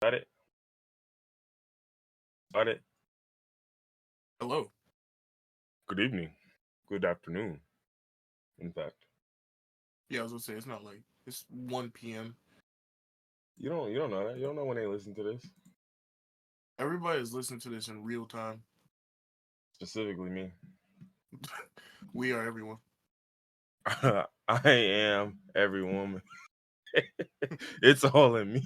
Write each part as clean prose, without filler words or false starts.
Got it? Got it? Hello. Good evening. Good afternoon, in fact. Yeah, I was gonna say it's not like it's 1 p.m. You don't know that. You don't know when they listen to this. Everybody is listening to this in real time. Specifically me. We are everyone. I am every woman. It's all in me.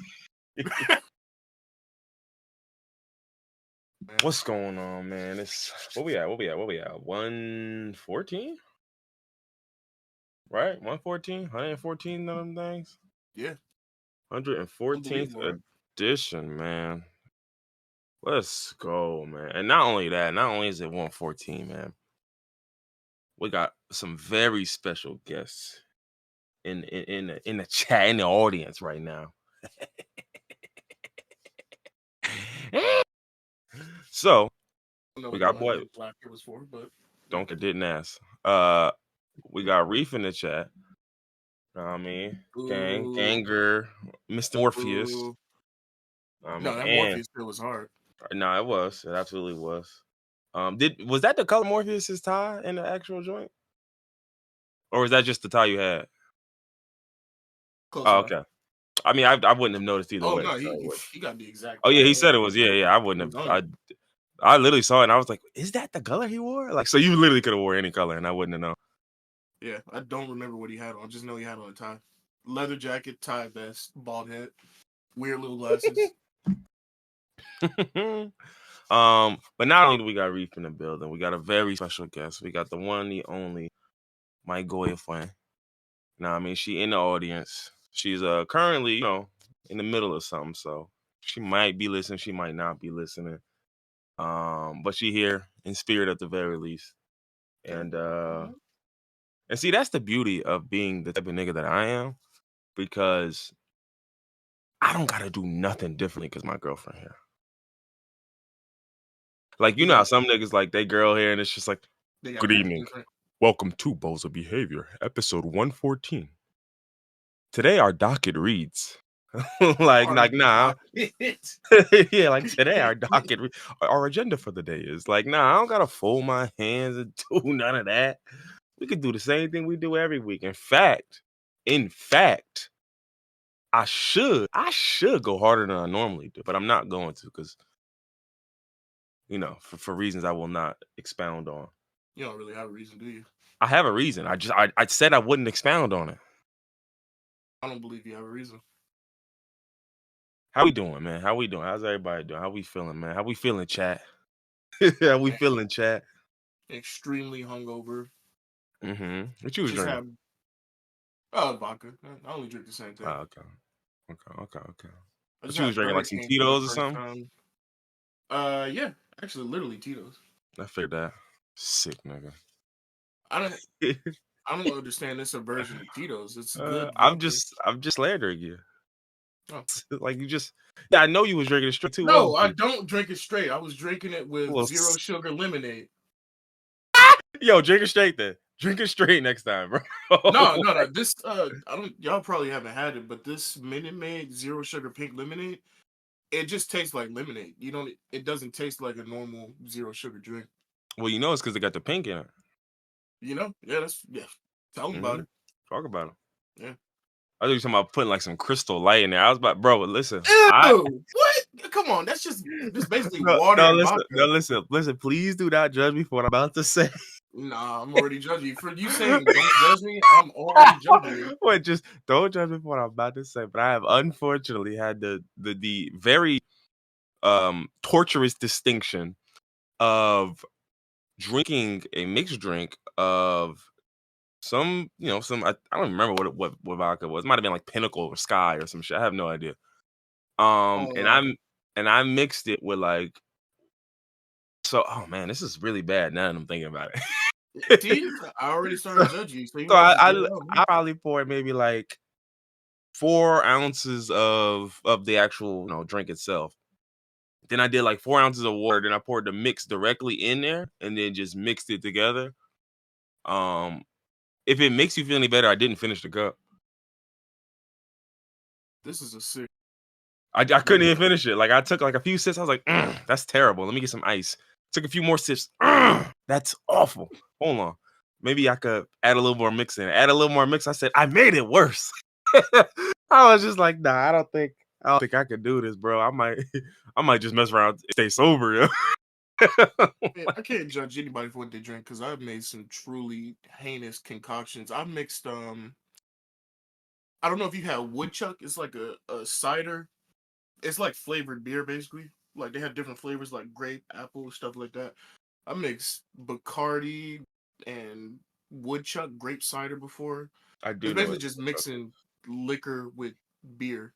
Man. What's going on, man? It's what we at? 114? Right? 114? 114 of them things? Yeah. 114th Unbelievable, right? edition, man. Let's go, man. And not only is it 114, man. We got some very special guests in the chat, in the audience right now. So we got boy. Laughter was for, but Donka didn't ask. We got Reef in the chat. Know what I mean, Ganger, Mr. Morpheus. No, that Morpheus still was hard. No, it was. It absolutely was. Was that the color Morpheus's tie in the actual joint, or was that just the tie you had? Close Oh, enough. okay. I mean, I wouldn't have noticed either way. No, he got the exact. Oh yeah, he said it was. Yeah. I wouldn't have. I literally saw it and I was like, "Is that the color he wore?" Like, so you literally could have wore any color and I wouldn't have known. Yeah, I don't remember what he had on. I just know he had on a tie, leather jacket, tie vest, bald head, weird little glasses. But not only do we got Reef in the building, we got a very special guest. We got the one, the only, my girlfriend. Now, I mean, she in the audience. She's currently, in the middle of something, so she might be listening, she might not be listening. But she here in spirit at the very least. And see, that's the beauty of being the type of nigga that I am, because I don't gotta do nothing differently because my girlfriend here. Like, you know how some niggas like they girl here and it's just like, good evening. Welcome to Bowls of Behavior, episode 114. Today our docket reads. like nah. Yeah, like today our docket our agenda for the day is like, nah, I don't gotta fold my hands and do none of that. We could do the same thing we do every week. In fact, I should go harder than I normally do, but I'm not going to because, for reasons I will not expound on. You don't really have a reason, do you? I have a reason. I said I wouldn't expound on it. I don't believe you have a reason. How we doing, man? How we doing? How's everybody doing? How we feeling, man? How we feeling, chat? How we feeling, chat? Extremely hungover. Mm-hmm. What you was drinking? Vodka. I only drink the same thing. Oh, okay. What you was drinking, like some Tito's or something? Yeah. Actually, literally Tito's. I figured that. Sick nigga. I don't understand this version of Tito's. It's good. I'm just slandering you. Oh. Like you just, I know you was drinking it straight too. No, I don't drink it straight. I was drinking it with zero sugar lemonade. Yo, drink it straight then. Drink it straight next time, bro. No. This y'all probably haven't had it, but this Minute Maid zero sugar pink lemonade, it just tastes like lemonade. It doesn't taste like a normal zero sugar drink. Well, it's because they got the pink in it. Yeah, Tell them about it. Talk about it. Yeah. I thought you were talking about putting like some crystal light in there. I was about, bro, listen. What? Come on, that's just basically water. No, listen. Please do not judge me for what I'm about to say. Nah, I'm already judging you. For you saying don't judge me, I'm already judging you. Wait, just don't judge me for what I'm about to say. But I have unfortunately had the very torturous distinction of drinking a mixed drink of some, I don't remember what vodka was. It might have been like Pinnacle or Sky or some shit. I have no idea. And I mixed it with like, so, oh man, this is really bad now that I'm thinking about it. See, I already started judging you. So I probably poured maybe like 4 ounces of the actual, drink itself. Then I did like 4 ounces of water. Then I poured the mix directly in there and then just mixed it together. If it makes you feel any better, I didn't finish the cup. This is a sick. I couldn't even finish it. Like I took like a few sips. I was like, that's terrible. Let me get some ice. Took a few more sips. That's awful. Hold on. Maybe I could add a little more mix in. Add a little more mix. I said, I made it worse. I was just like, nah, I don't think I could do this, bro. I might just mess around and stay sober. Yeah. Man, I can't judge anybody for what they drink because I've made some truly heinous concoctions. I mixed I don't know if you had woodchuck. It's like a cider. It's like flavored beer basically. Like they have different flavors like grape, apple, stuff like that. I mixed Bacardi and woodchuck grape cider before. I It's do know basically what just woodchuck is. mixing liquor with beer.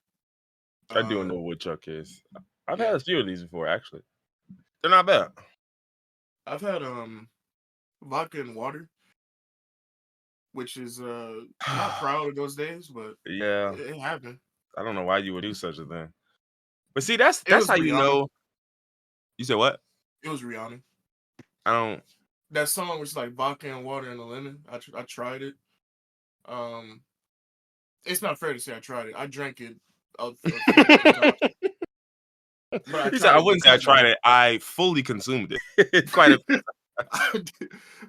I do Uh, know what woodchuck is. I've had yeah. a few of these before, actually. They're not bad. I've had vodka and water, which is I'm not proud of those days, but Yeah. it happened. I don't know why you would do such a thing. But see, that's It that's was how you Rihanna. know. You said what? It was Rihanna. I don't. That song was like vodka and water and a lemon. I tried it. Um, it's not fair to say I tried it. I drank it a few different times, but I You said tried I it wouldn't say I because of tried it. it. I fully consumed it. Quite a.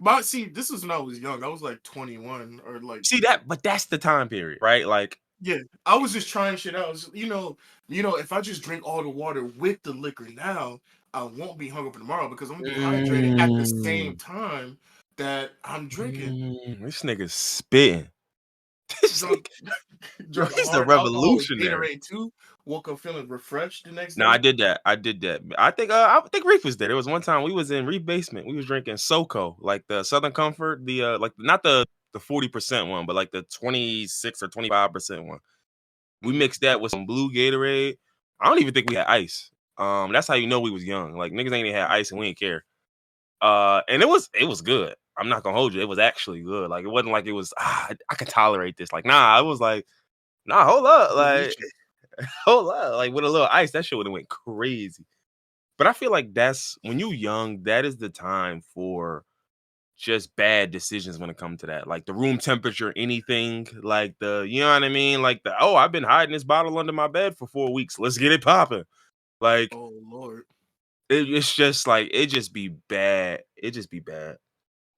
But see, this was when I was young. I was like 21 or like See that, but that's the time period, right? Like, yeah. I was just trying shit out. If I just drink all the water with the liquor now, I won't be hungover tomorrow because I'm gonna be hydrated at the same time that I'm drinking. This nigga's spitting. This Drunk, nigga, yo, drunk he's a hard alcohol with revolutionary. Gatorade too. Woke up feeling refreshed the next No, I day. did that. I did that. I think Reef was there. There was one time we was in Reef basement. We was drinking SoCo, like the Southern Comfort, the like not the 40% one, but like the 26 or 25% one. We Mm. mixed that with some blue Gatorade. I don't even think we had ice. That's how you know we was young. Like niggas ain't even had ice and we didn't care. And it was good. I'm not gonna hold you. It was actually good. Like it wasn't like it was I can tolerate this. Like nah, it was like nah, hold up, like Delicious. hold up, like with a little ice, that shit would have went crazy. But I feel like that's when you young, that is the time for just bad decisions when it comes to that. Like the room temperature, anything, like you know what I mean? Like I've been hiding this bottle under my bed for 4 weeks. Let's get it popping. Like Oh Lord, it's just like it just be bad. It just be bad.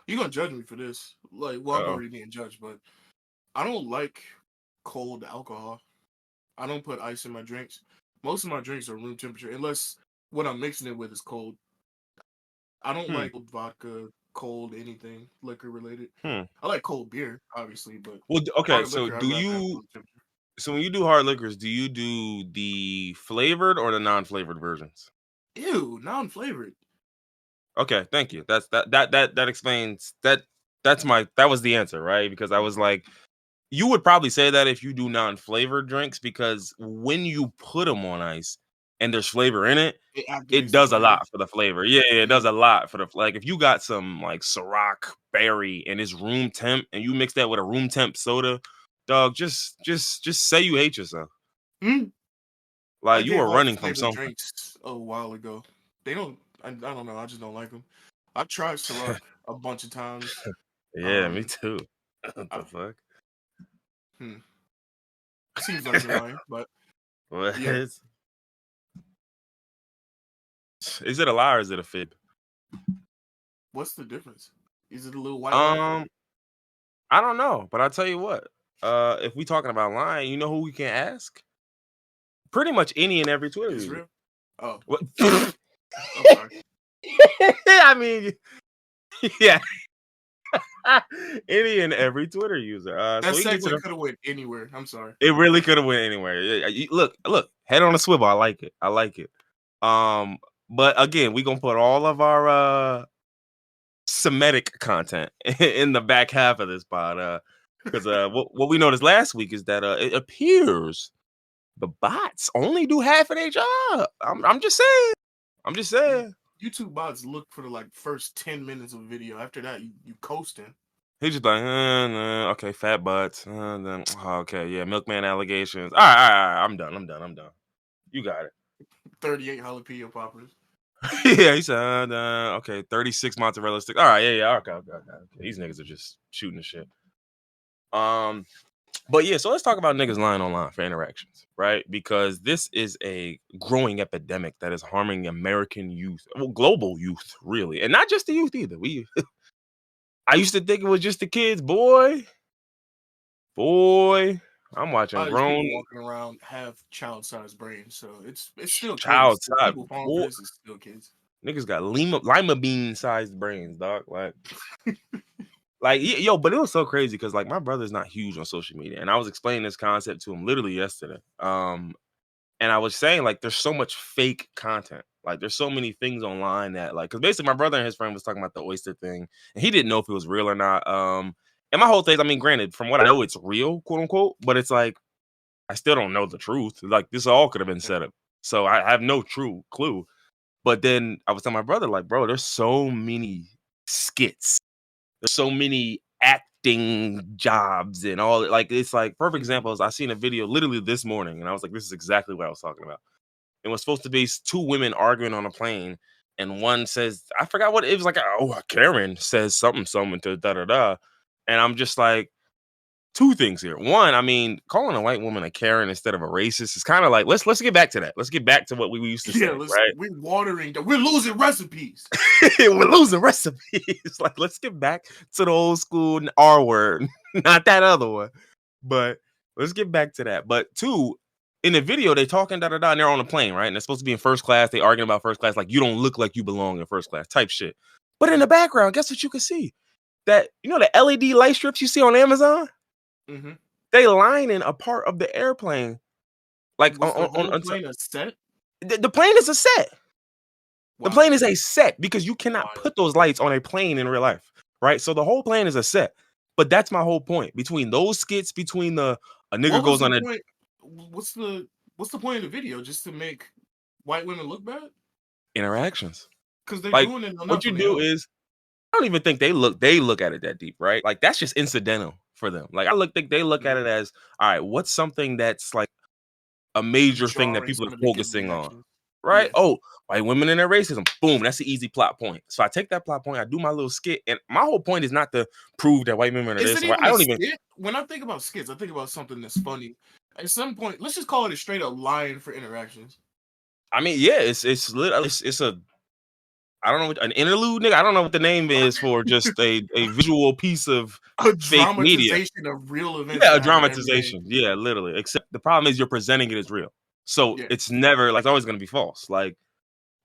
you gonna judge me for this? Like, well, I'm Uh-oh. already being judged, but I don't like cold alcohol. I don't put ice in my drinks. Most of my drinks are room temperature, unless what I'm mixing it with is cold. I don't Hmm. like vodka, cold anything liquor related. Hmm. I like cold beer, obviously, but Well, okay. hard So liquor I'd do rather have you? room temperature. So when you do hard liquors, do you do the flavored or the non-flavored versions? Ew, non-flavored. Okay, thank you. That explains that. That was the answer, right? Because I was like, you would probably say that if you do non-flavored drinks, because when you put them on ice and there's flavor in it, It it activates the does a flavors. lot for the flavor. Yeah, yeah, it does Mhm. a lot for the like. If you got some like Ciroc berry and it's room temp, and you mix that with a room temp soda, dog, just say you hate yourself. Mm. I Like you gave are up running from flavored something. drinks a while ago. They don't. I don't know. I just don't like them. I've tried Ciroc a bunch of times. Yeah, me Um, too. What the I've, fuck? hmm, seems like you're lying, but What yeah. is it a lie or is it a fib? What's the difference? Is it a little white lie? Um, I don't know, but I'll tell you what. If we talking about lying, you know who we can ask? Pretty much any and every Twitter user. Israel? Oh, What? I'm sorry. I mean, yeah, any and every Twitter user. So That we can get to segue the. could have went anywhere. I'm sorry. It really could have went anywhere. Look, head on a swivel. I like it. I like it. Um, but again, we gonna put all of our Semitic content in the back half of this pod. Because what we noticed last week is that it appears the bots only do half of their job. I'm just saying. I'm just saying. YouTube bots look for the like first 10 minutes of video. After that, you coasting. He's just like, nah, okay, fat butts. Then okay, yeah, milkman allegations. All right, I'm done. You got it. 38 jalapeno poppers. Yeah, he said, okay, 36 mozzarella sticks. All right, yeah, okay. These niggas are just shooting the shit. Um, But yeah, so let's talk about niggas lying online for interactions, right? Because this is a growing epidemic that is harming American youth, well, global youth, really, and not just the youth either. I used to think it was just the kids, boy. I'm watching These grown people walking around have child-sized brains, so it's still kids. child The side people falling boy. for this is still kids. Niggas got lima bean sized brains, dog. Like, yo, but it was so crazy because like my brother's not huge on social media, and I was explaining this concept to him literally yesterday. And I was saying like there's so much fake content. Like there's so many things online that like because basically my brother and his friend was talking about the oyster thing, and he didn't know if it was real or not. And my whole thing, I mean, granted, from what I know, it's real, quote unquote, but it's like I still don't know the truth. Like this all could have been set up, so I have no true clue. But then I was telling my brother, like, bro, there's so many skits, there's so many acting jobs and all. Like, it's like perfect example is I seen a video literally this morning, and I was like, this is exactly what I was talking about. It was supposed to be two women arguing on a plane, and one says, I forgot what it was like. Oh, Karen says something to da da da, and I'm just like, two things here. One, I mean, calling a white woman a Karen instead of a racist is kind of like let's get back to that. Let's get back to what we used to say, right? We're losing recipes. We're losing recipes. Like, let's get back to the old school R word, not that other one. But let's get back to that. But two, in the video, they talking da da da, and they're on a plane, right? And they're supposed to be in first class. They arguing about first class, like you don't look like you belong in first class, type shit. But in the background, guess what you can see? That the LED light strips you see on Amazon. Mm-hmm. They lining a part of the airplane. Like Was the whole plane a set? The plane is a set. Wow. The plane is a set because you cannot Wow. put those lights on a plane in real life, right? So the whole plane is a set. But that's my whole point. Between those skits, between a nigga goes on a point? What's the point of the video? Just to make white women look bad? Interactions. Because they're like, doing it enough. What you do is, I don't even think they look at it that deep, right? Like that's just incidental for them. Like think they look at it as, all right, what's something that's like a major thing that people are focusing on, right? Yeah. Oh, white women and their racism. Boom, that's an easy plot point. So I take that plot point, I do my little skit, and my whole point is not to prove that white women are this. I don't even. When I think about skits, I think about something that's funny. At some point, let's just call it a straight up line for interactions. I mean, yeah, it's a. I don't know, an interlude, nigga. I don't know what the name is for just a visual piece of fake media. Of real events. Yeah, a dramatization. Yeah, literally. Except the problem is you're presenting it as real. So it's never like it's always gonna be false. Like,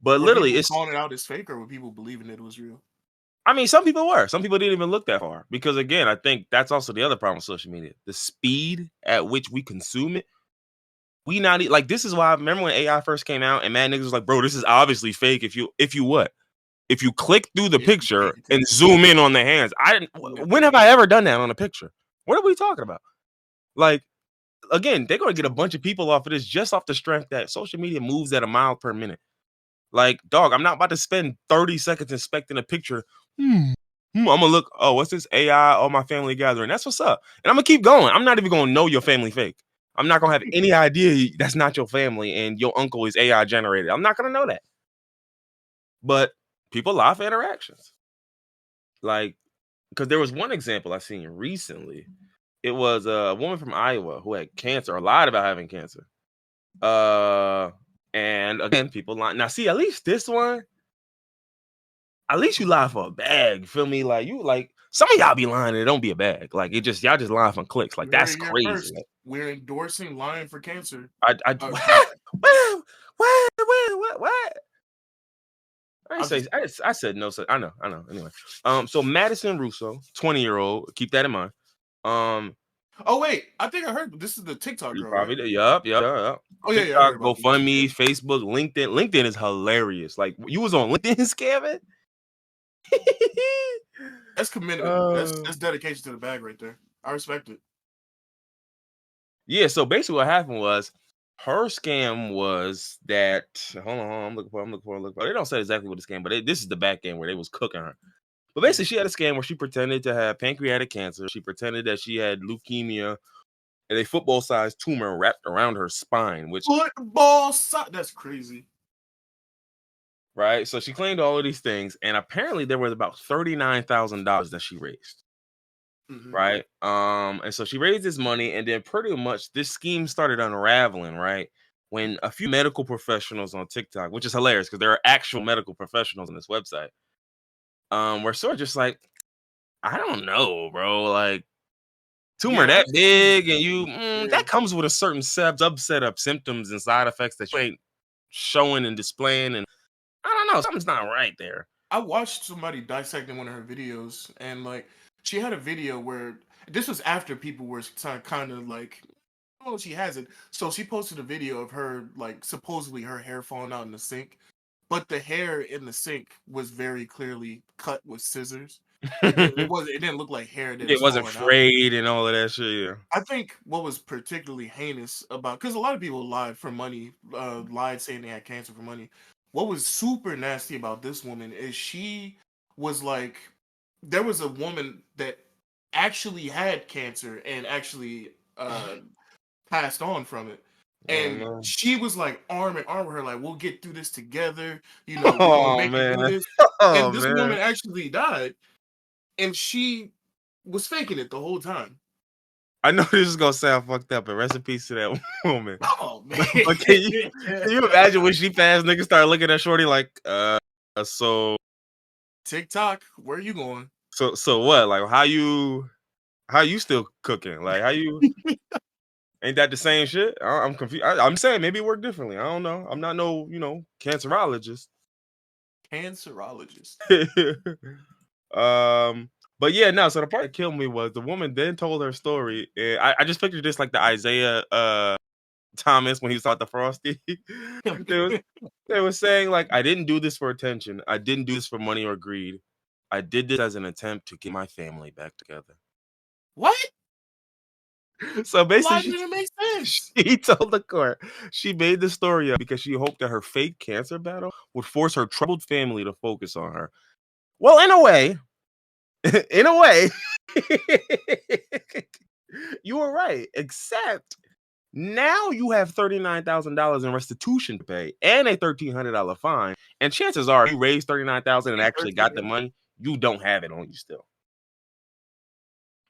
but literally it's calling it out as fake, or were people believing it was real? I mean, some people were. Some people didn't even look that far. Because again, I think that's also the other problem with social media. The speed at which we consume it. We not like this is why I remember when AI first came out and mad niggas was like, bro, this is obviously fake. If you what? If you click through the picture and zoom in on the hands, when have I ever done that on a picture? What are we talking about? Like, again, they're gonna get a bunch of people off of this just off the strength that social media moves at a mile per minute. Like, dog, I'm not about to spend 30 seconds inspecting a picture. I'm gonna look, oh, what's this AI? Oh, my family gathering. That's what's up. And I'm gonna keep going. I'm not even gonna know your family fake. I'm not gonna have any idea that's not your family and your uncle is AI generated. I'm not gonna know that. But people lie for interactions. Like, because there was one example I seen recently. It was a woman from Iowa who had cancer or lied about having cancer. And again, people lie. Now, see, at least this one, at least you lie for a bag. You feel me? Like you like some of y'all be lying and it don't be a bag. Like y'all just lying for clicks. Like that's crazy. Like, we're endorsing lying for cancer. What? I said no. So I know. Anyway, so Madison Russo, 20-year-old, keep that in mind. Oh wait, I think I heard this is the TikTok girl. Probably, right? Yup. Oh TikTok, yeah. GoFundMe, Facebook, LinkedIn. LinkedIn is hilarious. Like you was on LinkedIn scamming. That's commitment. That's dedication to the bag right there. I respect it. Yeah. So basically, what happened was her scam was that. Hold on. I'm looking for. They don't say exactly what the scam, but this is the back end where they was cooking her. But basically, she had a scam where she pretended to have pancreatic cancer. She pretended that she had leukemia and a football-sized tumor wrapped around her spine. Which that's crazy. Right? So she claimed all of these things, and apparently there was about $39,000 that she raised. right? And so she raised this money, and then pretty much this scheme started unraveling, right? When a few medical professionals on TikTok, which is hilarious because there are actual medical professionals on this website, were sort of just like, I don't know, bro. Like, tumor Yeah, that I've seen. big, and Yeah, that comes with a certain subset of symptoms and side effects that you ain't showing and displaying, and I don't know, something's not right there. I watched somebody dissecting one of her videos, and like she had a video where this was after people were kind of like, oh, she has it. So she posted a video of her like supposedly her hair falling out in the sink, but the hair in the sink was very clearly cut with scissors. It didn't look like hair that It was wasn't falling out. frayed and all of that shit. Yeah. I think what was particularly heinous about, because a lot of people lied for money, lied saying they had cancer for money. What was super nasty about this woman is she was like, there was a woman that actually had cancer and actually passed on from it. Oh And no. she was like arm in arm with her, like, we'll get through this together. We're gonna Oh make it through man. this. Oh And this man. woman actually died, and she was faking it the whole time. I know this is gonna sound fucked up, but rest in peace to that woman. Oh man. But can you imagine when she passed, niggas started looking at Shorty like, so TikTok, where are you going? so what? Like how you still cooking? Like how you ain't that the same shit? I'm confused. I'm saying maybe it worked differently. I don't know. I'm not no, cancerologist. Cancerologist. But yeah, no. So the part that killed me was the woman then told her story. And I just pictured this like the Isaiah Thomas when he saw the Frosty. they was they were saying like, I didn't do this for attention. I didn't do this for money or greed. I did this as an attempt to get my family back together. What? So Why basically, didn't it make sense? she told the court she made the story up because she hoped that her fake cancer battle would force her troubled family to focus on her. Well, in a way, in a way, you were right. Except now you have $39,000 in restitution to pay and a $1,300 fine. And chances are, you raised $39,000 and actually got the money, you don't have it on you still.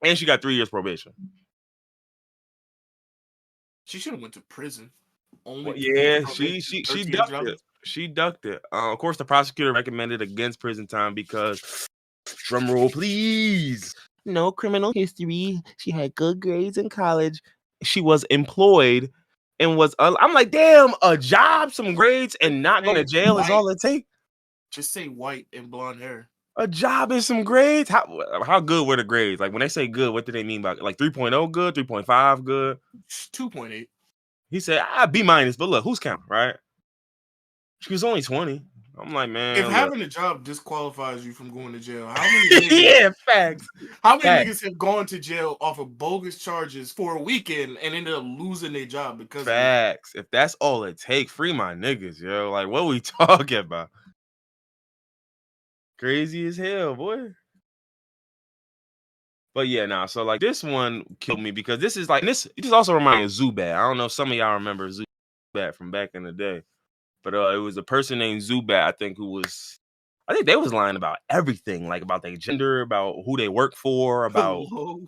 And she got 3 years probation. She should have went to prison. Well, Only yeah, probation, she ducked it. $1,300. She ducked it. Of course, the prosecutor recommended against prison time because, drum roll, please, no criminal history. She had good grades in college. She was employed and was. I'm like, damn, a job, some grades, and not going to jail is White. all it takes. Just say white and blonde hair. A job and some grades. How good were the grades? Like when they say good, what do they mean by like 3.0 good, 3.5 good? 2.8. He said, B minus, but look, who's counting, right? She was only 20. I'm like, If man, look. having a job disqualifies you from going to jail, how many niggas, Yeah, facts. how many Facts. niggas have gone to jail off of bogus charges for a weekend and ended up losing their job because of it? Facts. If that's all it takes, free my niggas, yo. Like, what we talking about? Crazy as hell, boy. But yeah, nah. So like this one killed me because this is like this. It just also reminds me of Zubat. I don't know if some of y'all remember Zubat from back in the day, but it was a person named Zubat, I think, who was. I think they was lying about everything, like about their gender, about who they work for, about Hello.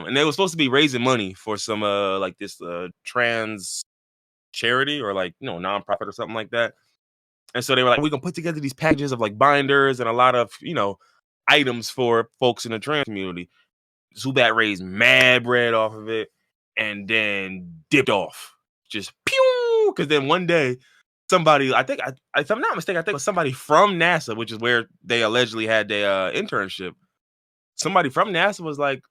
and they were supposed to be raising money for some like this trans charity or like nonprofit or something like that. And so they were like, we can put together these packages of like binders and a lot of items for folks in the trans community. Zubat raised mad bread off of it and then dipped off. Just pew! Because then one day somebody, I think, if I'm not mistaken, I think it was somebody from NASA, which is where they allegedly had their internship. Somebody from NASA was like,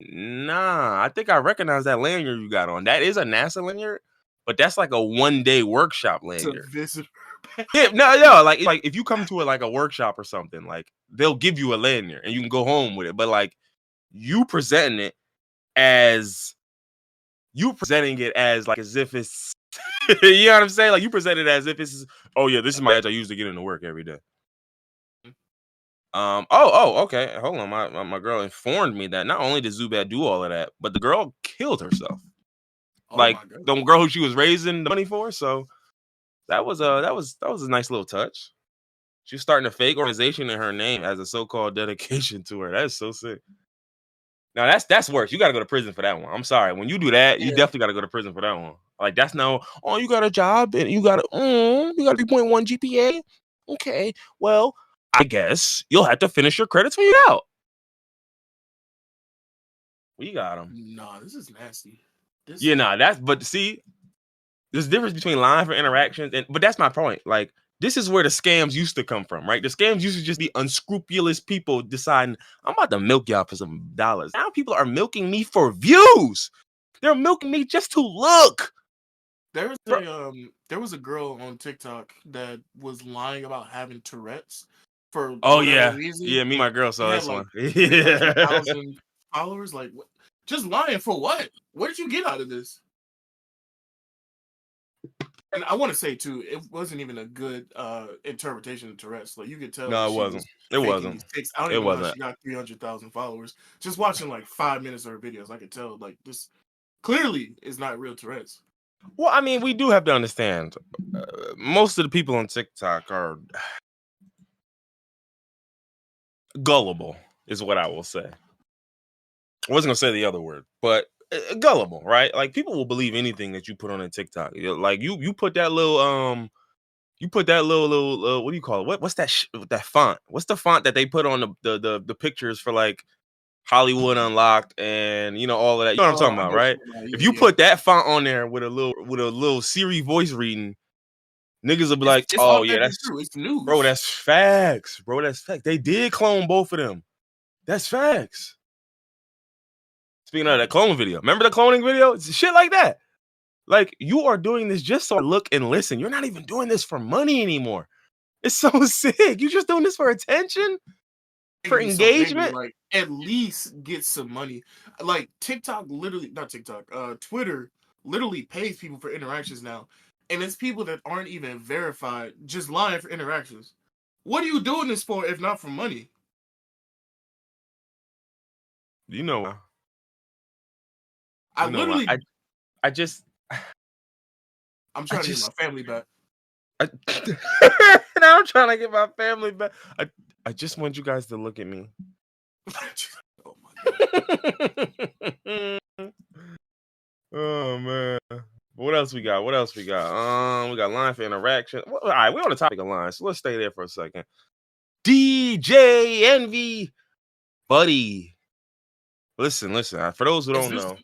nah, I think I recognize that lanyard you got on. That is a NASA lanyard, but that's like a 1-day workshop It's a lanyard. visitor. Yeah, no, like if you come to like a workshop or something, like they'll give you a lanyard and you can go home with it. But like you presenting it as like as if it's you know what I'm saying? Like you present it as if it's oh yeah, this is my badge I use to get into work every day. Okay. Hold on. My girl informed me that not only did Zubat do all of that, but the girl killed herself. Oh Like my god. the girl who she was raising the money for. So that was a nice little touch. She's starting a fake organization in her name as a so-called dedication to her. That's so sick. Now that's worse. You got to go to prison for that one. I'm sorry. When you do that, you Yeah. definitely got to go to prison for that one. Like that's no. Oh, you got a job and you got a 3.1 GPA. Okay, well, I guess you'll have to finish your credits when you're out. We got him. Nah, this is nasty. But see, there's a difference between lying for interactions but that's my point. Like, this is where the scams used to come from, right? The scams used to just be unscrupulous people deciding, I'm about to milk y'all for some dollars. Now people are milking me for views. They're milking me just to look. There was a girl on TikTok that was lying about having Tourette's for whatever reason. Yeah, me and my girl saw She this had, one. 300,000 followers. Like, just lying for what? What did you get out of this? And I want to say too, it wasn't even a good interpretation of Tourette's. Like, you could tell. No, it wasn't. It wasn't. I don't even know how she got 300,000 followers. Just watching like 5 minutes of her videos, I could tell like this clearly is not real Tourette's. Well, I mean, we do have to understand. Most of the people on TikTok are gullible, is what I will say. I wasn't gonna say the other word, but gullible, right? Like, people will believe anything that you put on a TikTok. Like you put that little what do you call it? What's that that font? What's the font that they put on the pictures for like Hollywood Unlocked and all of that? You know what I'm talking about, right? If you put that font on there with a little Siri voice reading, niggas will be like, "Oh yeah, that's true. It's news, bro. That's facts, bro. That's facts. They did clone both of them. That's facts." Speaking of that clone video, remember the cloning video? It's shit like that. Like, you are doing this just so I look and listen. You're not even doing this for money anymore. It's so sick. You're just doing this for attention, for engagement. So, like, at least get some money. Like, Twitter literally pays people for interactions now. And it's people that aren't even verified, just lying for interactions. What are you doing this for if not for money? You know, I'm trying to get my family back. Now I'm trying to get my family back. I just want you guys to look at me. Oh my God. Oh man. What else we got? We got line for interaction. All right, we're on the topic of lines, so let's stay there for a second. DJ Envy, buddy. Listen. For those who don't know,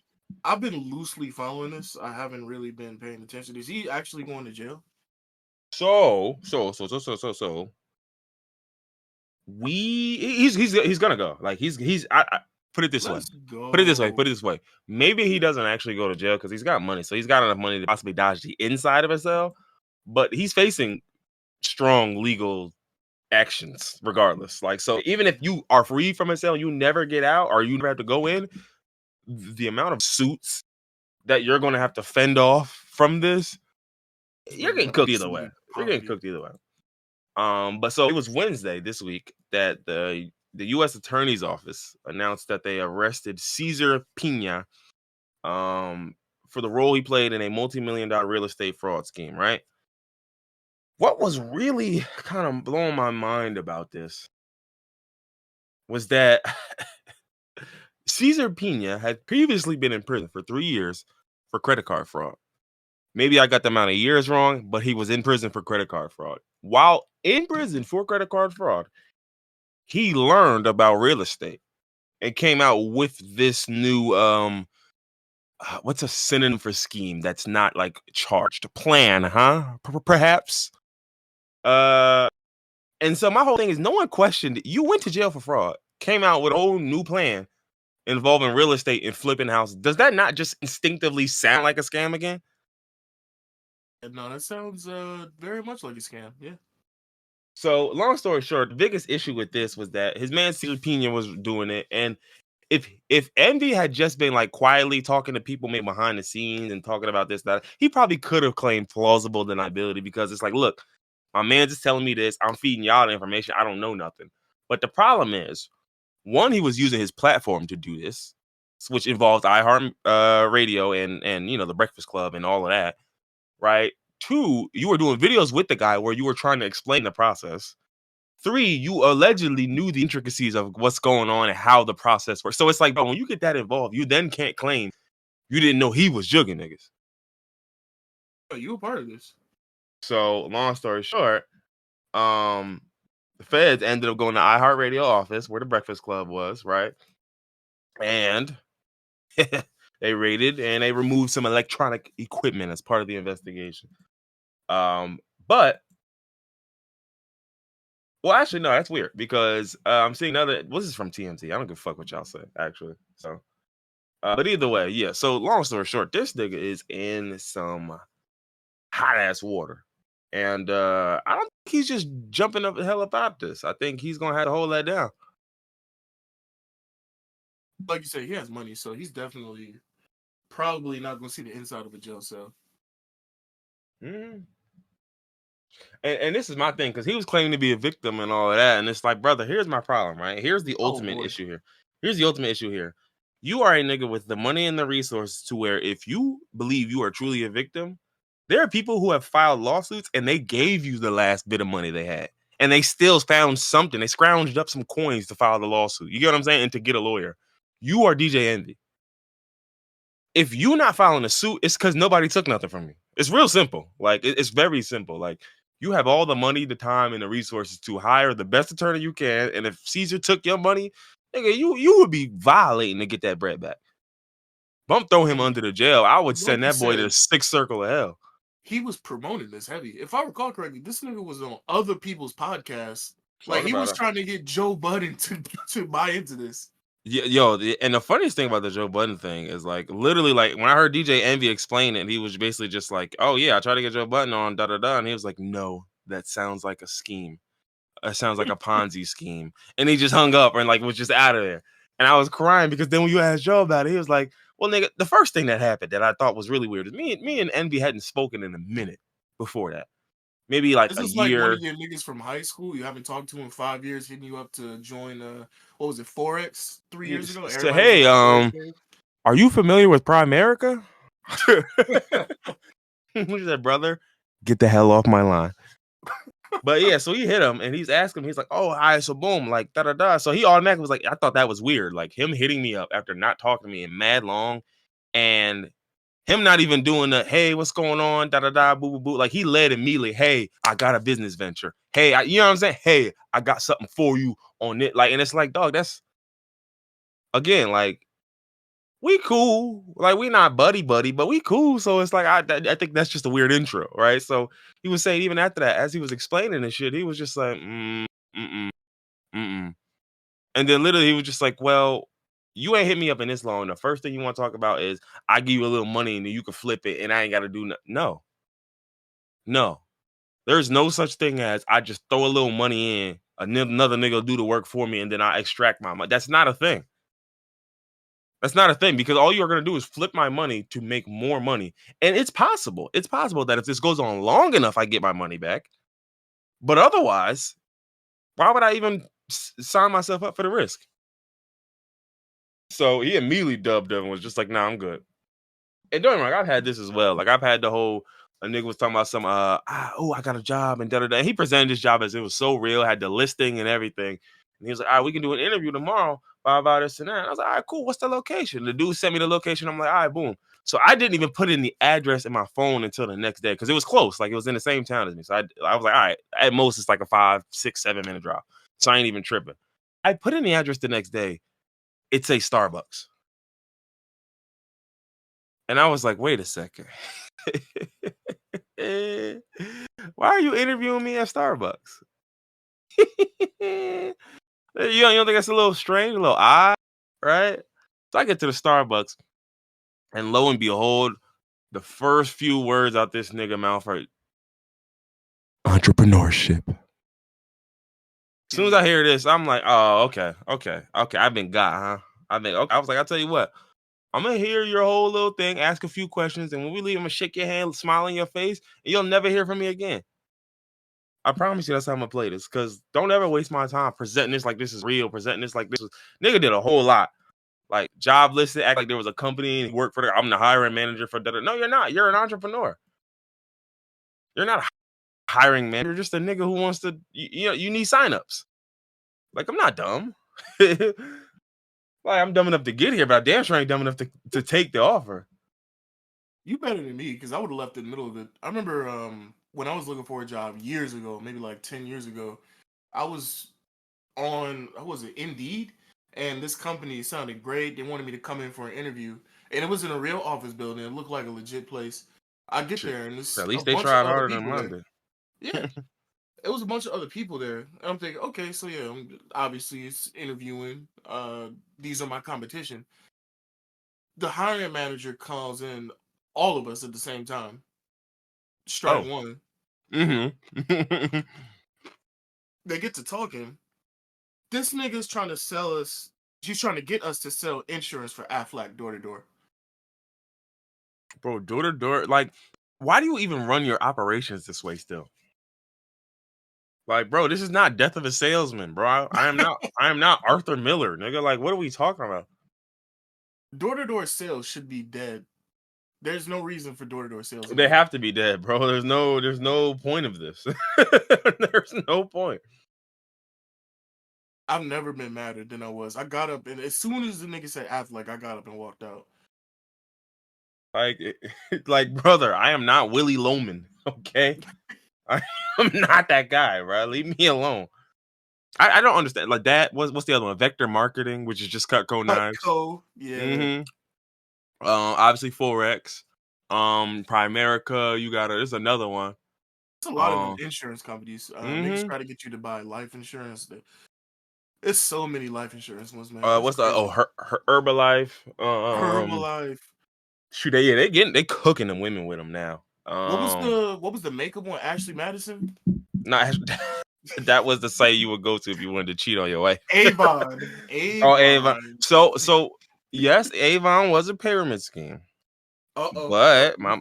I've been loosely following this. I haven't really been paying attention. Is he actually going to jail? So. He's gonna go. Like I put it this way. Maybe he doesn't actually go to jail because he's got money. So he's got enough money to possibly dodge the inside of a cell. But he's facing strong legal actions regardless. Like, so even if you are free from a cell, you never get out or you never have to go in, the amount of suits that you're going to have to fend off from this, you're getting cooked either way. But so it was Wednesday this week that the U.S. Attorney's Office announced that they arrested Cesar Pina for the role he played in a multi-million-dollar real estate fraud scheme, right? What was really kind of blowing my mind about this was that Cesar Pina had previously been in prison for 3 years for credit card fraud. Maybe I got the amount of years wrong, but he was in prison for credit card fraud. While in prison for credit card fraud, he learned about real estate and came out with this new, what's a synonym for scheme that's not like charged? Plan, huh? Perhaps? And so my whole thing is, no one questioned it. You went to jail for fraud, came out with a whole new plan involving real estate and flipping houses. Does that not just instinctively sound like a scam again? No, that sounds very much like a scam. Yeah. So long story short, the biggest issue with this was that his man Cesar Pina was doing it. And if Envy had just been like quietly talking to people maybe behind the scenes and talking about this, that, he probably could have claimed plausible deniability, because it's like, look, my man's just telling me this. I'm feeding y'all the information. I don't know nothing. But the problem is, one, he was using his platform to do this, which involved iHeart Radio and the Breakfast Club and all of that, right? Two, you were doing videos with the guy where you were trying to explain the process. 3, you allegedly knew the intricacies of what's going on and how the process works. So it's like, bro, when you get that involved, you then can't claim you didn't know he was jugging niggas. Oh, you were part of this. So long story short, the feds ended up going to iHeartRadio office where the Breakfast Club was, right? And they raided and they removed some electronic equipment as part of the investigation. But well, actually, no, that's weird because I'm seeing another. This is from TMZ. I don't give a fuck what y'all say, actually. So, but either way, yeah. So, long story short, this nigga is in some hot ass water, and I don't think he's just jumping up the hell about this. I think he's gonna have to hold that down. Like you said, he has money, so he's definitely probably not gonna see the inside of a jail cell. Mm-hmm. And this is my thing, because he was claiming to be a victim and all of that. And it's like, brother, here's my problem, right? Here's the ultimate issue here. Here's the ultimate issue here. You are a nigga with the money and the resources to where if you believe you are truly a victim, there are people who have filed lawsuits and they gave you the last bit of money they had. And they still found something. They scrounged up some coins to file the lawsuit. You get what I'm saying? And to get a lawyer. You are DJ Envy. If you not filing a suit, it's because nobody took nothing from you. It's real simple. Like, it's very simple. Like, you have all the money, the time, and the resources to hire the best attorney you can. And if Caesar took your money, nigga, you would be violating to get that bread back. Bump throw him under the jail. I would send that boy to the sixth circle of hell. He was promoting this heavy. If I recall correctly, this nigga was on other people's podcasts. Like, he was trying to get Joe Budden to buy into this. Yeah, yo, and the funniest thing about the Joe Budden thing is, like, literally, like, when I heard DJ Envy explain it, he was basically just like, "Oh yeah, I tried to get Joe Budden on, da da da," and he was like, "No, that sounds like a scheme. It sounds like a Ponzi scheme," and he just hung up and like was just out of there. And I was crying because then when you asked Joe about it, he was like, "Well, nigga, the first thing that happened that I thought was really weird is me and Envy hadn't spoken in a minute before that." Maybe like this a is year. Like one of your niggas from high school. You haven't talked to him in 5 years, hitting you up to join what was it, Forex 3 years ago? So, hey, are you familiar with Primerica? Who's that, brother? Get the hell off my line. But yeah, so he hit him and he's asking him, he's like, "Oh, hi, so boom, like da da da." So he automatically was like, I thought that was weird. Like him hitting me up after not talking to me in mad long and him not even doing the, "Hey, what's going on? Da da da, boo boo boo." Like he led immediately, "Hey, I got a business venture. Hey, you know what I'm saying? Hey, I got something for you on it." Like, and it's like, dog, that's again, like, we cool. Like, we not buddy, but we cool. So it's like, I think that's just a weird intro, right? So he was saying even after that, as he was explaining this shit, he was just like, mm-mm. And then literally he was just like, "Well, you ain't hit me up in this long. The first thing you want to talk about is I give you a little money and then you can flip it and I ain't got to do no. There's no such thing as I just throw a little money in, another nigga will do the work for me and then I extract my money. That's not a thing. That's not a thing because all you're going to do is flip my money to make more money. And it's possible. It's possible that if this goes on long enough, I get my money back. But otherwise, why would I even sign myself up for the risk?" So he immediately dubbed him and was just like, "Nah, I'm good." And don't get me wrong, I've had this as well. Like I've had the whole a nigga was talking about some I got a job and da da da. And he presented his job as it was so real, had the listing and everything. And he was like, "All right, we can do an interview tomorrow about this and that." And I was like, "All right, cool. What's the location?" The dude sent me the location. I'm like, "All right, boom." So I didn't even put in the address in my phone until the next day because it was close. Like it was in the same town as me. So I was like, all right, at most it's like a 5, 6, 7 minute drive. So I ain't even tripping. I put in the address the next day. It's a Starbucks. And I was like, wait a second. Why are you interviewing me at Starbucks? You don't think that's a little strange, a little odd, right? So I get to the Starbucks, and lo and behold, the first few words out this nigga mouth are entrepreneurship. As soon as I hear this, I'm like, oh, okay. I've been got, huh? Okay. I was like, I'll tell you what. I'm gonna hear your whole little thing, ask a few questions, and when we leave, I'm gonna shake your hand, smile in your face, and you'll never hear from me again. I promise you that's how I'm gonna play this. Cause don't ever waste my time presenting this like this is real, presenting this like this was nigga did a whole lot. Like job listed, act like there was a company and he worked for I'm the hiring manager for that. No, you're not. You're an entrepreneur. You're not hiring manager, just a nigga who wants to, you need signups. Like, I'm not dumb. Like, I'm dumb enough to get here, but I damn sure ain't dumb enough to take the offer. You better than me, because I would have left in the middle of it. I remember when I was looking for a job years ago, maybe like 10 years ago, I was on, what was it, Indeed? And this company sounded great. They wanted me to come in for an interview. And it was in a real office building. It looked like a legit place. I get there, and there's At a least they bunch of tried other harder than people mine there. did. Yeah. It was a bunch of other people there. And I'm thinking, okay, so yeah, obviously it's interviewing. These are my competition. The hiring manager calls in all of us at the same time. Strike one. Mm-hmm. They get to talking. This nigga's trying to sell us. She's trying to get us to sell insurance for Aflac door to door. Bro, door to door. Like, why do you even run your operations this way still? Like, bro, this is not Death of a Salesman, bro. I am not Arthur Miller, nigga. Like, what are we talking about? Door to door sales should be dead. There's no reason for door to door sales. They have to be dead, bro. There's no point of this. There's no point. I've never been madder than I was. I got up, and as soon as the nigga said Affleck, I got up and walked out. Like, brother, I am not Willie Loman, okay? I'm not that guy, bro. Leave me alone. I don't understand. Like that. What's the other one? Vector marketing, which is just Cutco knives. Cutco, yeah. Mm-hmm. Obviously Forex. Primerica. There's another one. It's a lot of insurance companies. Niggas try to get you to buy life insurance. There's so many life insurance ones, man. What's the Herbalife? Herbalife. Shoot, they cooking them women with them now. What was the makeup one? Ashley Madison. Not that was the site you would go to if you wanted to cheat on your wife. Avon. Oh, Avon. So yes, Avon was a pyramid scheme. But my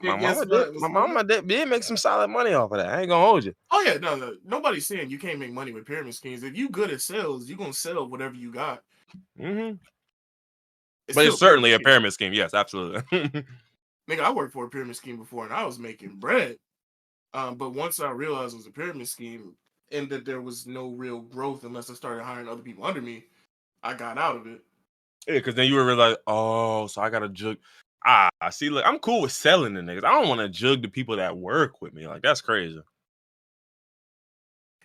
mama did make some solid money off of that. I ain't gonna hold you. Oh yeah, no. Nobody's saying you can't make money with pyramid schemes. If you good at sales, you're gonna sell whatever you got. Mm-hmm. But it's certainly a pyramid scheme. Yes, absolutely. Nigga, I worked for a pyramid scheme before, and I was making bread. But once I realized it was a pyramid scheme and that there was no real growth unless I started hiring other people under me, I got out of it. Yeah, because then you were like, oh, so I gotta jug. I see. Look, I'm cool with selling the niggas. I don't want to jug the people that work with me. Like, that's crazy.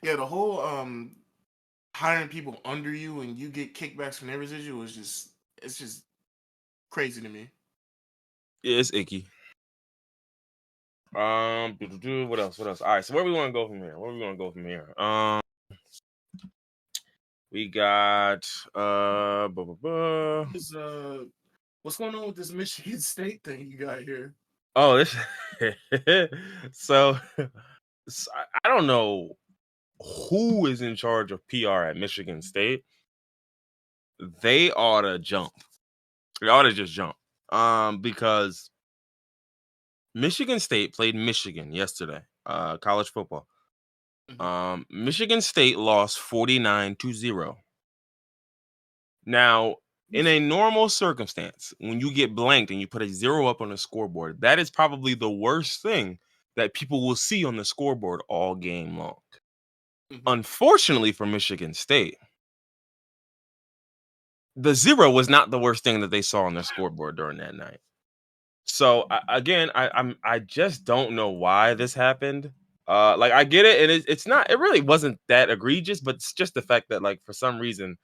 Yeah, the whole hiring people under you and you get kickbacks from their residual is just crazy to me. Yeah, it's icky. What else? All right, so where we want to go from here? We got what's going on with this Michigan State thing you got here? Oh, this so I don't know who is in charge of PR at Michigan State. They ought to jump. They ought to just jump. Because Michigan State played Michigan yesterday, college football. Michigan State lost 49-0. Now, in a normal circumstance, when you get blanked and you put a 0 up on the scoreboard, that is probably the worst thing that people will see on the scoreboard all game long. Unfortunately for Michigan State, the 0 was not the worst thing that they saw on their scoreboard during that night. So I just don't know why this happened. Like, I get it, and it really wasn't that egregious, but it's just the fact that, like, for some reason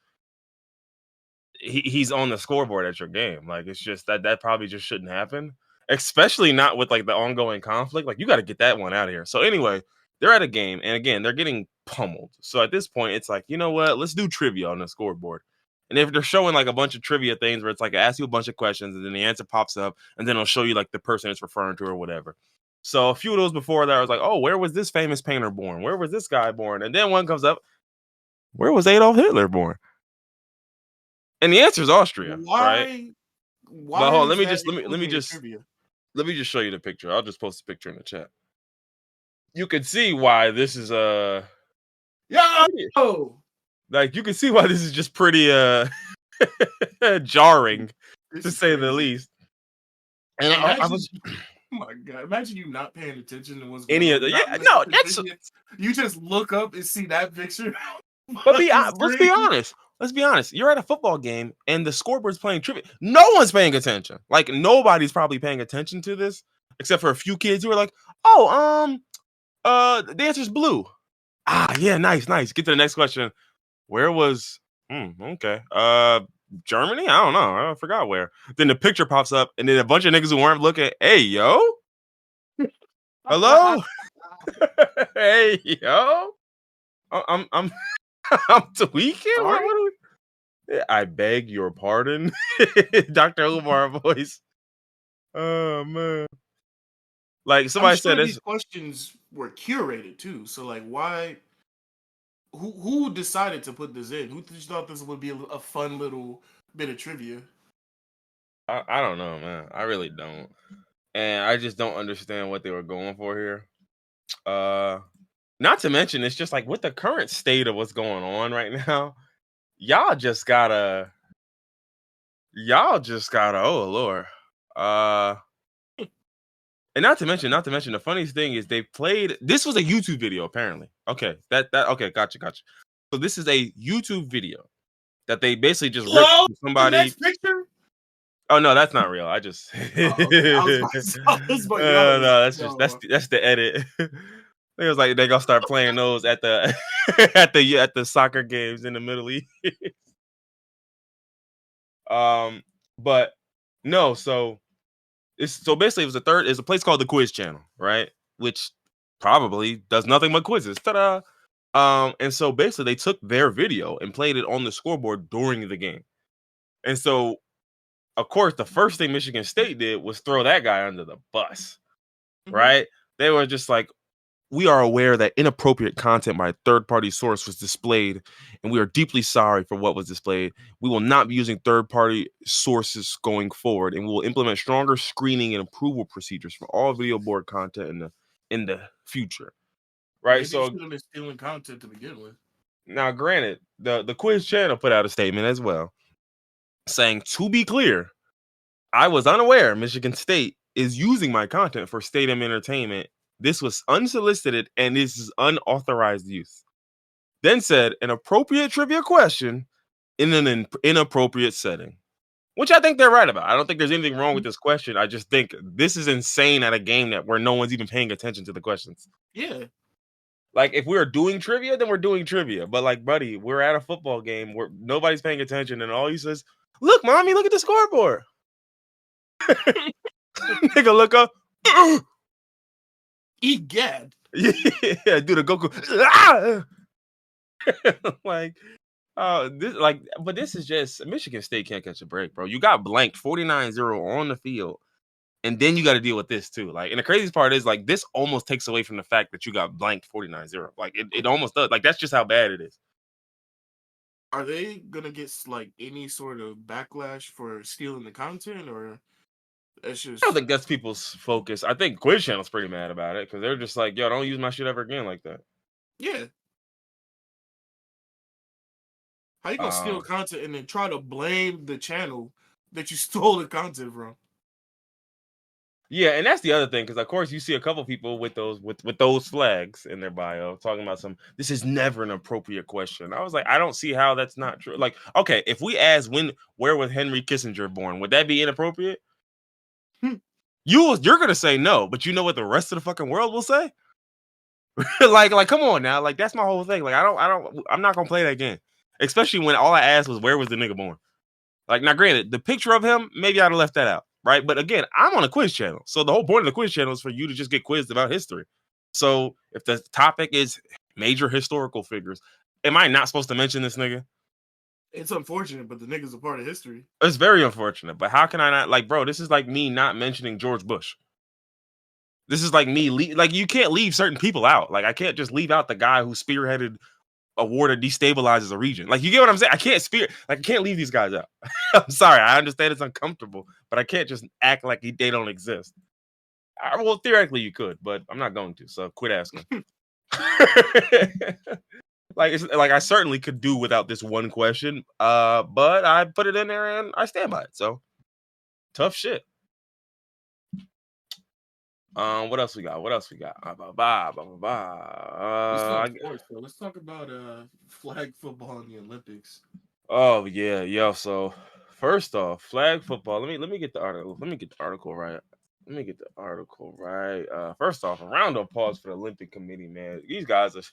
he's on the scoreboard at your game. Like, it's just that probably just shouldn't happen, especially not with like the ongoing conflict. Like, you got to get that one out of here. So anyway, they're at a game, and again, they're getting pummeled. So at this point, it's like, you know what? Let's do trivia on the scoreboard. And if they're showing like a bunch of trivia things where it's like, I ask you a bunch of questions and then the answer pops up and then it'll show you like the person it's referring to or whatever. So a few of those before that, I was like, oh, where was this famous painter born? Where was this guy born? And then one comes up, where was Adolf Hitler born? And the answer is Austria. Right? Why? But hold on, let me just show you the picture. I'll just post the picture in the chat. You can see why this is like, you can see why this is just pretty jarring, to say the least. And my god! Imagine you not paying attention to what's going Any on. of the Not no, listening to that's. videos. You just look up and see that picture. But on the let's be screen. honest. Let's be honest. You're at a football game and the scoreboard's playing trivia. No one's paying attention. Like nobody's probably paying attention to this, except for a few kids who are like, "Oh, the answer's blue." Ah, yeah, nice. Get to the next question. Where was? Okay. Germany? I don't know. I forgot where. Then the picture pops up, and then a bunch of niggas who weren't looking. Hey, yo. Hello. Hey, yo. I'm I'm tweaking. Sorry? What are we? I beg your pardon, Dr. Umar voice. Oh man. Like I'm somebody sure said these this. questions were curated too. So like, why? Who decided to put this in? Who just thought this would be a fun little bit of trivia? I don't know, man. I really don't. And I just don't understand what they were going for here. Not to mention, it's just like with the current state of what's going on right now, y'all just gotta, oh Lord. And not to mention, the funniest thing is they played. This was a YouTube video, apparently. Okay, okay, gotcha. So this is a YouTube video that they basically just ripped Hello, from the somebody. next picture. Oh no, that's not real. I just. Oh, okay. I was about, No, that's just yo. that's the edit. It was like they gonna start playing those at the at the soccer games in the Middle East. But no, so basically it was it's a place called the Quiz Channel, right? Which probably does nothing but quizzes. Ta-da! And so basically they took their video and played it on the scoreboard during the game. And so of course the first thing Michigan State did was throw that guy under the bus, right? They were just like, we are aware that inappropriate content by a third-party source was displayed, and we are deeply sorry for what was displayed. We will not be using third-party sources going forward, and we will implement stronger screening and approval procedures for all video board content in the future. Right. Maybe you So should have been stealing content to begin with. now, granted, the Quiz Channel put out a statement as well, saying, to be clear, I was unaware Michigan State is using my content for stadium entertainment. This was unsolicited and this is unauthorized use. Then said an appropriate trivia question in an inappropriate setting, which I think they're right about. I don't think there's anything wrong with this question. I just think this is insane at a game where no one's even paying attention to the questions. Yeah. Like if we are doing trivia, then we're doing trivia. But like, buddy, we're at a football game where nobody's paying attention, and all he says, "Look, mommy, look at the scoreboard." Nigga, look up. Egad. Yeah, do the Goku. Like, but this is just Michigan State can't catch a break, bro. You got blanked 49-0 on the field, and then you got to deal with this too. Like, and the craziest part is like this almost takes away from the fact that you got blanked 49-0. Like, it almost does. Like, that's just how bad it is. Are they gonna get like any sort of backlash for stealing the content, or that's just? I don't think that's people's focus. I think Quiz Channel's pretty mad about it because they're just like, yo, don't use my shit ever again like that. Yeah. How you gonna steal content and then try to blame the channel that you stole the content from? Yeah, and that's the other thing, because of course you see a couple people with those with those flags in their bio talking about this is never an appropriate question. I was like, I don't see how that's not true. Like, okay, if we ask where was Henry Kissinger born, would that be inappropriate? You're gonna say no, but you know what the rest of the fucking world will say? like come on now. Like, that's my whole thing. Like, I'm not gonna play that game. Especially when all I asked was where was the nigga born? Like, now granted, the picture of him, maybe I'd have left that out. Right. But again, I'm on a quiz channel. So the whole point of the quiz channel is for you to just get quizzed about history. So if the topic is major historical figures, am I not supposed to mention this nigga? It's unfortunate, but the nigga's a part of history. It's very unfortunate. But how can I not? Like, bro, this is like me not mentioning George Bush. This is like me. Like, you can't leave certain people out. Like, I can't just leave out the guy who spearheaded a war that destabilizes a region. Like, you get what I'm saying? I can't leave these guys out. I'm sorry. I understand it's uncomfortable, but I can't just act like they don't exist. Well, theoretically you could, but I'm not going to. So quit asking. Like I certainly could do without this one question. But I put it in there and I stand by it. So tough shit. What else we got? Let's talk sports, though. Let's talk about flag football in the Olympics. Oh yeah, yo. So first off, flag football. Let me get the article. Right. First off, a round of applause for the Olympic Committee, man. These guys are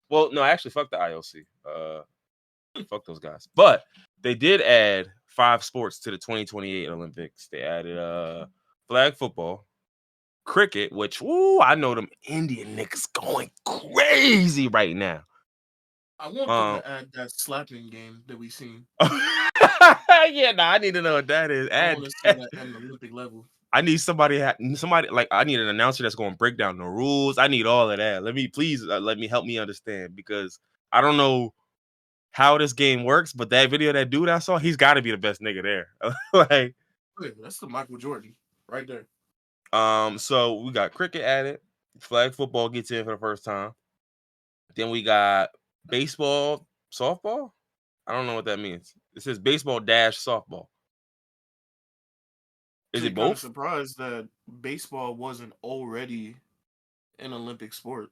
well, no, actually, fuck the IOC. Fuck those guys. But they did add 5 sports to the 2028 Olympics. They added flag football, cricket, which I know them Indian niggas going crazy right now. I want them to add that slapping game that we seen. Yeah, I need to know what that is. I want to see that at an Olympic level. I need somebody like I need an announcer that's going to break down the rules. I need all of that. Let me help me understand, because I don't know how this game works, but that video, that dude I saw, he's got to be the best nigga there. Like, that's the Michael Jordan right there. So we got cricket added. Flag football gets in for the first time. Then we got baseball, softball. I don't know what that means. It says baseball - softball. Is it both? Kind of surprised that baseball wasn't already an Olympic sport.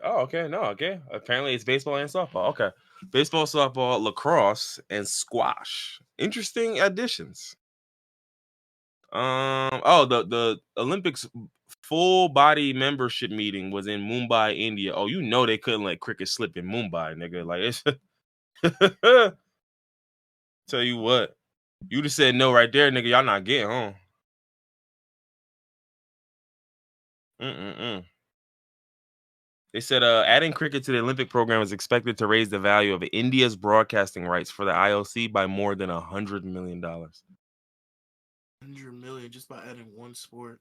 Oh, okay. No, okay. Apparently it's baseball and softball. Okay. Baseball, softball, lacrosse, and squash. Interesting additions. The Olympics full body membership meeting was in Mumbai, India. Oh, you know they couldn't let cricket slip in Mumbai, nigga. Like, it's tell you what, you just said no right there, nigga. Y'all not getting home. They said adding cricket to the Olympic program is expected to raise the value of India's broadcasting rights for the IOC by more than $100 million. $100 million just by adding one sport.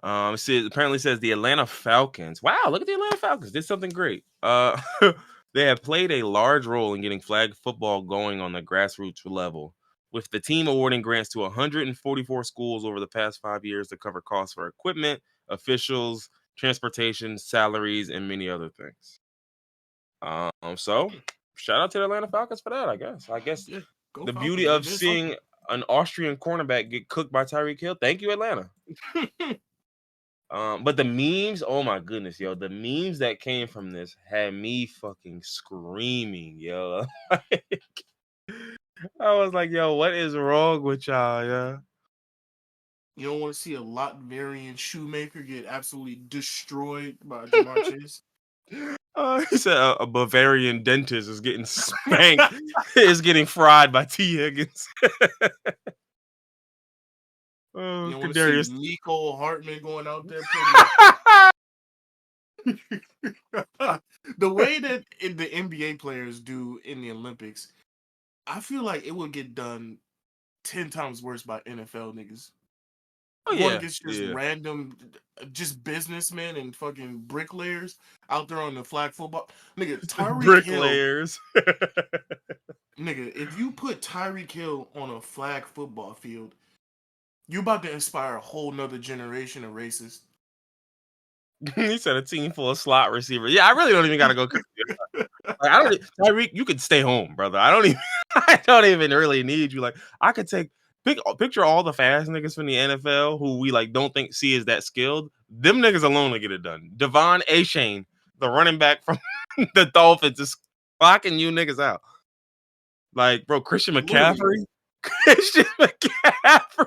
It apparently says the Atlanta Falcons. Wow, look at the Atlanta Falcons. Did something great. They have played a large role in getting flag football going on the grassroots level, with the team awarding grants to 144 schools over the past 5 years to cover costs for equipment, officials, transportation, salaries, and many other things. So shout out to the Atlanta Falcons for that, I guess. Yeah, the Falcons, beauty of seeing an Austrian cornerback get cooked by Tyreek Hill. Thank you, Atlanta. But the memes, oh my goodness, yo, the memes that came from this had me fucking screaming, yo. I was like, yo, what is wrong with y'all, yeah? You don't want to see a Latverian shoemaker get absolutely destroyed by Jamar Chase? He said a Bavarian dentist is getting spanked, is getting fried by T. Higgins. You want to see Nico Hartman going out there? The way that the NBA players do in the Olympics, I feel like it would get done 10 times worse by NFL niggas. Oh, yeah. Against just random, just businessmen and fucking bricklayers out there on the flag football. Nigga, Tyreek Hill. Bricklayers. Nigga, if you put Tyreek Hill on a flag football field, you're about to inspire a whole nother generation of racists. He said a team full of slot receivers. Yeah, I really don't even gotta go. Like, Tyreek, you could stay home, brother. I don't even really need you. Like, I could picture all the fast niggas from the NFL who we like don't see as that skilled. Them niggas alone will get it done. Devon Achane, the running back from the Dolphins, is clocking you niggas out. Like, bro, Christian McCaffrey. Christian McCaffrey.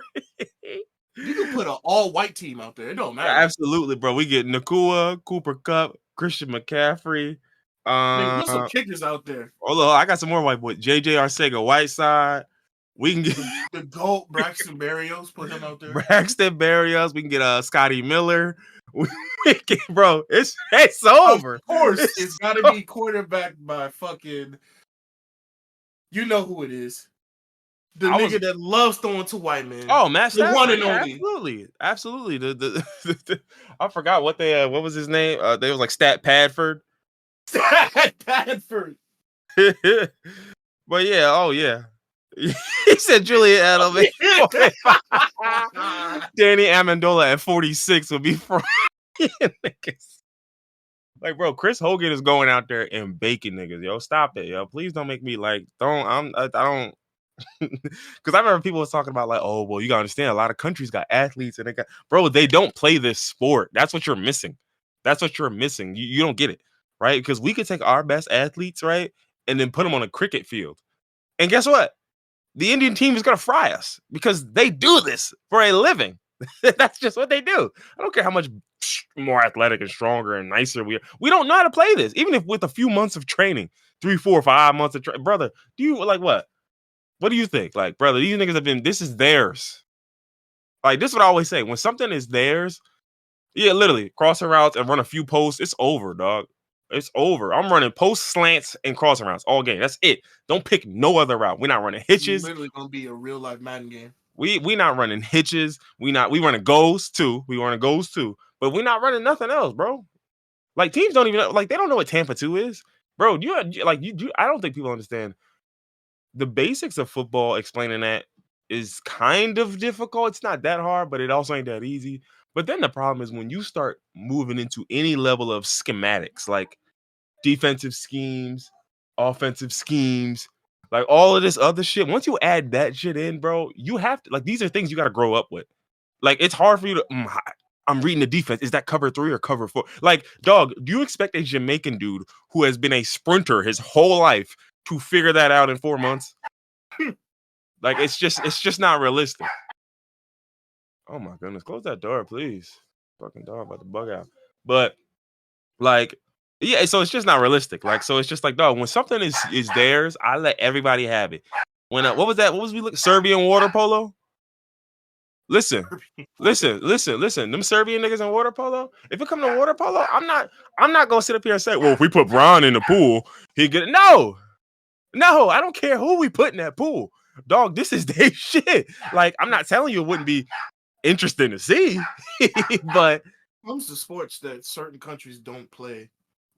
You can put an all-white team out there. It don't matter. Absolutely, bro. We get Nakua, Cooper Kupp, Christian McCaffrey. There's some kickers out there. Although I got some more white boys. JJ Arcega-Whiteside. We can get the GOAT Braxton Berrios. Put him out there. Braxton Berrios. We can get Scotty Miller. Bro, it's over. Of course, it's got to be quarterbacked by fucking. You know who it is. The nigga that loves throwing to white men. Oh, Matt Stafford. The one and only. Absolutely. I forgot what what was his name? They was like Stat Padford. Stat Padford. But yeah, oh yeah. He said Julian Edelman. Danny Amendola at 46 would be for niggas. Like, bro, Chris Hogan is going out there and baking niggas, yo. Stop it, yo. Please don't make me like I don't Because I remember people was talking about like, oh, well, you gotta understand, a lot of countries got athletes and they don't play this sport. That's what you're missing. That's what you're missing. You don't get it, right? Because we could take our best athletes, right, and then put them on a cricket field. And guess what? The Indian team is gonna fry us because they do this for a living. That's just what they do. I don't care how much more athletic and stronger and nicer we are. We don't know how to play this, even if with a few months of training, 3, 4, 5 months of training. Brother, do you like what? What do you think? Like, brother, these niggas have been. This is theirs. Like, this is what I always say. When something is theirs, yeah, literally crossing routes and run a few posts. It's over, dog. It's over. I'm running post slants and crossing routes all game. That's it. Don't pick no other route. We're not running hitches. Literally gonna be a real life Madden game. We not running hitches. We running goals too. We running goals too. But we're not running nothing else, bro. Like teams don't even like they don't know what Tampa 2 is, bro. I don't think people understand the basics of football. Explaining that is kind of difficult. It's not that hard, but it also ain't that easy. But then the problem is when you start moving into any level of schematics, like defensive schemes, offensive schemes, like all of this other shit. Once you add that shit in, bro, you have to like these are things you got to grow up with. Like it's hard for you to. I'm reading the defense. Is that cover 3 or cover 4? Like, dog, do you expect a Jamaican dude who has been a sprinter his whole life to figure that out in 4 months? Like, it's just not realistic. Oh my goodness, close that door, please. Fucking dog about to bug out. But like, yeah, so it's just not realistic. Like, so it's just like, dog, when something is theirs, I let everybody have it. When what was that? What was we look Serbian water polo? Listen. Them Serbian niggas in water polo. If it come to water polo, I'm not gonna sit up here and say, well, if we put Bron in the pool, he get it. No, I don't care who we put in that pool. Dog, this is their shit. Like, I'm not telling you it wouldn't be interesting to see, but Comes to sports that certain countries don't play.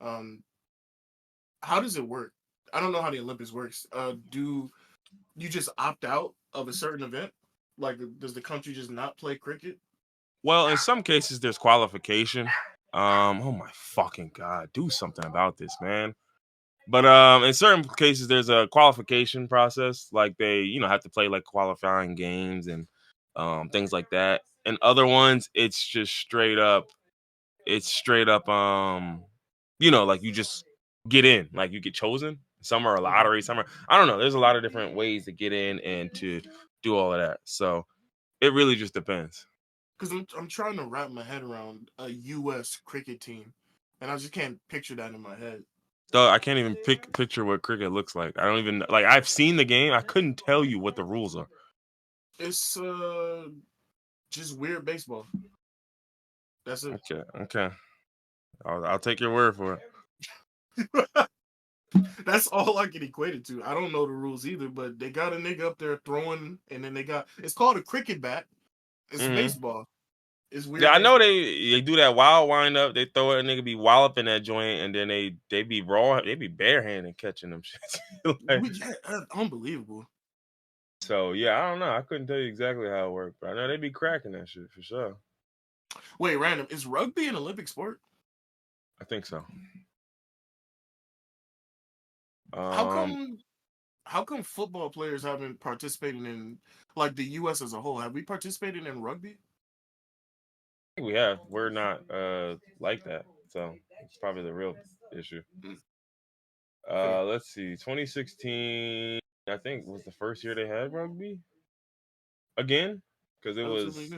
How does it work? I don't know how the Olympics works. Do you just opt out of a certain event? Like, does the country just not play cricket? well, in some cases there's qualification. Oh my fucking god, do something about this, man. But in certain cases there's a qualification process. Like they, have to play like qualifying games and things like that. And other ones, it's just straight up. It's straight up. Like you just get in, like you get chosen. Some are a lottery, some are I don't know. There's a lot of different ways to get in and to do all of that. So it really just depends. Because I'm trying to wrap my head around a U.S. cricket team, and I just can't picture that in my head. Though I can't even picture what cricket looks like. I don't even like. I've seen the game. I couldn't tell you what the rules are. It's just weird baseball. That's it. Okay. I'll take your word for it. That's all I can equate it to. I don't know the rules either, but they got a nigga up there throwing, and then it's called a cricket bat. It's baseball. It's weird. Yeah, I know they do that wild wind up. They throw it, and nigga be walloping that joint, and then they be raw. They be barehanded catching them shit. Unbelievable. So yeah, I don't know. I couldn't tell you exactly how it worked, but I know they be cracking that shit for sure. Wait, random. Is rugby an Olympic sport? I think so. How come football players haven't participated in, like, the U.S. as a whole? Have we participated in rugby? I think we have. We're not like that, so it's probably the real issue. Let's see. 2016, I think, was the first year they had rugby again, because it was.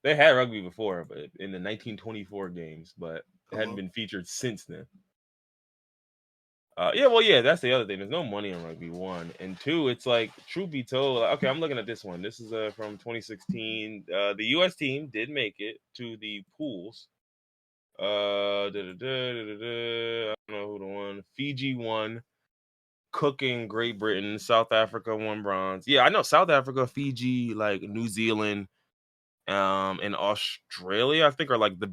They had rugby before, but in the 1924 games, but it hadn't been featured since then. That's the other thing. There's no money in rugby, 1. And 2, it's like, truth be told, okay, I'm looking at this one. This is from 2016. The U.S. team did make it to the pools. I don't know who won. Fiji won. Cooking, Great Britain. South Africa won bronze. Yeah, I know South Africa, Fiji, like New Zealand, and Australia, I think, are like the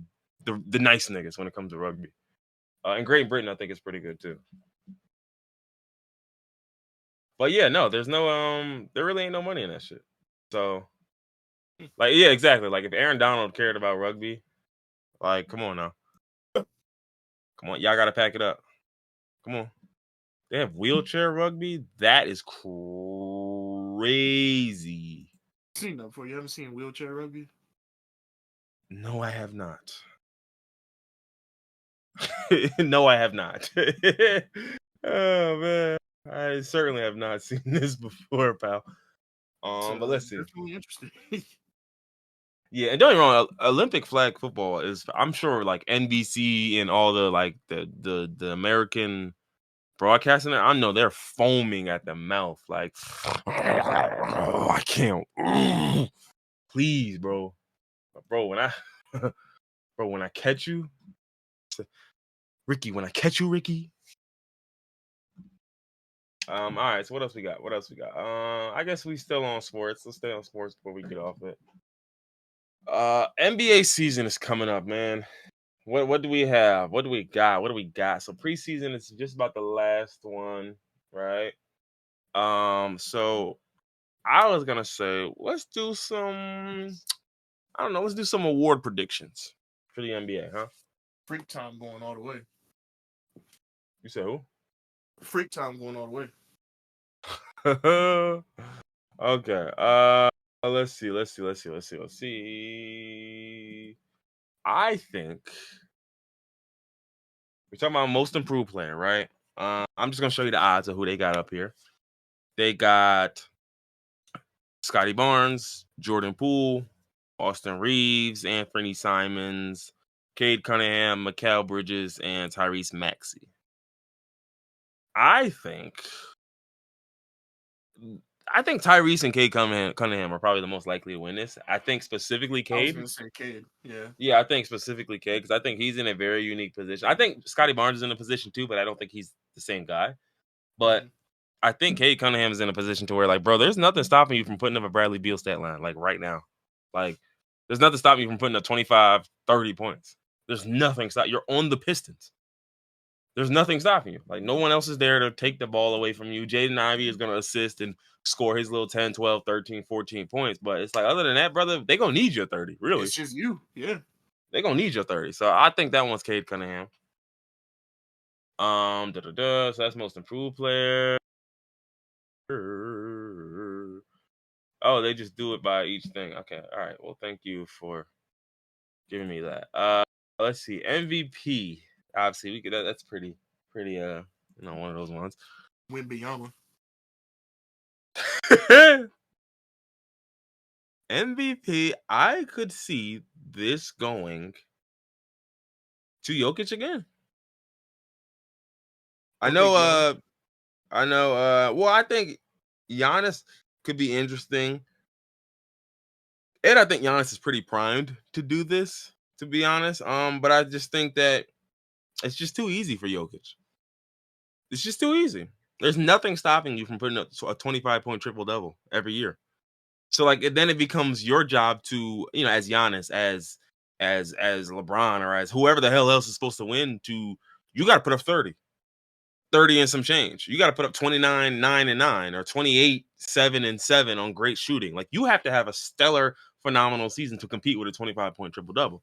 nice niggas when it comes to rugby. And Great Britain, I think, is pretty good too. But yeah, no, there's no there really ain't no money in that shit. So, like, yeah, exactly. Like if Aaron Donald cared about rugby, like, come on now. Come on, y'all gotta pack it up. Come on. They have wheelchair rugby? That is crazy. crazy. Seen that before? You haven't seen wheelchair rugby? No, I have not. No, I have not. Oh man, I certainly have not seen this before, pal. But let's see. Definitely interesting. Yeah, and don't get me wrong, Olympic flag football is, I'm sure, like NBC and all the like the American broadcasting. I know they're foaming at the mouth, like I can't. Please, bro. When I when I catch you, Ricky, when I catch you, Ricky. All right. So what else we got? I guess we still on sports. Let's stay on sports before we get off it. NBA season is coming up, man. What do we have? What do we got? So preseason is just about the last one, right? So I was gonna say let's do some. I don't know. Let's do some award predictions for the NBA, huh? Freak time going all the way. You said who? Freak time going all the way. Okay. Let's see. I think we're talking about most improved player, right? I'm just gonna show you the odds of who they got up here. They got Scotty Barnes, Jordan Poole, Austin Reeves, Anthony Simons, Cade Cunningham, Mikal Bridges, and Tyrese Maxey. I think Tyrese and Cade Cunningham are probably the most likely to win this. I think specifically Cade. I was going to say Cade, yeah. Yeah, I think specifically Cade because I think he's in a very unique position. I think Scotty Barnes is in a position too, but I don't think he's the same guy. But I think Cade Cunningham is in a position to where, like, bro, there's nothing stopping you from putting up a Bradley Beal stat line, like, right now. Like, there's nothing stopping you from putting up 25, 30 points. There's nothing stopping. You're on the Pistons. There's nothing stopping you. Like, no one else is there to take the ball away from you. Jaden Ivey is going to assist and score his little 10, 12, 13, 14 points. But it's like, other than that, brother, they're going to need your 30, really. It's just you, yeah. They're going to need your 30. So I think that one's Cade Cunningham. So that's most improved player. Oh, they just do it by each thing. Okay. All right. Well, thank you for giving me that. Let's see. MVP. Obviously, we could that's pretty one of those ones. Wembanyama. MVP, I could see this going to Jokic again. I know. Well, I think Giannis could be interesting. And I think Giannis is pretty primed to do this, to be honest. But I just think that it's just too easy for Jokic. It's just too easy. There's nothing stopping you from putting up a 25-point triple-double every year. So, like, then it becomes your job to, as Giannis, as LeBron, or as whoever the hell else is supposed to win, you got to put up 30 and some change. You got to put up 29, 9 and 9, or 28, 7 and 7 on great shooting. Like, you have to have a stellar, phenomenal season to compete with a 25-point triple-double.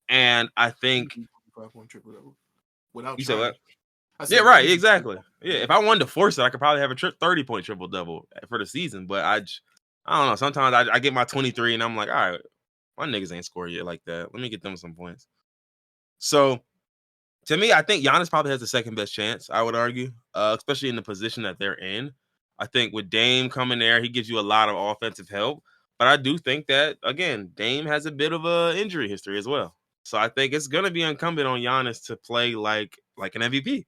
And I think 25-point triple-double without you said what? Said, yeah, right, exactly. Yeah, if I wanted to force it, I could probably have a 30-point triple-double for the season. But I don't know. Sometimes I get my 23 and I'm like, all right, my niggas ain't scored yet like that. Let me get them some points. So, to me, I think Giannis probably has the second best chance, I would argue, especially in the position that they're in. I think with Dame coming there, he gives you a lot of offensive help. But I do think that, again, Dame has a bit of an injury history as well. So I think it's going to be incumbent on Giannis to play like an MVP.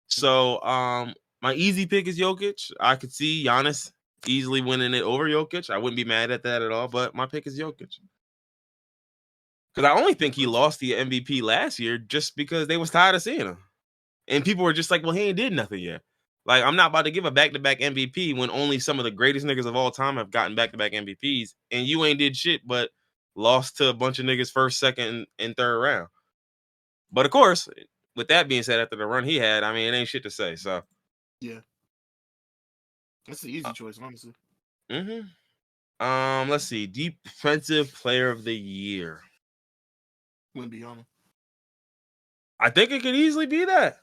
So my easy pick is Jokic. I could see Giannis easily winning it over Jokic. I wouldn't be mad at that at all, but my pick is Jokic. Because I only think he lost the MVP last year just because they was tired of seeing him. And people were just like, well, he ain't did nothing yet. Like, I'm not about to give a back-to-back MVP when only some of the greatest niggas of all time have gotten back-to-back MVPs, and you ain't did shit but lost to a bunch of niggas first, second, and third round. But, of course, with that being said, after the run he had, I mean, it ain't shit to say, so. Yeah. That's an easy choice, honestly. Let's see. Defensive Player of the Year. Wembanyama. I think it could easily be that.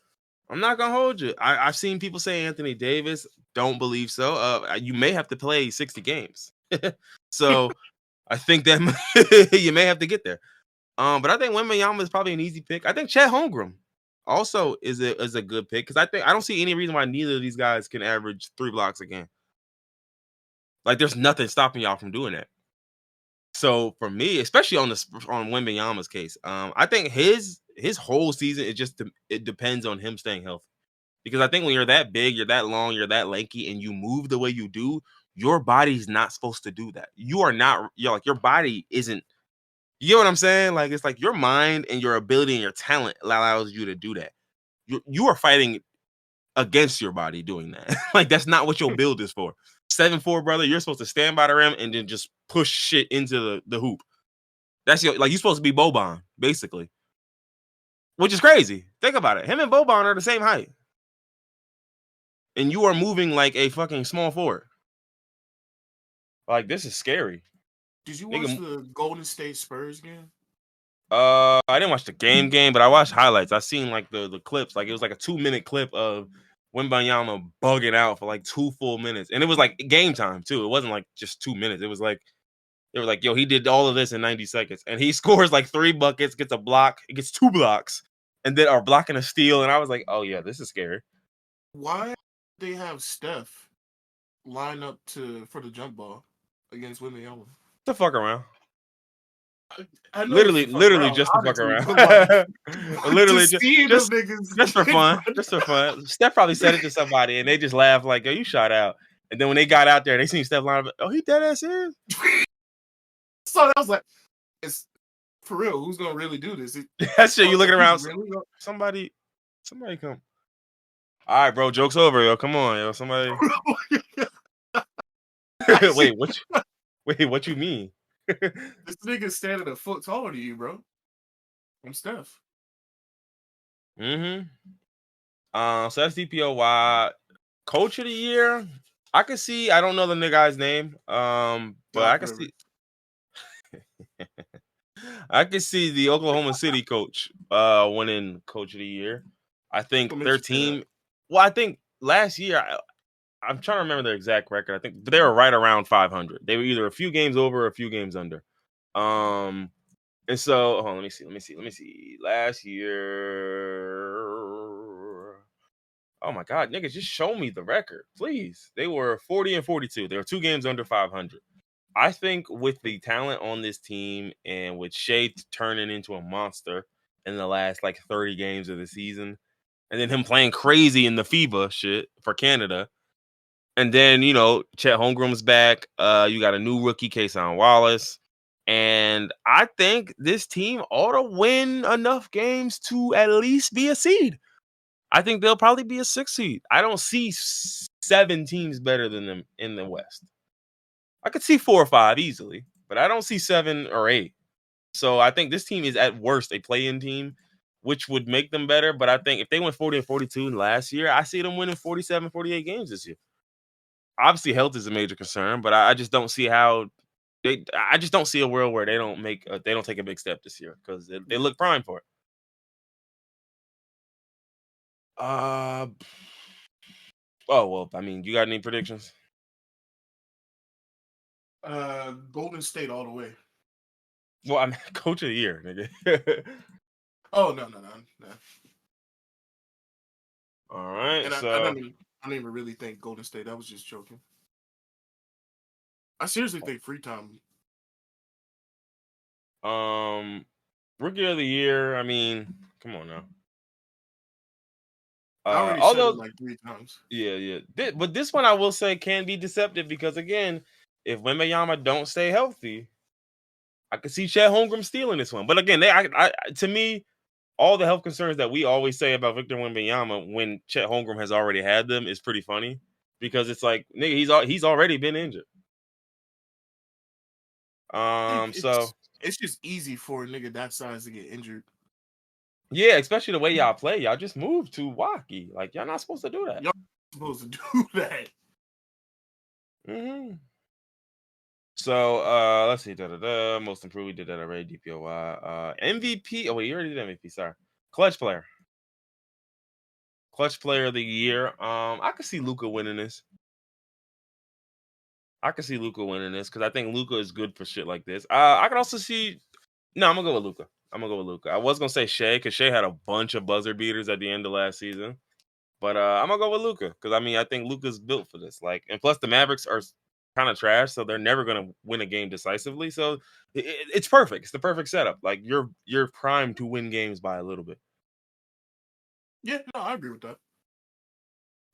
I'm not gonna hold you. I've seen people say Anthony Davis. Don't believe so. You may have to play 60 games. So I think that you may have to get there. But I think Wembanyama is probably an easy pick. I think Chet Holmgren also is a good pick because I don't see any reason why neither of these guys can average 3 blocks a game. Like there's nothing stopping y'all from doing that. So for me, especially on Wembanyama's case, I think his whole season it depends on him staying healthy. Because I think when you're that big, you're that long, you're that lanky, and you move the way you do, your body's not supposed to do that. You're like your body isn't. You know what I'm saying? Like it's like your mind and your ability and your talent allows you to do that. You are fighting against your body doing that. Like that's not what your build is for. 7'4", brother, you're supposed to stand by the rim and then just push shit into the hoop. That's you're supposed to be Boban, basically. Which is crazy. Think about it. Him and Boban are the same height. And you are moving like a fucking small forward. Like this is scary. Did you watch the Golden State Spurs game? I didn't watch the game, but I watched highlights. I seen like the clips. Like it was like a 2-minute clip of Wembanyama bugging out for like 2 full minutes, and it was like game time too. It wasn't like just 2 minutes. It was like they were like, "Yo, he did all of this in 90 seconds," and he scores like 3 buckets, gets a block, he gets 2 blocks, and then are blocking a steal. And I was like, "Oh yeah, this is scary." Why they have Steph line up for the jump ball against Wembanyama? To fuck around. I know literally just to fuck around. Literally just for fun. Just for fun. Steph probably said it to somebody and they just laughed like, "Yo, you shot out." And then when they got out there, they seen Steph line up, "Oh, he dead ass is." So I was like, "It's for real. Who's gonna really do this?" That shit. You looking around? Somebody come. All right, bro. Joke's over, yo. Come on, yo. Somebody. Wait, what you mean? This nigga's standing a foot taller than you, bro. I'm Steph. So that's DPOY. Coach of the year. I can see. I don't know the guy's name. But I can see. I can see the Oklahoma City coach winning Coach of the Year. I think their team. Well, I think last year. I'm trying to remember their exact record. I think they were right around 500. They were either a few games over or a few games under. And so, let me see. Last year, oh my God, nigga, just show me the record, please. They were 40-42. They were 2 games under 500. I think with the talent on this team and with Shea turning into a monster in the last like 30 games of the season, and then him playing crazy in the FIBA shit for Canada. And then, Chet Holmgren's back. You got a new rookie, Kason Wallace. And I think this team ought to win enough games to at least be a seed. I think they'll probably be a 6 seed. I don't see 7 teams better than them in the West. I could see 4 or 5 easily, but I don't see 7 or 8. So I think this team is at worst a play-in team, which would make them better. But I think if they went 40-42 last year, I see them winning 47, 48 games this year. Obviously, health is a major concern, but I just don't see how I just don't see a world where they don't take a big step this year because they look prime for it. Oh well, I mean, you got any predictions? Golden State all the way. Well, I mean, Coach of the Year, nigga. Oh no. All right, and so I don't even really think Golden State. I was just joking. I seriously think Freetown. Rookie of the Year. I mean, come on now. I already said it like 3 times. Yeah. But this one I will say can be deceptive because again, if Wembanyama don't stay healthy, I could see Chet Holmgren stealing this one. But again, to me, all the health concerns that we always say about Victor Wembanyama when Chet Holmgren has already had them is pretty funny because it's like, nigga, he's already been injured. It's just easy for a nigga that size to get injured. Yeah, especially the way y'all play. Y'all just moved to wacky. Like, y'all not supposed to do that. Y'all supposed to do that. Mm-hmm. So, let's see. Most improved. We did that already. DPOY. MVP. Oh, wait, you already did MVP. Sorry. Clutch player. Clutch player of the year. I could see Luka winning this. Because I think Luka is good for shit like this. I could also see. No, I'm gonna go with Luka. I was gonna say Shea because Shea had a bunch of buzzer beaters at the end of last season, but I'm gonna go with Luka because I think Luka's built for this. Like, and plus the Mavericks are kind of trash, so they're never gonna win a game decisively. So it's perfect. It's the perfect setup. Like you're primed to win games by a little bit. Yeah, no, I agree with that.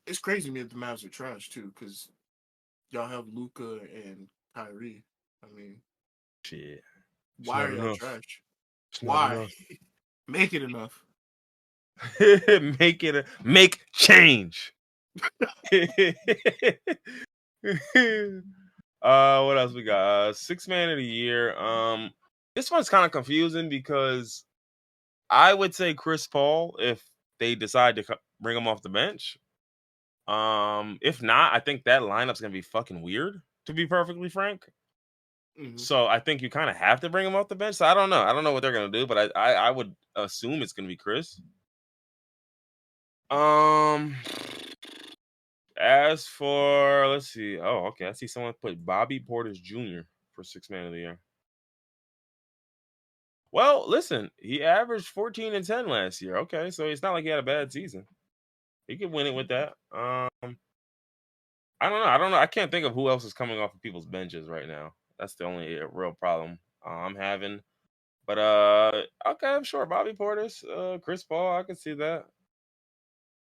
It's crazy to me that the Mavs are trash too, because y'all have Luka and Kyrie. I mean, shit. Why are y'all trash? Why? Make it enough. Make change. What else we got? 6 man of the year. This one's kind of confusing because I would say Chris Paul if they decide to bring him off the bench. If not, I think that lineup's gonna be fucking weird, to be perfectly frank. Mm-hmm. So I think you kind of have to bring him off the bench. So I don't know what they're gonna do, but I would assume it's gonna be Chris. As for let's see. Oh, okay. I see someone put Bobby Portis Jr. for 6 man of the year. Well, listen, he averaged 14 and 10 last year. Okay, so it's not like he had a bad season. He could win it with that. I don't know. I can't think of who else is coming off of people's benches right now. That's the only real problem I'm having. But okay, I'm sure Bobby Portis, Chris Paul, I can see that.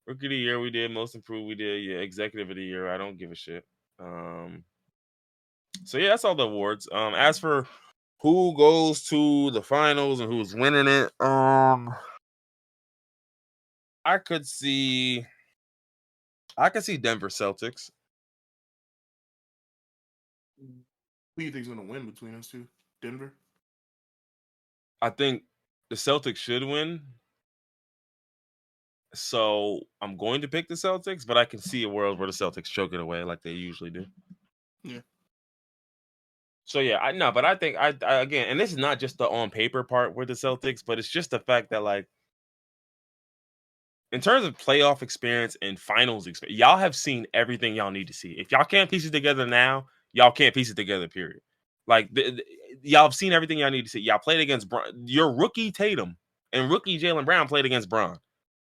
Rookie of the year we did, most improved we did, yeah, executive of the year, I don't give a shit. So yeah, that's all the awards. As for who goes to the finals and who's winning it, I could see Denver Celtics. Who do you think is going to win between us two? Denver? I think the Celtics should win. So I'm going to pick the Celtics, but I can see a world where the Celtics choke it away like they usually do. Yeah. So yeah, I think I again, and this is not just the on paper part with the Celtics, but it's just the fact that like in terms of playoff experience and finals experience, y'all have seen everything y'all need to see. If y'all can't piece it together now, y'all can't piece it together, period. Like, y'all have seen everything y'all need to see. Y'all played against your rookie Tatum and rookie Jaylen Brown played against Bron,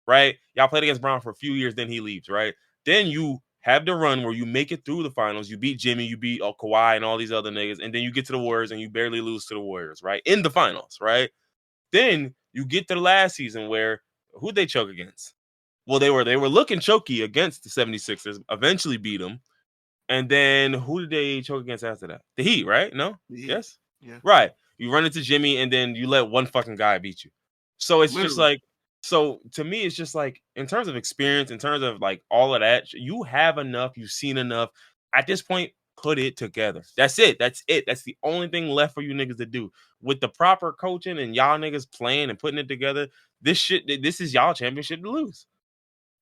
right? Y'all played against Bron for a few years, then he leaves, right? Then you have the run where you make it through the finals. You beat Jimmy, you beat Kawhi and all these other niggas, and then you get to the Warriors and you barely lose to the Warriors, right? In the finals, right? Then you get to the last season where who'd they choke against? Well, they were looking choky against the 76ers, eventually beat them. And then who did they choke against after that? The Heat, right? No? Yes? Yeah. Right. You run into Jimmy and then you let one fucking guy beat you. So it's just like, so to me, it's just like, in terms of experience, in terms of like all of that, you have enough, you've seen enough. At this point, put it together. That's it. That's the only thing left for you niggas to do. With the proper coaching and y'all niggas playing and putting it together, this is y'all championship to lose.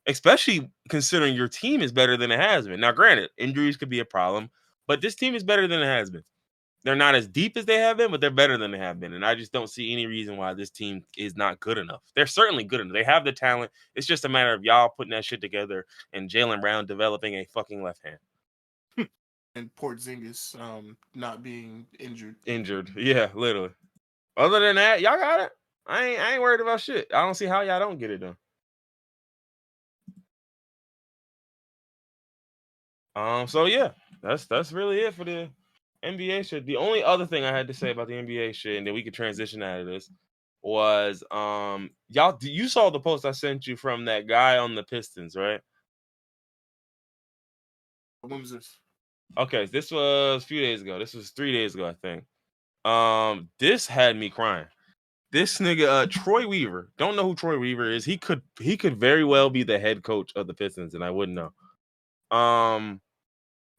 Especially considering your team is better than it has been. Now, granted, injuries could be a problem, but this team is better than it has been. They're not as deep as they have been, but they're better than they have been. And I just don't see any reason why this team is not good enough. They're certainly good enough. They have the talent. It's just a matter of y'all putting that shit together and Jaylen Brown developing a fucking left hand. And Porzingis not being injured. Yeah, literally. Other than that, y'all got it. I ain't worried about shit. I don't see how y'all don't get it done. So yeah, that's really it for the NBA shit. The only other thing I had to say about the NBA shit, and then we could transition out of this, was y'all. You saw the post I sent you from that guy on the Pistons, right? When was this? Okay, this was a few days ago. This was 3 days ago, I think. This had me crying. This nigga, Troy Weaver. Don't know who Troy Weaver is. He could very well be the head coach of the Pistons, and I wouldn't know.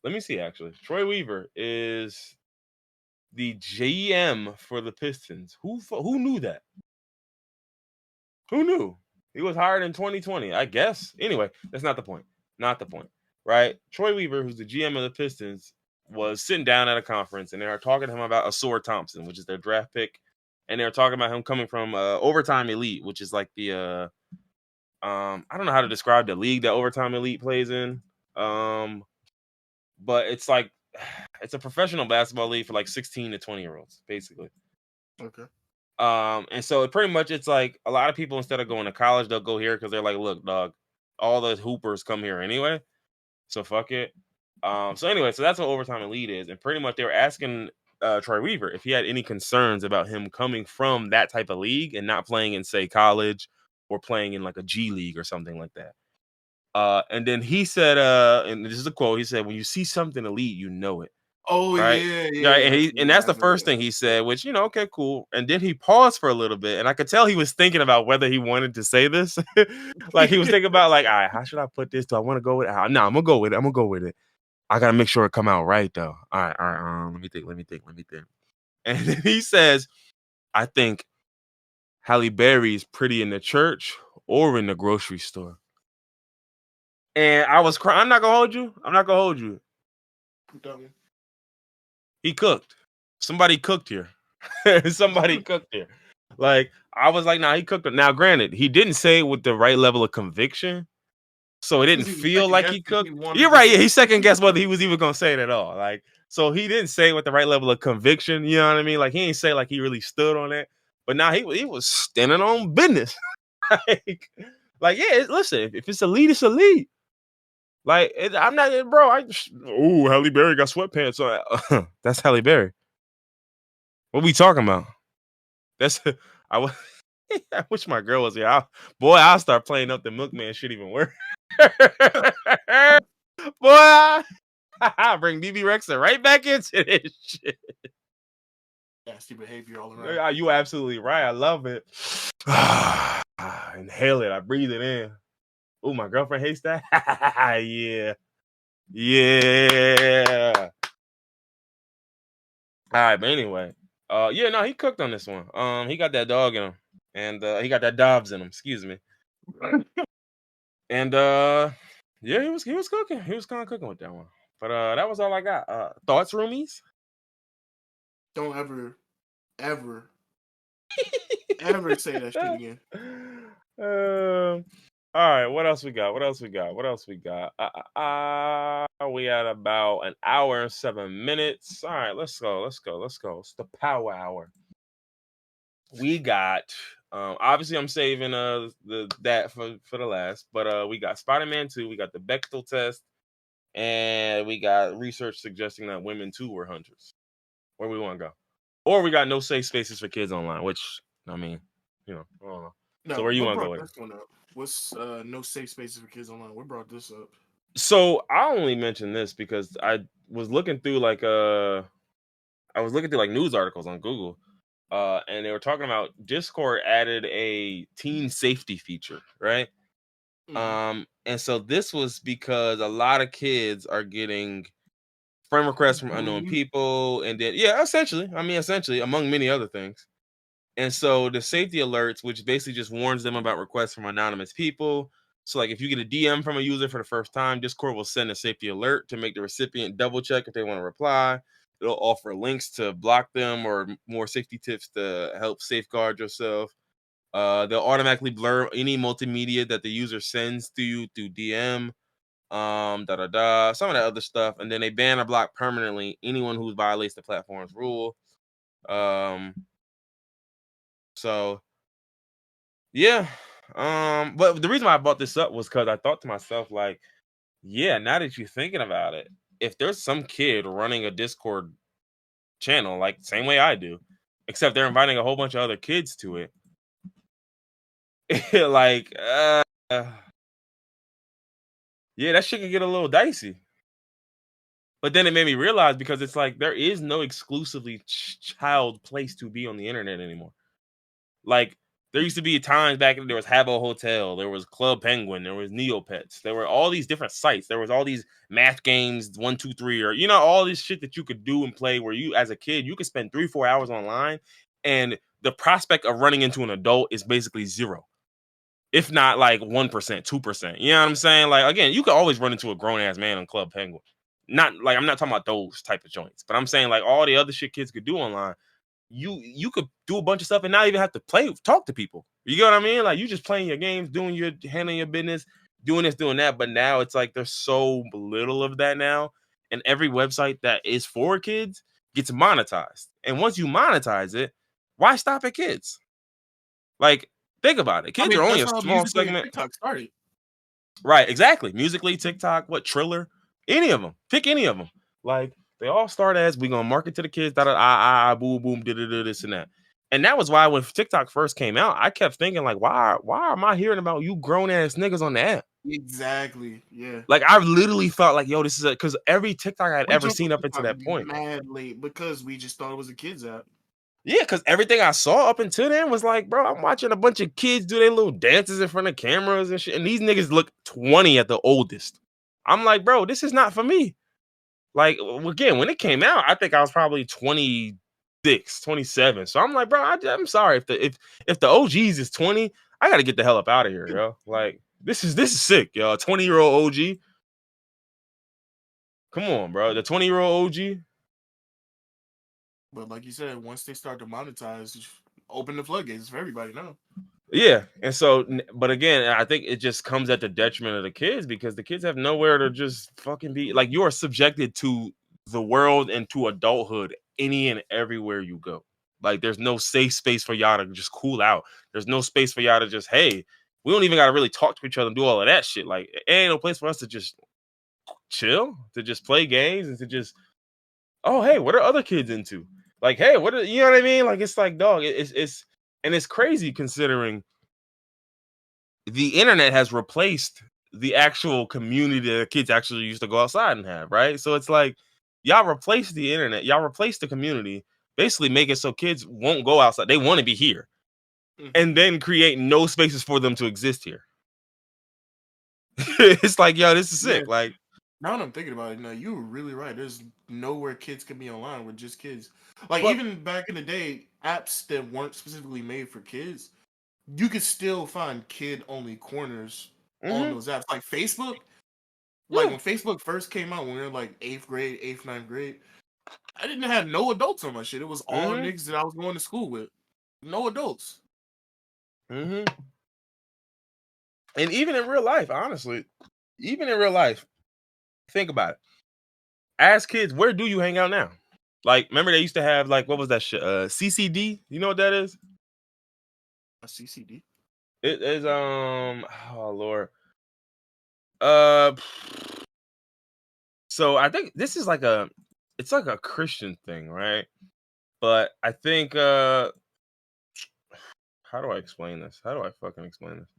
Let me see. Actually, Troy Weaver is the GM for the Pistons. Who knew that? Who knew? He was hired in 2020, I guess. Anyway, that's not the point. Not the point, right? Troy Weaver, who's the GM of the Pistons, was sitting down at a conference, and they are talking to him about Asor Thompson, which is their draft pick, and they're talking about him coming from Overtime Elite, which is like the I don't know how to describe the league that Overtime Elite plays in. But it's like it's a professional basketball league for like 16 to 20-year-olds, basically. Okay. And so pretty much it's like a lot of people, instead of going to college, they'll go here because they're like, look, dog, all the hoopers come here anyway, so fuck it. So anyway, so that's what Overtime Elite is, and pretty much they were asking Troy Weaver if he had any concerns about him coming from that type of league and not playing in, say, college or playing in like a G League or something like that. And then he said, and this is a quote, he said, when you see something elite, you know it. Oh Right? yeah. And that's the first thing he said, which, okay, cool. And then he paused for a little bit, and I could tell he was thinking about whether he wanted to say this. Like he was thinking about, like, all right, how should I put this? Do I want to go with it? No, I'm gonna go with it. I gotta make sure it come out right though. All right. Let me think. And then he says, I think Halle Berry's pretty in the church or in the grocery store. And I was crying. I'm not gonna hold you. He cooked. Somebody cooked here. Somebody cooked here. Like, I was like, nah, he cooked it. Now, granted, he didn't say it with the right level of conviction, so it didn't feel like he cooked. You're right. Yeah, he second guessed whether he was even gonna say it at all. Like, so he didn't say it with the right level of conviction. You know what I mean? Like, he didn't say like he really stood on it. But now he was standing on business. like, yeah, listen, if it's elite, it's elite. Like, I'm not, bro. Halle Berry got sweatpants on. That's Halle Berry. What we talking about? That's I wish my girl was here. I'll start playing up the Milkman shit even worse. Boy, I bring BB Rexha right back into this shit. Nasty behavior all around. You absolutely right. I love it. Inhale it. I breathe it in. Oh, my girlfriend hates that. Yeah. All right, but anyway. He cooked on this one. He got that dog in him. And he got that Dobbs in him, excuse me. And he was cooking. He was kind of cooking with that one. But that was all I got. Thoughts, roomies? Don't ever say that shit again. All right, what else we got? We had about an hour and 7 minutes. All right, let's go. It's the power hour. We got obviously I'm saving that for the last, but we got Spider-Man 2, we got the Bechdel test, and we got research suggesting that women too were hunters. Where we want to go? Or we got no safe spaces for kids online, which I mean, I don't know. No, so where you want to go with it? What's no safe spaces for kids online? What brought this up? So I only mentioned this because I was looking through like news articles on Google. And they were talking about Discord added a teen safety feature, right? Mm-hmm. And so this was because a lot of kids are getting friend requests from unknown people, and then essentially, among many other things. And so the safety alerts, which basically just warns them about requests from anonymous people. So like if you get a DM from a user for the first time, Discord will send a safety alert to make the recipient double check if they want to reply. It'll offer links to block them or more safety tips to help safeguard yourself. They'll automatically blur any multimedia that the user sends to you through DM. Some of that other stuff. And then they ban or block permanently anyone who violates the platform's rule. So yeah. But the reason why I brought this up was because I thought to myself, like, yeah, now that you're thinking about it, if there's some kid running a Discord channel, like same way I do, except they're inviting a whole bunch of other kids to it, like, yeah, that shit can get a little dicey. But then it made me realize, because it's like there is no exclusively child place to be on the internet anymore. Like, there used to be times back there was Habbo Hotel, there was Club Penguin, there was Neopets, there were all these different sites, there was all these math games, 1, 2, 3, or all this shit that you could do and play where you, as a kid, you could spend 3-4 hours online, and the prospect of running into an adult is basically zero, if not like 1%, 2%. You know what I'm saying? Like, again, you could always run into a grown ass man on Club Penguin. Not like, I'm not talking about those type of joints, but I'm saying like all the other shit kids could do online. you could do a bunch of stuff and not even have to talk to people. You get what I mean? Like you just playing your games, handling your business, doing this, doing that. But now it's like there's so little of that now. And every website that is for kids gets monetized. And once you monetize it, why stop at kids? Like, think about it. Kids are only that's a how small Musical.ly and segment. TikTok started. Right, exactly. Musical.ly, TikTok, Triller, any of them. Pick any of them. Like, they all start as we gonna market to the kids, boom, boom, this and that. And that was why when TikTok first came out, I kept thinking, like, why am I hearing about you grown ass niggas on the app? Exactly. Yeah. Like, I literally thought, like, yo, this is because every TikTok I had We ever jumped seen on up until TikTok that point. mad late because we just thought it was a kids app. Yeah, because everything I saw up until then was like, bro, I'm watching a bunch of kids do their little dances in front of cameras and shit. And these niggas look 20 at the oldest. I'm like, bro, this is not for me. Like, again, when it came out, I think I was probably 26, 27. So I'm like, bro, I'm sorry. If the OGs is 20, I gotta get the hell up out of here, yo. Like, this is sick, yo. A 20-year-old OG. Come on, bro. The 20-year-old OG. But like you said, once they start to monetize, open the floodgates for everybody now. Yeah, and so, but again, I think it just comes at the detriment of the kids because the kids have nowhere to just fucking be. Like, you are subjected to the world and to adulthood any and everywhere you go. Like, there's no safe space for y'all to just cool out. There's no space for y'all to just, hey, we don't even got to really talk to each other and do all of that shit. Like, it ain't no place for us to just chill, to just play games, and to just, oh, hey, what are other kids into? Like, hey, what are, you know what I mean? Like, it's like, dog, and it's crazy considering the internet has replaced the actual community that kids actually used to go outside and have, right? So it's like y'all replace the internet, y'all replace the community, basically make it so kids won't go outside. They want to be here, and then create no spaces for them to exist here. It's like, yo, this is sick. Yeah. Like, now that I'm thinking about it, no, you were really right. There's nowhere kids can be online with just kids. Like, even back in the day, apps that weren't specifically made for kids, you could still find kid-only corners on those apps. Like Facebook, like when Facebook first came out, when we were like 8th grade, 8th, 9th grade, I didn't have no adults on my shit. It was all niggas that I was going to school with. No adults. And even in real life, honestly, even in real life, think about it. As kids, where do you hang out now? Like, remember they used to have, like, what was that shit? CCD? You know what that is? A CCD? It is, oh Lord. So I think this is like it's like a Christian thing, right? But I think, how do I explain this? How do I fucking explain this?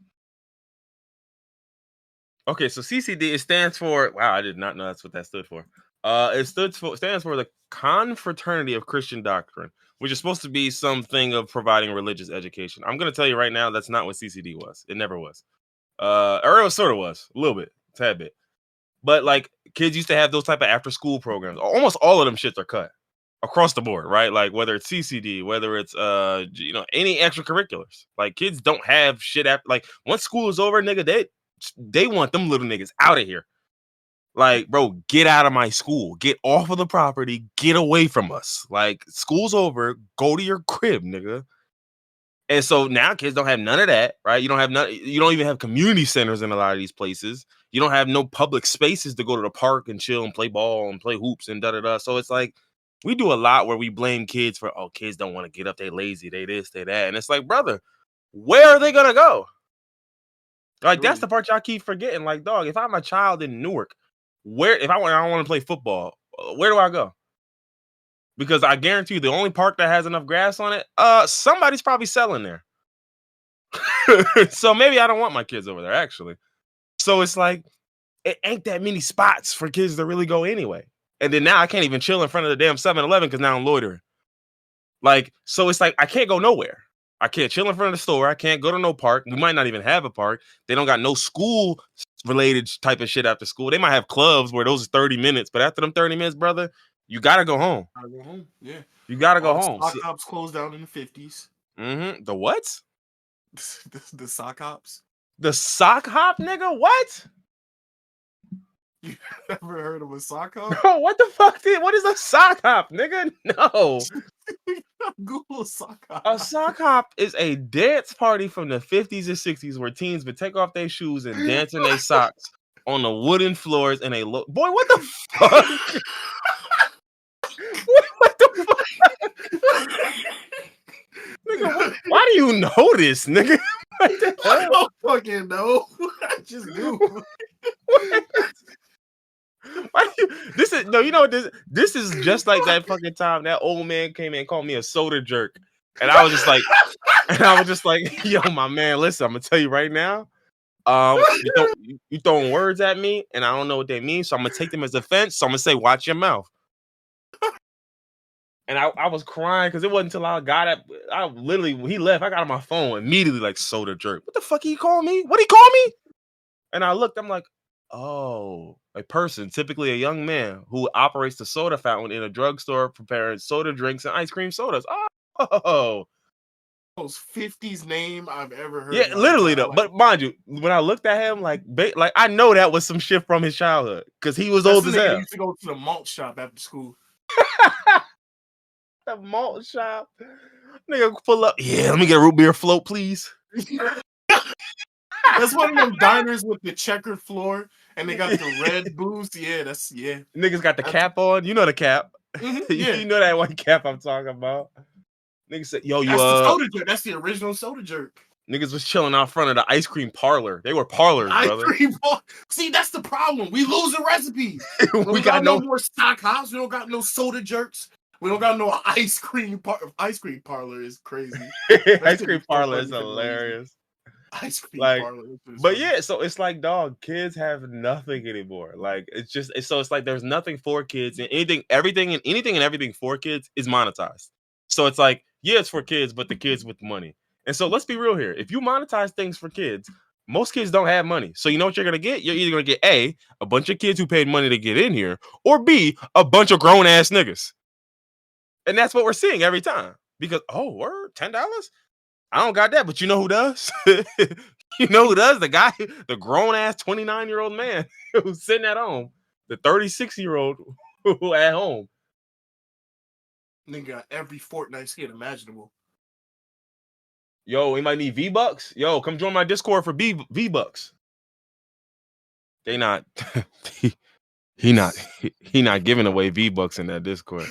Okay, so CCD, it stands for, wow, I did not know that's what that stood for. It stands for the Confraternity of Christian Doctrine, which is supposed to be something of providing religious education. I'm gonna tell you right now, that's not what CCD was. It never was. Or it sort of was, a little bit, a tad bit. But like, kids used to have those type of after school programs. Almost all of them shits are cut across the board, right? Like, whether it's CCD, whether it's any extracurriculars. Like, kids don't have shit after, like, once school is over, nigga, they want them little niggas out of here. Like, bro, get out of my school. Get off of the property. Get away from us. Like, school's over. Go to your crib, nigga. And so now kids don't have none of that, right? You don't even have community centers in a lot of these places. You don't have no public spaces to go to the park and chill and play ball and play hoops and da-da-da. So it's like, we do a lot where we blame kids for, oh, kids don't want to get up. They lazy. They this, they that. And it's like, brother, where are they going to go? Like, that's the part y'all keep forgetting. Like, dog, if I'm a child in Newark, I don't want to play football, where do I go? Because I guarantee you, the only park that has enough grass on it, somebody's probably selling there. So maybe I don't want my kids over there, actually. So it's like, it ain't that many spots for kids to really go anyway. And then now I can't even chill in front of the damn 7-Eleven because now I'm loitering. Like, so it's like, I can't go nowhere. I can't chill in front of the store. I can't go to no park. We might not even have a park. They don't got no school related type of shit after school. They might have clubs where those are 30 minutes, but after them 30 minutes, brother, you gotta go home. Yeah. You gotta go All home. The sock hops closed down in the 50s. The what? The sock hops. The sock hop, nigga? What? You never heard of a sock hop? Bro, what the fuck? What is a sock hop, nigga? No. Google sock hop. A sock hop is a dance party from the 50s and 60s where teens would take off their shoes and dance in their socks on the wooden floors and boy, what the fuck? What the fuck? Nigga, why do you know this, nigga? What the hell? I don't fucking know. I just do. Why do you, this is no, you know what this is just like that fucking time that old man came in and called me a soda jerk. And I was just like, yo, my man, listen, I'm gonna tell you right now. You throwing words at me, and I don't know what they mean, so I'm gonna take them as offense. So I'm gonna say, watch your mouth. And I was crying because it wasn't until I got it. When he left, I got on my phone immediately, like, soda jerk. What the fuck he call me? What he call me? And I looked, I'm like, oh, a person, typically a young man who operates the soda fountain in a drugstore preparing soda drinks and ice cream sodas. Oh. Most 50s name I've ever heard. Yeah, literally though. But mind you, when I looked at him, like I know that was some shit from his childhood because he was old as hell. He used to go to the malt shop after school. The malt shop, nigga, pull up. Yeah, let me get a root beer float, please. That's one of them diners with the checkered floor, and they got the red booze. Yeah, Niggas got the cap on. You know the cap. Mm-hmm, yeah. You know that one cap I'm talking about. Niggas said, yo, that's the soda jerk. That's the original soda jerk. Niggas was chilling out front of the ice cream parlor. They were parlors, brother. See, that's the problem. We losing recipes. we got no more stock hops. We don't got no soda jerks. We don't got no ice cream parlor is crazy. Ice cream parlor is hilarious. Ice cream parlor. But yeah, so it's like, dog, kids have nothing anymore. Like it's like there's nothing for kids, and anything and everything for kids is monetized. So it's like, yeah, it's for kids, but the kids with money. And so let's be real here. If you monetize things for kids, most kids don't have money. So you know what you're gonna get? You're either gonna get A, a bunch of kids who paid money to get in here, or B, a bunch of grown ass niggas. And that's what we're seeing every time. Because, oh, word, $10? I don't got that, but you know who does? You know who does? The guy, the grown-ass 29-year-old man who's sitting at home. The 36-year-old who at home. Nigga got every Fortnite skin imaginable. Yo, anybody need V-Bucks? Yo, come join my Discord for V-Bucks. They not... He not giving away V-Bucks in that Discord.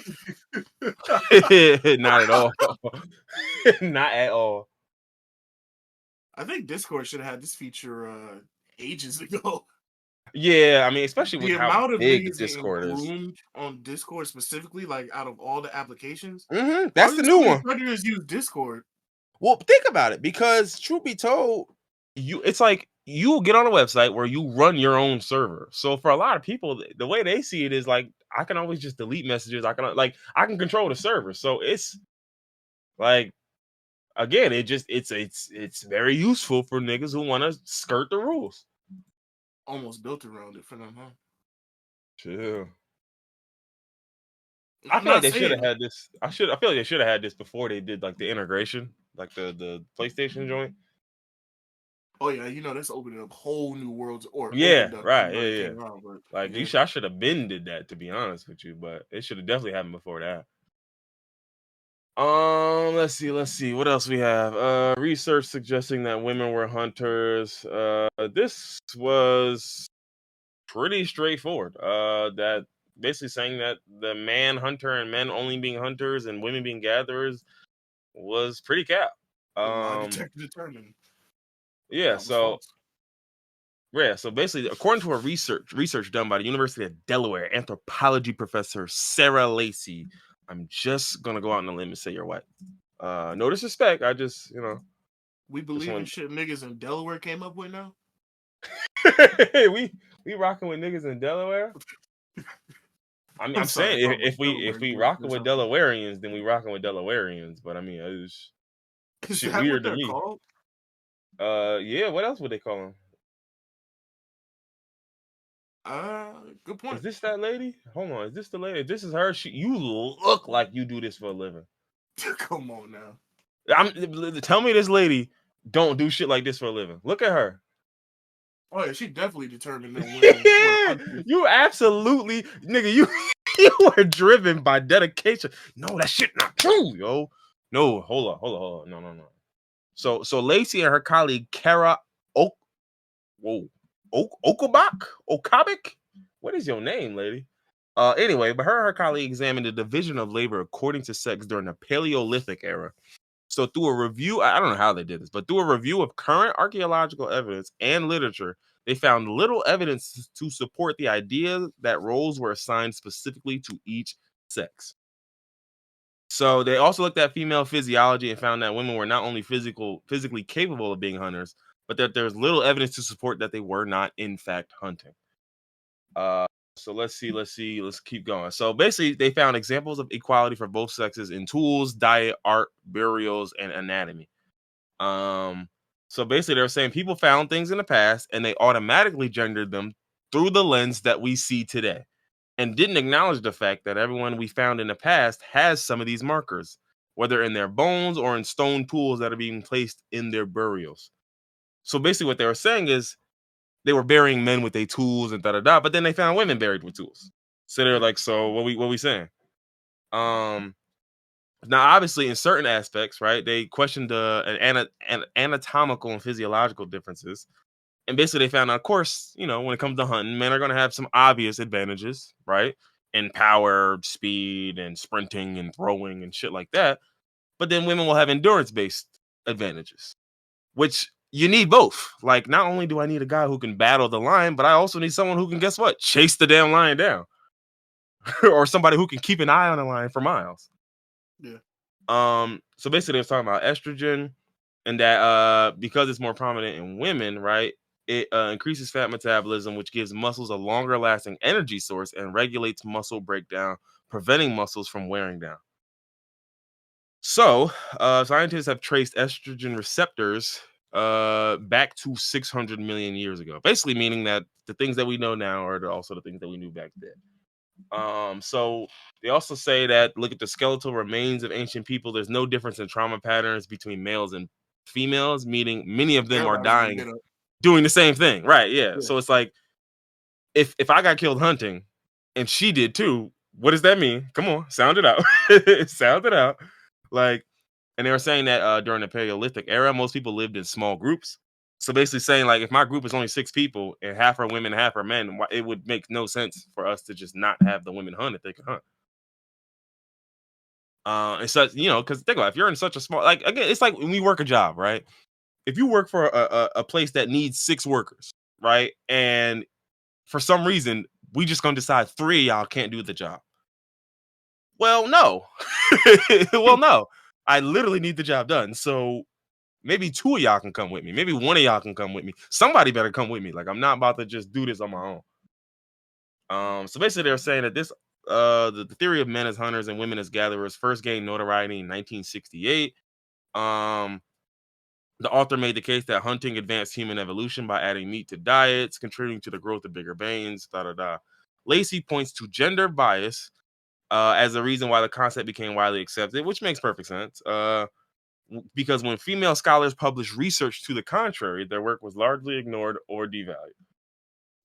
Not at all. Not at all. I think Discord should have had this feature ages ago. Yeah, I mean, especially with the how amount of big Discord is. On Discord specifically, like out of all the applications. Mm-hmm. That's the new one. Predators use Discord. Well, think about it, because truth be told, it's like you get on a website where you run your own server. So for a lot of people, the way they see it is like, I can always just delete messages. I can control the server. So it's like, again, it's very useful for niggas who want to skirt the rules. Almost built around it for them, huh? Chill. I feel like they should have had this. I feel like they should have had this before they did like the integration, like the PlayStation joint. Oh yeah, you know that's opening up whole new worlds. Or yeah, right, yeah. Around, but, like yeah. I should have been did that, to be honest with you, but it should have definitely happened before that. Let's see. What else we have? Research suggesting that women were hunters. This was pretty straightforward. That basically saying that the man hunter and men only being hunters and women being gatherers was pretty cap. Determined. Yeah, so basically, according to a research done by the University of Delaware anthropology professor Sarah Lacey, I'm just gonna go out on a limb and say you're white. No disrespect, I just, we believe in shit niggas in Delaware came up with now. we rocking with niggas in Delaware. I'm saying if we rocking with Delawareans, then we rocking with Delawareans. But I mean, it's shit weird to me. Called? Yeah. What else would they call them? Good point. Is this that lady? Hold on. Is this the lady? If this is her, you look like you do this for a living. Come on now. Tell me this lady don't do shit like this for a living. Look at her. Oh yeah, she definitely determined to win for hunting. You absolutely, nigga, you are driven by dedication. No, that shit not true, yo. No, hold on. No. So Lacey and her colleague Kara Okabik? What is your name, lady? Anyway, but her and her colleague examined the division of labor according to sex during the Paleolithic era. So through a review, I don't know how they did this, but through a review of current archaeological evidence and literature, they found little evidence to support the idea that roles were assigned specifically to each sex. So they also looked at female physiology and found that women were not only physically capable of being hunters, but that there's little evidence to support that they were not in fact hunting. So let's keep going. So basically, they found examples of equality for both sexes in tools, diet, art, burials, and anatomy. So basically, they're saying people found things in the past and they automatically gendered them through the lens that we see today, and didn't acknowledge the fact that everyone we found in the past has some of these markers, whether in their bones or in stone tools that are being placed in their burials. So basically, what they were saying is they were burying men with their tools and but then they found women buried with tools. So they're like, so what we saying? Now, obviously, in certain aspects, right, they questioned anatomical and physiological differences. And basically, they found out, of course, when it comes to hunting, men are going to have some obvious advantages, right? In power, speed, and sprinting and throwing and shit like that. But then women will have endurance-based advantages, which you need both. Like, not only do I need a guy who can battle the lion, but I also need someone who can, guess what? Chase the damn lion down. Or somebody who can keep an eye on the lion for miles. Yeah. So basically, they're talking about estrogen, and that because it's more prominent in women, right? It increases fat metabolism, which gives muscles a longer lasting energy source and regulates muscle breakdown, preventing muscles from wearing down. So, scientists have traced estrogen receptors back to 600 million years ago, basically meaning that the things that we know now are also the things that we knew back then. So they also say that look at the skeletal remains of ancient people. There's no difference in trauma patterns between males and females, meaning many of them are dying doing the same thing, right? Yeah. So it's like if I got killed hunting and she did too, what does that mean? Come on, sound it out. Sound it out. Like, and they were saying that during the Paleolithic era, most people lived in small groups. So basically saying, like, if my group is only 6 people and half are women, half are men, it would make no sense for us to just not have the women hunt if they can hunt. And such, because think about it, if you're in such a small, like, again, it's like when we work a job, right? If you work for a place that needs 6 workers, right? And for some reason, we just gonna decide 3 of y'all can't do the job. Well, no. Well, no. I literally need the job done. So maybe 2 of y'all can come with me. Maybe 1 of y'all can come with me. Somebody better come with me. Like, I'm not about to just do this on my own. So basically they're saying that this the theory of men as hunters and women as gatherers first gained notoriety in 1968. The author made the case that hunting advanced human evolution by adding meat to diets, contributing to the growth of bigger brains. Lacey points to gender bias as a reason why the concept became widely accepted, which makes perfect sense. Because when female scholars published research to the contrary, their work was largely ignored or devalued.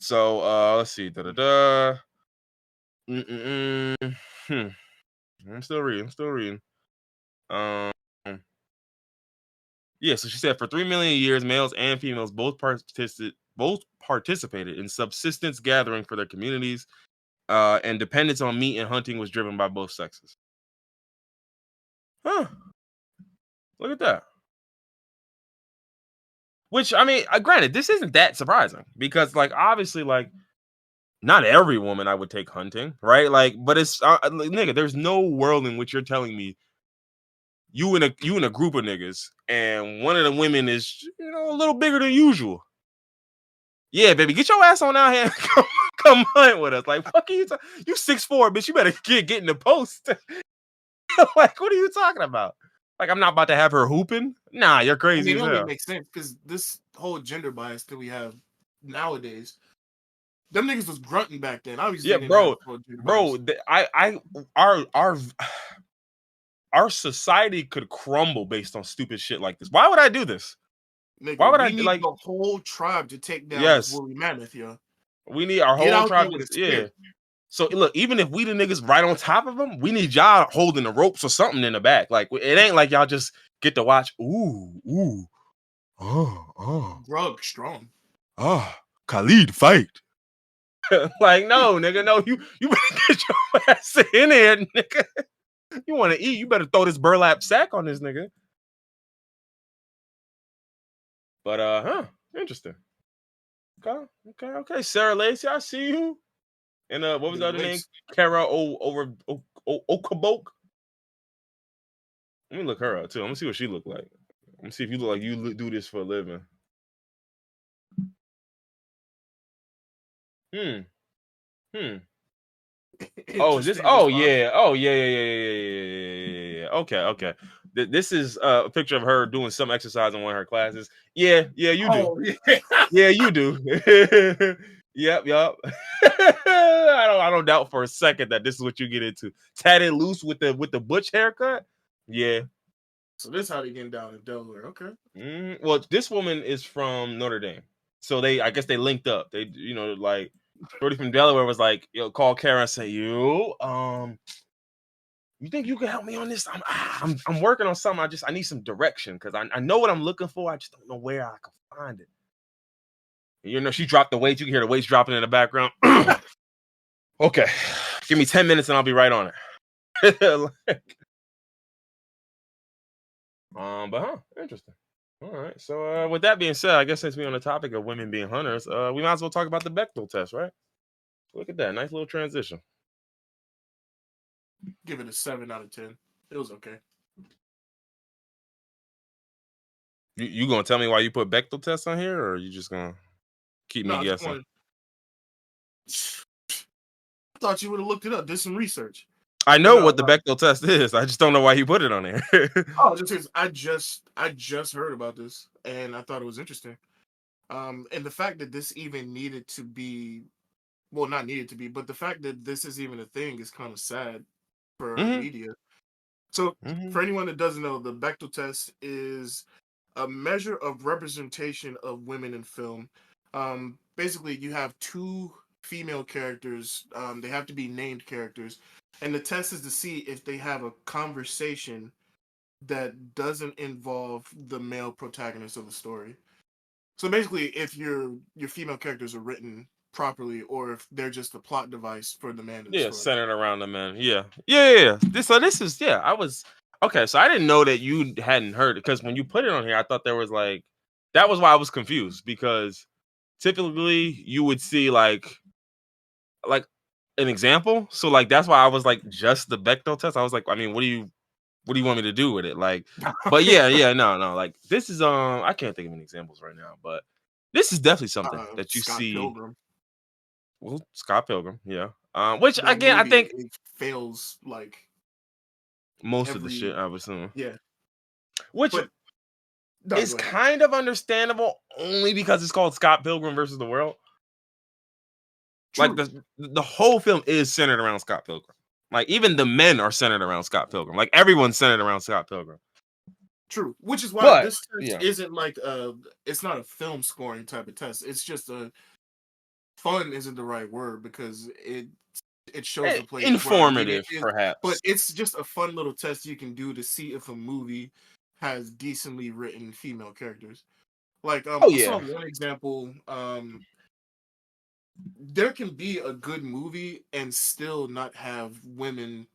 So let's see. I'm still reading. Yeah, so she said for 3 million years, males and females both participated in subsistence gathering for their communities, and dependence on meat and hunting was driven by both sexes. Huh. Look at that. Which, I mean, granted, this isn't that surprising because, like, obviously, like, not every woman I would take hunting, right? Like, but it's nigga, there's no world in which you're telling me you in a group of niggas and one of the women is a little bigger than usual. Yeah, baby, get your ass on out here. Come hunt with us. Like, fuck you. You 6'4", bitch. You better get in the post. Like, what are you talking about? Like, I'm not about to have her hooping. Nah, you're crazy. I mean, it only only makes sense because this whole gender bias that we have nowadays, them niggas was grunting back then. Obviously, bro. Our society could crumble based on stupid shit like this. Why would I do this? Nigga, Why would I we need like? the whole tribe to take down this Yes, woolly mammoth, yo. we need our Get whole out tribe. there with a Yeah. spear. So look, even if we the niggas right on top of them, we need y'all holding the ropes or something in the back. Like it ain't like y'all just get to watch. Ooh, Grug strong. Khaalid fight. Like no, nigga, no, you better get your ass in here, nigga. You want to eat? You better throw this burlap sack on this nigga. But interesting. Okay. Sarah Lacey, I see you. And what was the other name? Kara Okabok. Let me look her up too. I'm gonna see what she look like. Let me see if you look like you do this for a living. Oh, is this? Oh yeah. Yeah. Okay. This is a picture of her doing some exercise in one of her classes. Yeah, you do. Yeah, you do. Yep. I don't doubt for a second that this is what you get into. Tatted loose with the butch haircut. Yeah. So this how they getting down in Delaware. Okay. Well, this woman is from Notre Dame, so I guess they linked up. They, like Brody from Delaware was like, yo, call Kara and say, you think you can help me on this? I'm working on something. I need some direction because I know what I'm looking for. I just don't know where I can find it. She dropped the weights. You can hear the weights dropping in the background. Okay, give me 10 minutes and I'll be right on it. But interesting. All right. So with that being said, I guess since we're on the topic of women being hunters, we might as well talk about the Bechdel test, right? Look at that. Nice little transition. Give it a 7 out of 10. It was okay. You gonna tell me why you put Bechdel test on here, or are you just gonna keep me guessing? I thought you would have looked it up, did some research. I know what the Bechdel test is. I just don't know why you put it on there. Just because I just heard about this and I thought it was interesting. And the fact that this even needed to be, well, not needed to be, but the fact that this is even a thing is kind of sad for media. So, for anyone that doesn't know, the Bechdel test is a measure of representation of women in film. Basically, you have two female characters. They have to be named characters, and the test is to see if they have a conversation that doesn't involve the male protagonist of the story. So basically, if your female characters are written properly, or if they're just a plot device for the man in the story. Centered around the man. Yeah. This is I was okay. So I didn't know that you hadn't heard it because when you put it on here, I thought there was like that was why I was confused because typically you would see like an example. So like that's why I was like just the Bechdel test. I was like, I mean, what do you want me to do with it? Like, but no. Like this is I can't think of any examples right now, but this is definitely something that you Scott see. Pilgrim. Well, Scott Pilgrim, yeah. Which that again, I think it fails like most of the shit. I would assume, yeah. Which is kind of understandable, only because it's called Scott Pilgrim versus the World. True. Like the whole film is centered around Scott Pilgrim. Like even the men are centered around Scott Pilgrim. Like everyone's centered around Scott Pilgrim. True, which is why this test isn't like it's not a film scoring type of test. It's just fun isn't the right word because it shows the place informative, perhaps. But it's just a fun little test you can do to see if a movie has decently written female characters. Like I saw one example. There can be a good movie and still not have women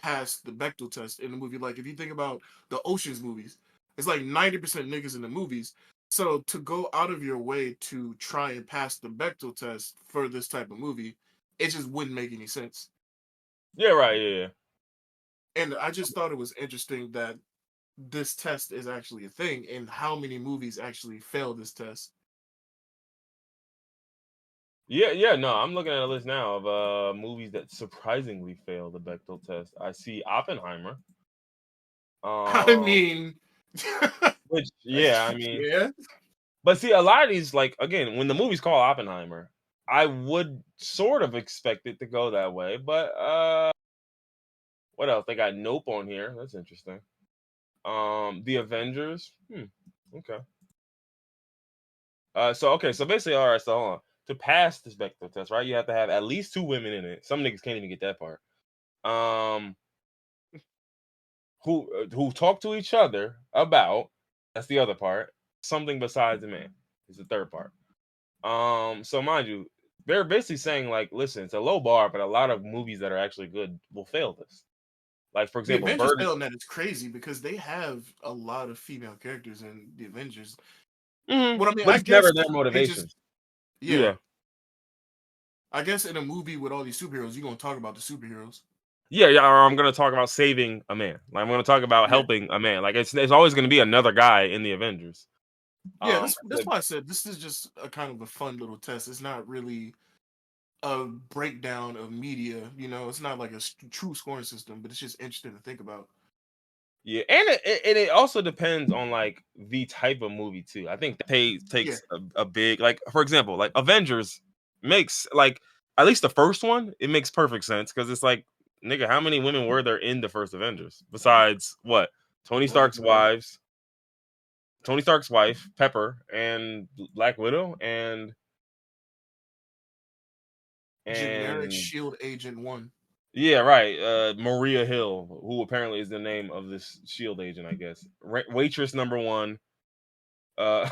pass the Bechdel test in the movie. Like if you think about the Ocean's movies, it's like 90% niggas in the movies. So to go out of your way to try and pass the Bechdel test for this type of movie, it just wouldn't make any sense. Yeah, right. Yeah. And I just thought it was interesting that this test is actually a thing and how many movies actually fail this test. Yeah, no, I'm looking at a list now of movies that surprisingly fail the Bechdel test. I see Oppenheimer. I mean, which yeah. But see, a lot of these, like again, when the movie's called Oppenheimer, I would sort of expect it to go that way. But what else? They got Nope on here. That's interesting. The Avengers. Okay. So basically, all right. So hold on. To pass this Bechdel test, right? You have to have at least 2 women in it. Some niggas can't even get that part. Um, who talk to each other about, that's the other part, something besides a man is the third part. So mind you, they're basically saying like, listen, it's a low bar, but a lot of movies that are actually good will fail this. Like for The example, Avengers Bird. failing that is crazy because they have a lot of female characters in the Avengers. What I mean, But I it's never guess their they just motivations. yeah. Yeah. I guess in a movie with all these superheroes, you're gonna talk about the superheroes. Yeah, or I'm gonna talk about saving a man. Like I'm gonna talk about Yeah, helping a man. Like it's always gonna be another guy in the Avengers. yeah. Um, That's why I said this is just a kind of a fun little test. It's not really a breakdown of media. You know, it's not like a true scoring system, but it's just interesting to think about. yeah, and it also depends on like the type of movie too. I think Yeah, takes a big, like for example, like Avengers makes like at least the first one, it makes perfect sense because it's like, nigga, how many women were there in the first Avengers besides what Tony Black Stark's Widow, wives, Tony Stark's wife Pepper, and Black Widow, generic and Shield Agent One. yeah, right. Maria Hill, who apparently is the name of this Shield agent, I guess. Waitress number one. Uh,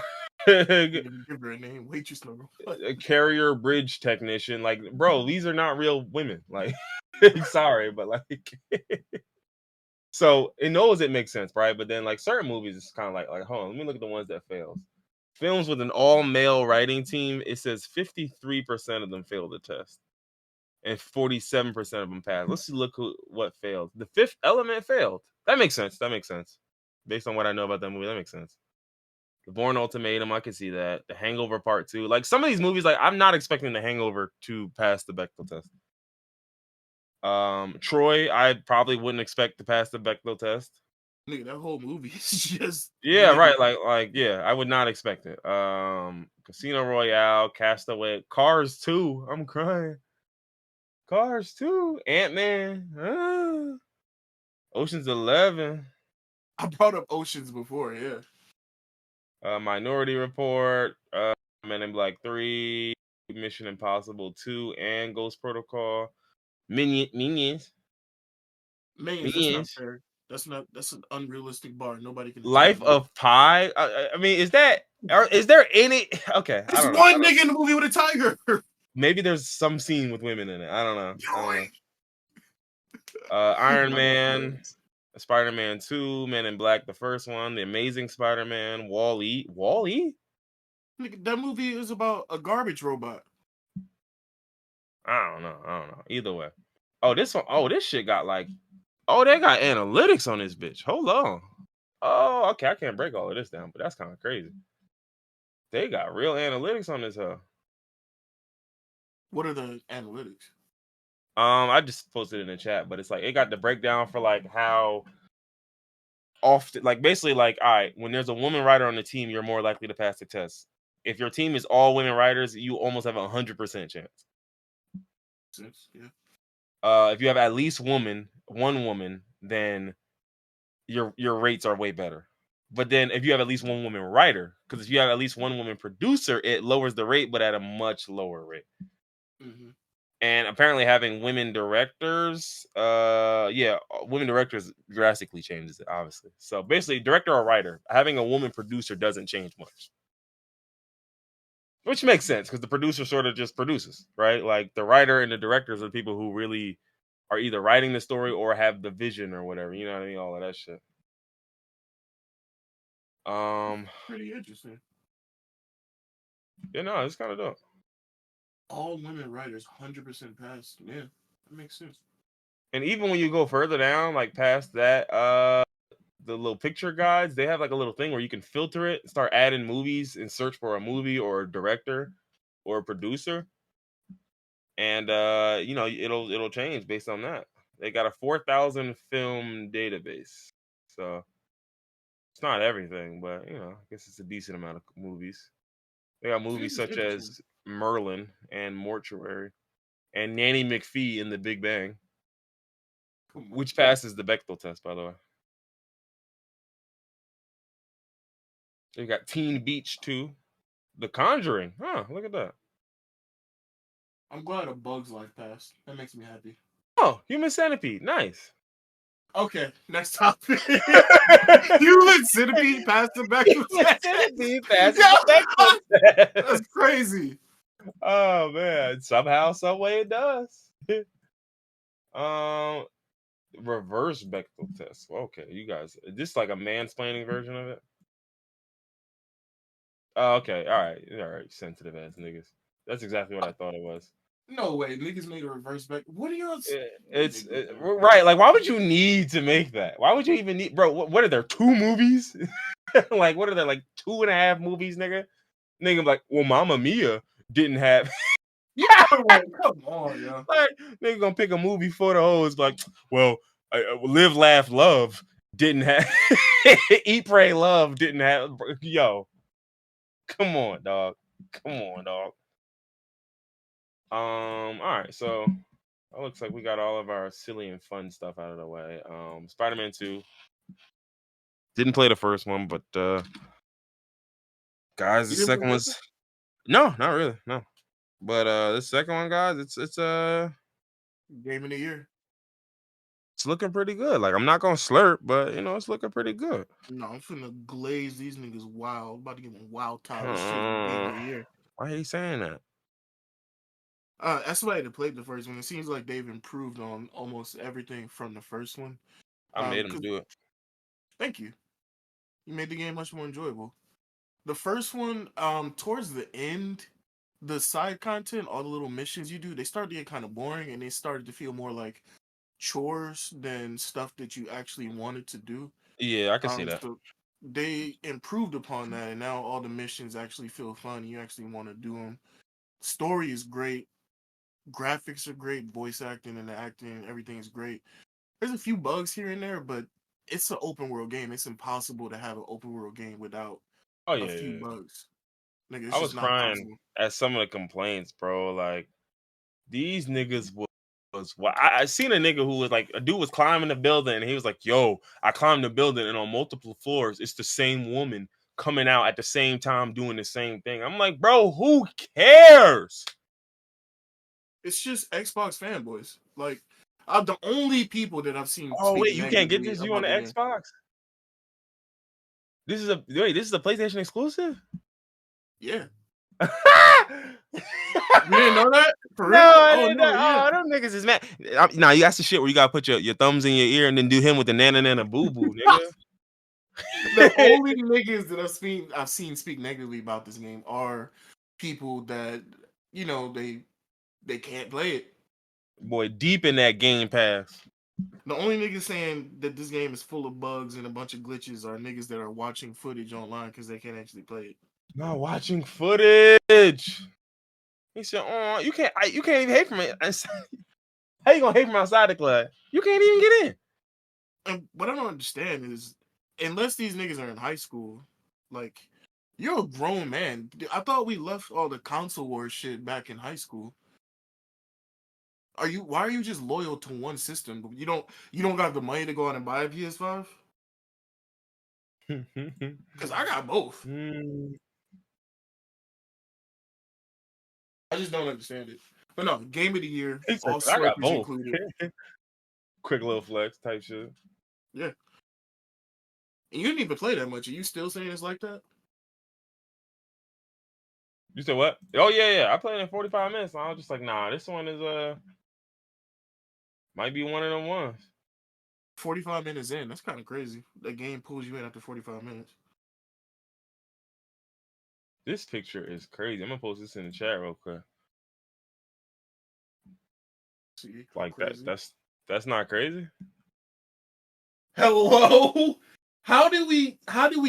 Didn't even give her a name. Waitress number one. a carrier bridge technician. Like, bro, these are not real women. Like, sorry, but like, so it knows it makes sense, right? But then like certain movies, it's kind of like, hold on, let me look at the ones that fails. Films with an all male writing team, it says 53% of them fail the test, and 47% of them passed. Let's look what failed. The Fifth Element failed. That makes sense. That makes sense. Based on what I know about that movie, that makes sense. The Bourne Ultimatum, I can see that. The Hangover Part 2. Like some of these movies, like I'm not expecting The Hangover to pass the Bechdel test. Troy, I probably wouldn't expect to pass the Bechdel test. Nigga, that whole movie is just Yeah, nigga. right. Like yeah, I would not expect it. Casino Royale, Castaway, Cars 2. I'm crying. Cars 2, Ant-Man, Ocean's 11, I brought up Oceans before, yeah. Minority Report, Men in Black 3, Mission Impossible 2, and Ghost Protocol. Minions, Millions, that's not Minions. fair. That's an unrealistic bar. Nobody can achieve Life that. of Pi. I mean, is there any? Okay, I It's don't know. one nigga in the movie with a tiger. Maybe there's some scene with women in it. I don't know. Iron Nah, that's Man, hilarious. Spider-Man 2, Men in Black, the first one, The Amazing Spider-Man, Wall-E. Wall-E? Nigga, that movie is about a garbage robot. I don't know. I don't know. Either way. Oh, this one. Oh, this shit got like. Oh, they got analytics on this bitch. Hold on. Oh, okay. I can't break all of this down, but that's kind of crazy. They got real analytics on this, huh? What are the analytics? I just posted it in the chat, but it's like it got the breakdown for like how often, like basically, like all right, when there's a woman writer on the team, you're more likely to pass the test. If your team is all women writers, you almost have 100% chance. Yeah. If you have at least one woman, then your rates are way better. But then if you have at least one woman writer, because if you have at least one woman producer, it lowers the rate, but at a much lower rate. Mm-hmm. And apparently having women directors, women directors drastically changes it, obviously. So basically, director or writer, having a woman producer doesn't change much. Which makes sense because the producer sort of just produces, right? Like the writer and the directors are people who really are either writing the story or have the vision or whatever. You know what I mean? All of that shit. Pretty interesting. Yeah, no, it's kind of dope. All women writers, 100% pass. Yeah, that makes sense. And even when you go further down, like past that, the little picture guides, they have like a little thing where you can filter it, start adding movies, and search for a movie or a director or a producer, and it'll change based on that. They got a 4,000 film database, so it's not everything, but I guess it's a decent amount of movies. They got This movies is such interesting. as Merlin and Mortuary and Nanny McPhee in The Big Bang, Come on. which passes the Bechdel test, by the way. They got Teen Beach 2, The Conjuring. Huh, look at that. I'm glad A Bug's Life passed. That makes me happy. Oh, Human Centipede. Nice. Okay, next topic. Human Centipede passed the Bechdel Test. Centipede passes the Bechdel Test. That's crazy. Oh man, somehow, some way it does. Reverse Bechdel test. Okay, you guys, is this like a mansplaining version of it? Oh, okay, all right, sensitive ass niggas. That's exactly what I thought it was. No way, niggas made a reverse back. What are you? Right. Like, why would you need to make that? Why would you even need, bro? What are there? 2 movies? Like, what are there? Like 2.5 movies, nigga? Nigga, like, well, Mamma Mia didn't have. Yeah, like, come on, yo. Like, nigga gonna pick a movie for the hoes. Like, well, Live, Laugh, Love didn't have. Eat, Pray, Love didn't have. Yo, come on, dog. Come on, dog. All right, so it looks like we got all of our silly and fun stuff out of the way. Spider-Man 2. Didn't play the first one, but guys, the second one's no, not really, no. But the second one, guys, it's game of the year. It's looking pretty good. Like, I'm not gonna slurp, but it's looking pretty good. No, I'm finna glaze these niggas wild. I'm about to give them wild towel shit game of the year. Why are you saying that? That's why I had played the first one. It seems like they've improved on almost everything from the first one. I made them do it. Thank you. You made the game much more enjoyable. The first one, towards the end, the side content, all the little missions you do, they started to get kind of boring, and they started to feel more like chores than stuff that you actually wanted to do. Yeah, I can see that. So they improved upon that, and now all the missions actually feel fun. You actually want to do them. Story is great. Graphics are great. Voice acting and the acting, everything is great. There's a few bugs here and there, but it's an open world game. It's impossible to have an open world game without a few bugs. Nigga, it's I was just not crying possible. at some of the complaints, bro. Like, these niggas was I seen a nigga who was like, a dude was climbing the building and he was like, yo, I climbed the building and on multiple floors it's the same woman coming out at the same time doing the same thing. I'm like, bro, who cares? It's just Xbox fanboys. Like, the only people that I've seen. Oh wait, you can't get this? You on the Xbox? This is a PlayStation exclusive? Yeah. You didn't know that? For real? I didn't know. Yeah. Oh, them niggas is mad. Nah, you got the shit where you gotta put your thumbs in your ear and then do him with the nana boo boo, nigga. The only niggas that I've seen speak negatively about this game are people that they can't play it. Boy, deep in that Game Pass. The only niggas saying that this game is full of bugs and a bunch of glitches are niggas that are watching footage online because they can't actually play it. Not watching footage. He said, "Oh, you can't even hate from it. How you gonna hate from outside the club? You can't even get in." And what I don't understand is, unless these niggas are in high school, like, you're a grown man. I thought we left all the console war shit back in high school. Why are you just loyal to one system? You don't got the money to go out and buy a PS5? Because I got both. I just don't understand it. But no, game of the year, all slurpers included. Quick little flex type shit. Yeah. And you didn't even play that much. Are you still saying it's like that? You said what? Oh yeah. I played in 45 minutes. And I was just like, nah, this one is might be one of them ones. 45 minutes in. That's kind of crazy. That game pulls you in after 45 minutes. This picture is crazy. I'm gonna post this in the chat real quick. See, like crazy. That's not crazy. Hello? How did we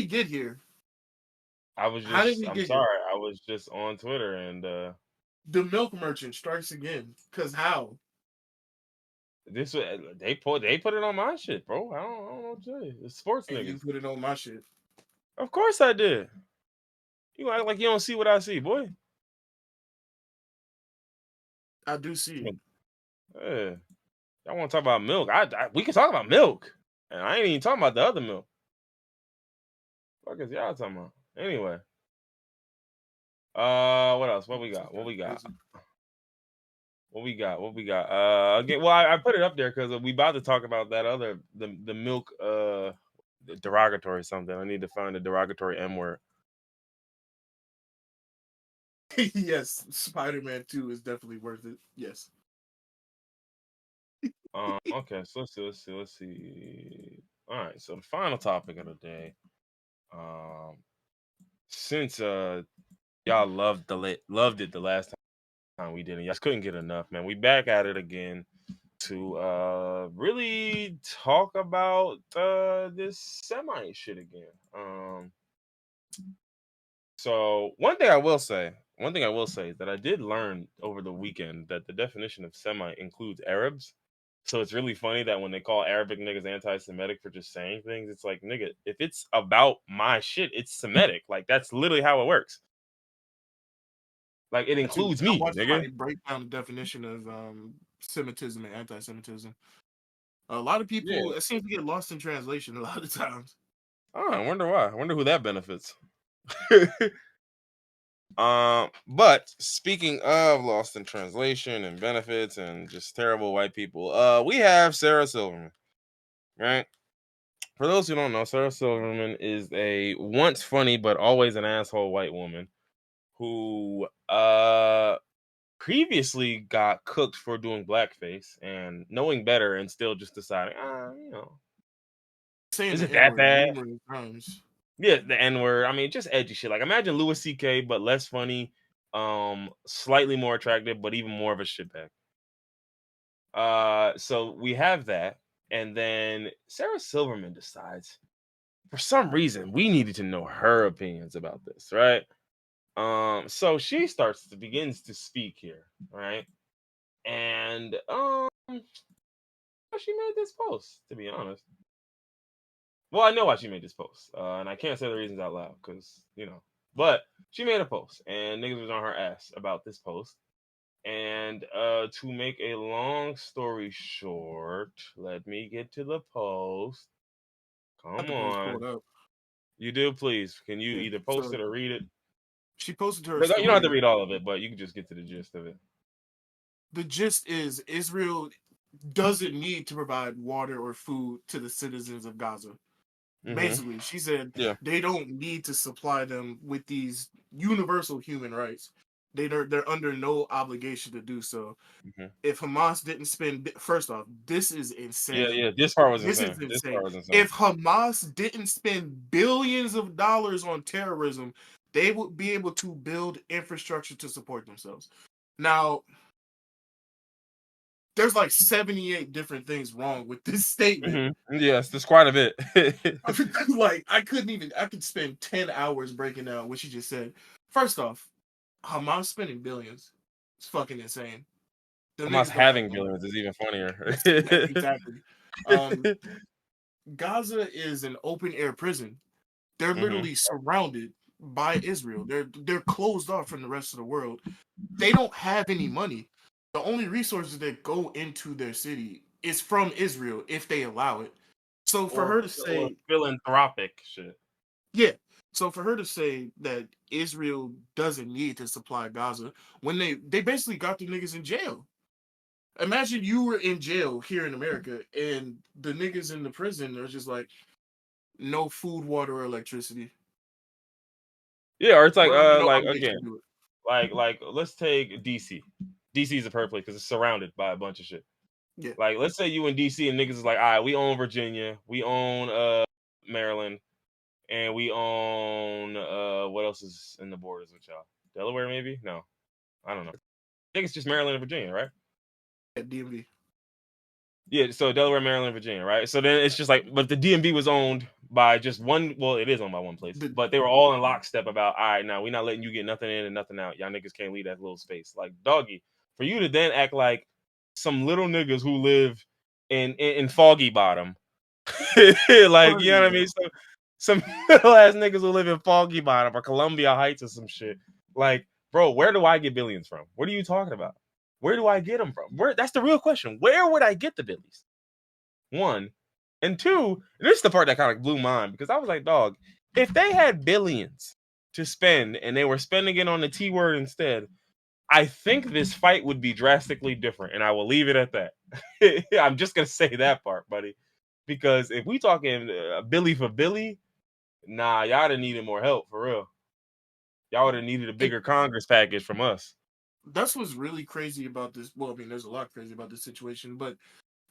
get here? I'm sorry. I was just on Twitter and the milk merchant strikes again. Cause how? They put it on my shit, bro. I don't know what to tell you. It's sports niggas. You put it on my shit. Of course I did. You act like you don't see what I see, boy. I do see it. Yeah. Y'all want to talk about milk? We can talk about milk. And I ain't even talking about the other milk. What is y'all talking about? Anyway. What else? What we got? What we got? What we got? What we got? Again, well, I put it up there because we about to talk about that other the milk derogatory something. I need to find a derogatory M word. Yes, Spider-Man 2 is definitely worth it. Yes. Okay, so let's see. All right, so the final topic of the day. Since y'all loved it the last time we did it, y'all just couldn't get enough, man. We back at it again to really talk about this Semite shit again. So one thing I will say is that I did learn over the weekend that the definition of Semite includes Arabs. So it's really funny that when they call Arabic niggas anti-Semitic for just saying things, it's like, nigga, if it's about my shit, it's Semitic. Like that's literally how it works. Like it includes I me, watched nigga. somebody break down the definition of Semitism and anti-Semitism. A lot of people, Yeah. it seems to get lost in translation a lot of times. Oh, I wonder why. I wonder who that benefits. But speaking of lost in translation and benefits and just terrible white people, we have Sarah Silverman, right? For those who don't know, Sarah Silverman is a once funny but always an asshole white woman who previously got cooked for doing blackface and knowing better and still just deciding, Saying is the it that N-word bad? numerous times. Yeah, the N-word. I mean, just edgy shit. Like imagine Louis C.K. but less funny, slightly more attractive, but even more of a shitbag. So we have that, and then Sarah Silverman decides, for some reason, we needed to know her opinions about this, right? So she begins to speak here, right? And she made this post, to be honest. Well, I know why she made this post, and I can't say the reasons out loud because But she made a post, and niggas was on her ass about this post. And to make a long story short, let me get to the post. Got Come the post pulled on, up. you do, please. Can you Yeah. either post So it or read it? she posted her You don't have to story. read all of it, but you can just get to the gist of it. The gist is Israel doesn't need to provide water or food to the citizens of Gaza. Basically, she said Yeah. they don't need to supply them with these universal human rights. They're under no obligation to do so. Mm-hmm. If Hamas didn't spend, first off, this is insane. Yeah. This part was This insane. is This insane. part was insane. If Hamas didn't spend billions of dollars on terrorism, they would be able to build infrastructure to support themselves. Now, there's like 78 different things wrong with this statement. Mm-hmm. Yes, there's quite a bit. Like, I could spend 10 hours breaking down what she just said. First off, Hamas spending billions. It's fucking insane. Them Hamas niggas don't have having money. billions is even funnier. Exactly. Gaza is an open air prison. They're literally surrounded by Israel. They're closed off from the rest of the world. They don't have any money. The only resources that go into their city is from Israel if they allow it. So for her to say philanthropic shit. Yeah. So for her to say that Israel doesn't need to supply Gaza when they basically got the niggas in jail. Imagine you were in jail here in America and the niggas in the prison are just like no food, water, or electricity. Yeah, or it's like We're under no like obligation again, to do it. like let's take DC. DC is a perfect place because it's surrounded by a bunch of shit. Yeah. Like let's say you in DC and niggas is like, all right, we own Virginia, we own Maryland, and we own what else is in the borders with y'all? Delaware maybe? No. I don't know. I think it's just Maryland and Virginia, right? Yeah, DMV. Yeah, so Delaware, Maryland, Virginia, right? So then it's just like, but the DMV was owned by just one. Well, it is owned by one place, but they were all in lockstep about, all right, now we're not letting you get nothing in and nothing out. Y'all niggas can't leave that little space. Like, doggy, for you to then act like some little niggas who live in Foggy Bottom, like, you know what I mean? So some little ass niggas who live in Foggy Bottom or Columbia Heights or some shit. Like, bro, where do I get billions from? What are you talking about? Where do I get them from? That's the real question. Where would I get the billies? One. And two, and this is the part that kind of blew mine because I was like, dog, if they had billions to spend, and they were spending it on the T word instead, I think this fight would be drastically different, and I will leave it at that. I'm just gonna say that part, buddy, because if we talking Billy for Billy, nah, y'all would have needed more help for real. Y'all would have needed a bigger Congress package from us. That's what's really crazy about this. Well, I mean, there's a lot crazy about this situation, but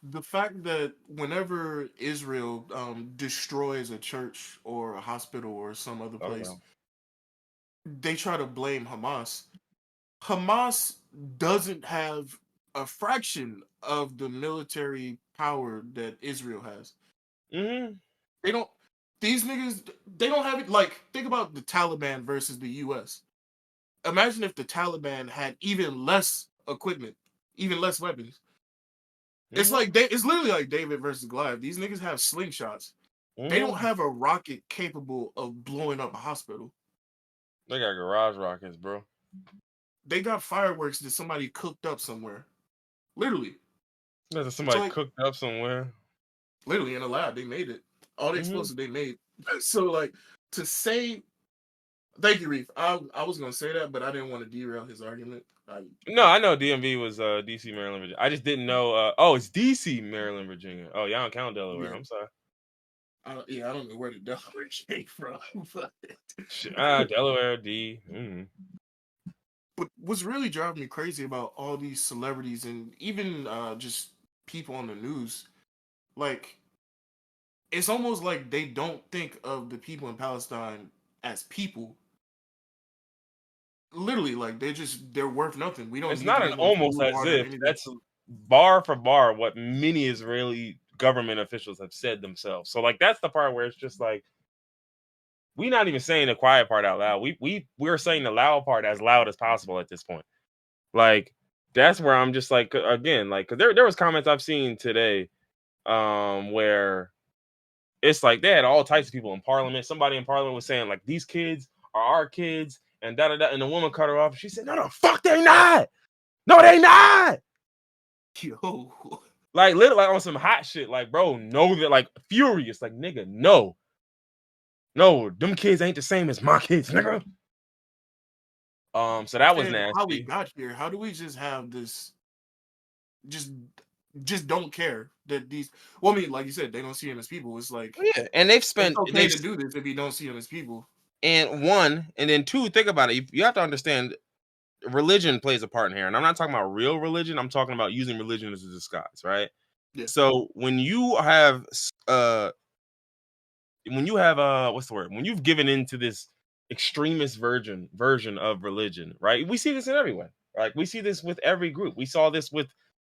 the fact that whenever Israel destroys a church or a hospital or some other place, they try to blame Hamas. Hamas doesn't have a fraction of the military power that Israel has. Mm-hmm. They don't. These niggas, they don't have it. Like, think about the Taliban versus the U.S. Imagine if the Taliban had even less equipment, even less weapons. Mm-hmm. It's like it's literally like David versus Goliath. These niggas have slingshots. Mm-hmm. They don't have a rocket capable of blowing up a hospital. They got garage rockets, bro. They got fireworks that somebody cooked up somewhere. Literally. That's somebody cooked up somewhere. Literally in a lab, they made it. All the explosives they made. So, like, to say, thank you, Reef. I was gonna say that, but I didn't want to derail his argument. No, I know DMV was DC, Maryland, Virginia. I just didn't know. It's DC, Maryland, Virginia. Oh, y'all don't count Delaware. Yeah. I'm sorry. I don't know where the Delaware came from. Delaware, D. Mm-hmm. But what's really driving me crazy about all these celebrities and even just people on the news, like, it's almost like they don't think of the people in Palestine as people. Literally, like, they're worth nothing. We don't. It's not an almost as if. That's bar for bar what many Israeli government officials have said themselves. So, like, that's the part where it's just like, we're not even saying the quiet part out loud. We're saying the loud part as loud as possible at this point. Like, that's where I'm just like, again, like, because there was comments I've seen today, where it's like they had all types of people in Parliament. Somebody in Parliament was saying, like, these kids are our kids, and da da da. And the woman cut her off. And she said, "No, the fuck they not. No, they not." Yo, like, literally, like, on some hot shit. Like, bro, no, that, like, furious. Like, nigga, no, them kids ain't the same as my kids, nigga. So that was nasty. How we got here? How do we just have this? Just don't care that these. Well, I mean, like you said, they don't see them as people. It's like, yeah, and they've spent. It's okay to do this if you don't see them as people. And one, and then two, think about it. You have to understand, religion plays a part in here, and I'm not talking about real religion. I'm talking about using religion as a disguise, right? Yeah. So when you have, what's the word? When you've given into this extremist version of religion, right? We see this in everywhere. Like, we see this with every group. We saw this with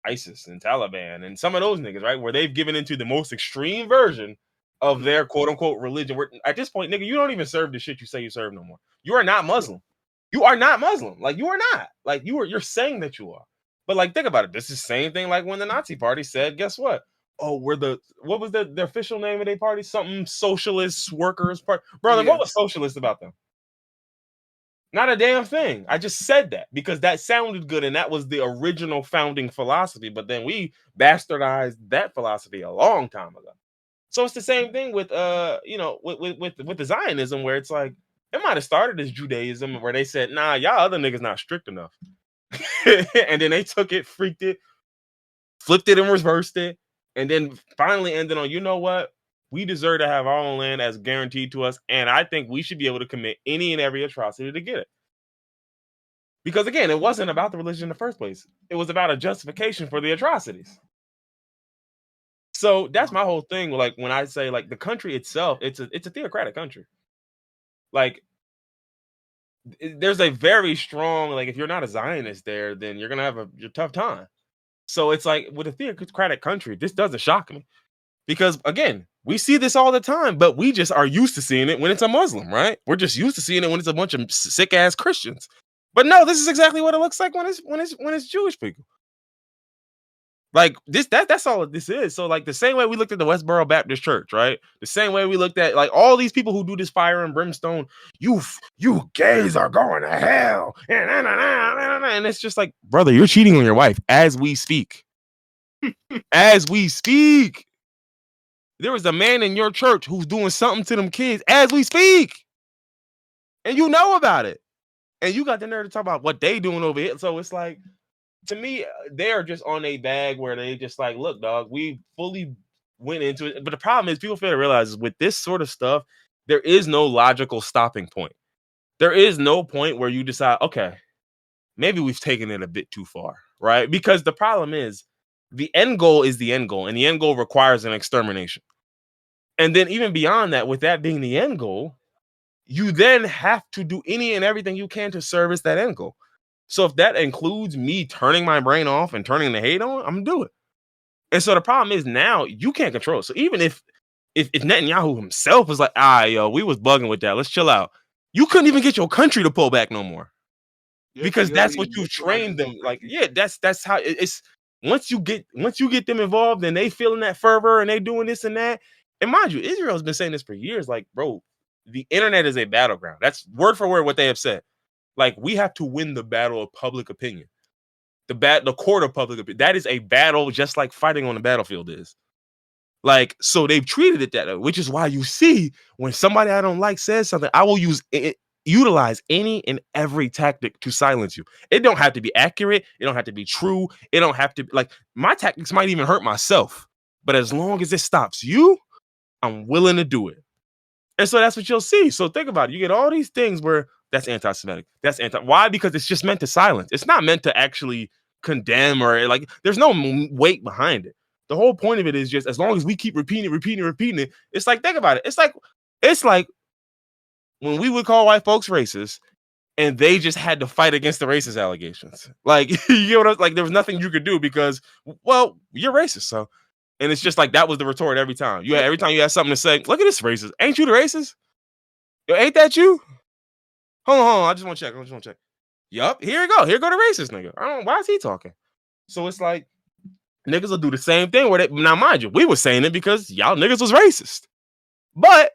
ISIS and Taliban and some of those niggas, right? Where they've given into the most extreme version of their quote unquote religion. Where at this point, nigga, you don't even serve the shit you say you serve no more. You are not Muslim. You are not Muslim. Like, you are not. Like, you're saying that you are. But, like, think about it. This is the same thing like when the Nazi party said, guess what? Oh, what was the official name of their party? Something Socialist Workers Party. Brother, What was socialist about them? Not a damn thing. I just said that because that sounded good and that was the original founding philosophy. But then we bastardized that philosophy a long time ago. So it's the same thing with with the Zionism, where it's like, it might have started as Judaism, where they said, nah, y'all other niggas not strict enough. And then they took it, freaked it, flipped it and reversed it. And then finally ended on, you know what? We deserve to have our own land as guaranteed to us. And I think we should be able to commit any and every atrocity to get it. Because, again, it wasn't about the religion in the first place. It was about a justification for the atrocities. So that's my whole thing. Like, when I say, like, the country itself, it's a theocratic country. Like, there's a very strong, like, if you're not a Zionist there, then you're going to have a tough time. So it's like, with a theocratic country, this doesn't shock me. Because, again, we see this all the time, but we just are used to seeing it when it's a Muslim, right? We're just used to seeing it when it's a bunch of sick ass Christians. But no, this is exactly what it looks like when it's Jewish people. Like, that's all this is. So, like, the same way we looked at the Westboro Baptist Church, right? The same way we looked at, like, all these people who do this fire and brimstone, you gays are going to hell. And it's just like, brother, you're cheating on your wife as we speak. As we speak. There is a man in your church who's doing something to them kids as we speak. and you know about it, and you got the nerve to talk about what they doing over here. So it's like, to me, they're just on a bag where they just like, look, dog, we fully went into it. But the problem is, people fail to realize is with this sort of stuff, there is no logical stopping point. There is no point where you decide, okay, maybe we've taken it a bit too far, right? Because the problem is, the end goal is the end goal, and the end goal requires an extermination. And then even beyond that, with that being the end goal, you then have to do any and everything you can to service that end goal. So if that includes me turning my brain off and turning the hate on, I'm gonna do it. And so the problem is now you can't control it. So even if Netanyahu himself was like, yo, we was bugging with that, let's chill out. You couldn't even get your country to pull back no more. Yep, Because he that's already what you've trained them. neutralized Like, it. yeah, that's how it's. Once you get them involved and they feeling that fervor and they doing this and that. And mind you, Israel's been saying this for years. Like, bro, the internet is a battleground. That's word for word what they have said. Like, we have to win the battle of public opinion. The court of public opinion. That is a battle just like fighting on the battlefield is. Like, so they've treated it that way, which is why you see when somebody I don't like says something, I will utilize any and every tactic to silence you. It don't have to be accurate. It don't have to be true. It don't have to, like, my tactics might even hurt myself. But as long as it stops you, I'm willing to do it. And so that's what you'll see. So think about it. You get all these things where that's anti-Semitic. That's why? Because it's just meant to silence. It's not meant to actually condemn or like, there's no weight behind it. The whole point of it is just as long as we keep repeating it. It's like, think about it. It's like when we would call white folks racist and they just had to fight against the racist allegations. Like, you know what I was like, there was nothing you could do because, well, you're racist. So, and it's just like that was the retort every time. Every time you had something to say, look at this racist. Ain't you the racist? Yo, ain't that you? Hold on. I just want to check. Yup, here you go. Here go the racist nigga. I don't know why is he talking. So it's like niggas will do the same thing with it. Now, mind you, we were saying it because y'all niggas was racist. But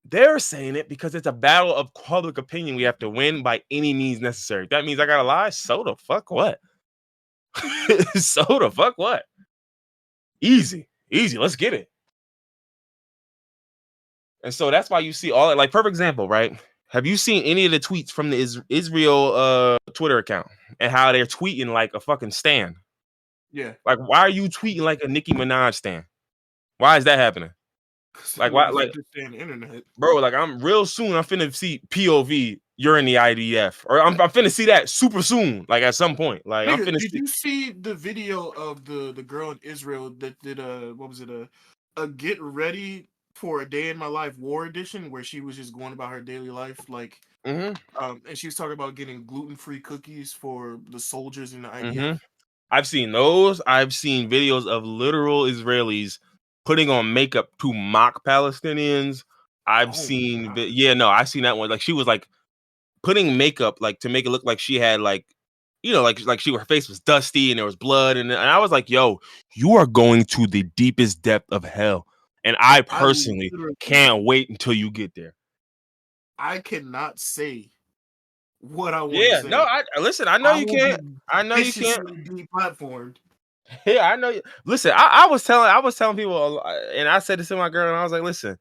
they're saying it because it's a battle of public opinion we have to win by any means necessary. If that means I gotta lie, so the fuck what? So the fuck what? Easy. Let's get it. And so that's why you see all like perfect example, right? Have you seen any of the tweets from the Israel Twitter account and how they're tweeting like a fucking stan? Yeah. Like, why are you tweeting like a Nicki Minaj stan? Why is that happening? Like, why? Like, understand the internet, bro. Like, I'm real soon. I'm finna see POV. You're in the IDF, or I'm finna see that super soon. Like at some point. Like, nigga, I'm finna. Did you see the video of the girl in Israel that did what was it a get ready for a day in my life war edition where she was just going about her daily life like and she was talking about getting gluten-free cookies for the soldiers in the IDF. I've seen those. I've seen videos of literal Israelis putting on makeup to mock Palestinians. I've seen, I've seen that one. Like she was like putting makeup like to make it look like she had like, her face was dusty and there was blood and I was like, yo, you are going to the deepest depth of hell, and I personally can't wait until you get there. I cannot say what I want to say. No, listen. I know you can't. I know you can't. Deplatformed. Yeah, I know you. Listen, I was telling people, and I said this to my girl, and I was like, listen,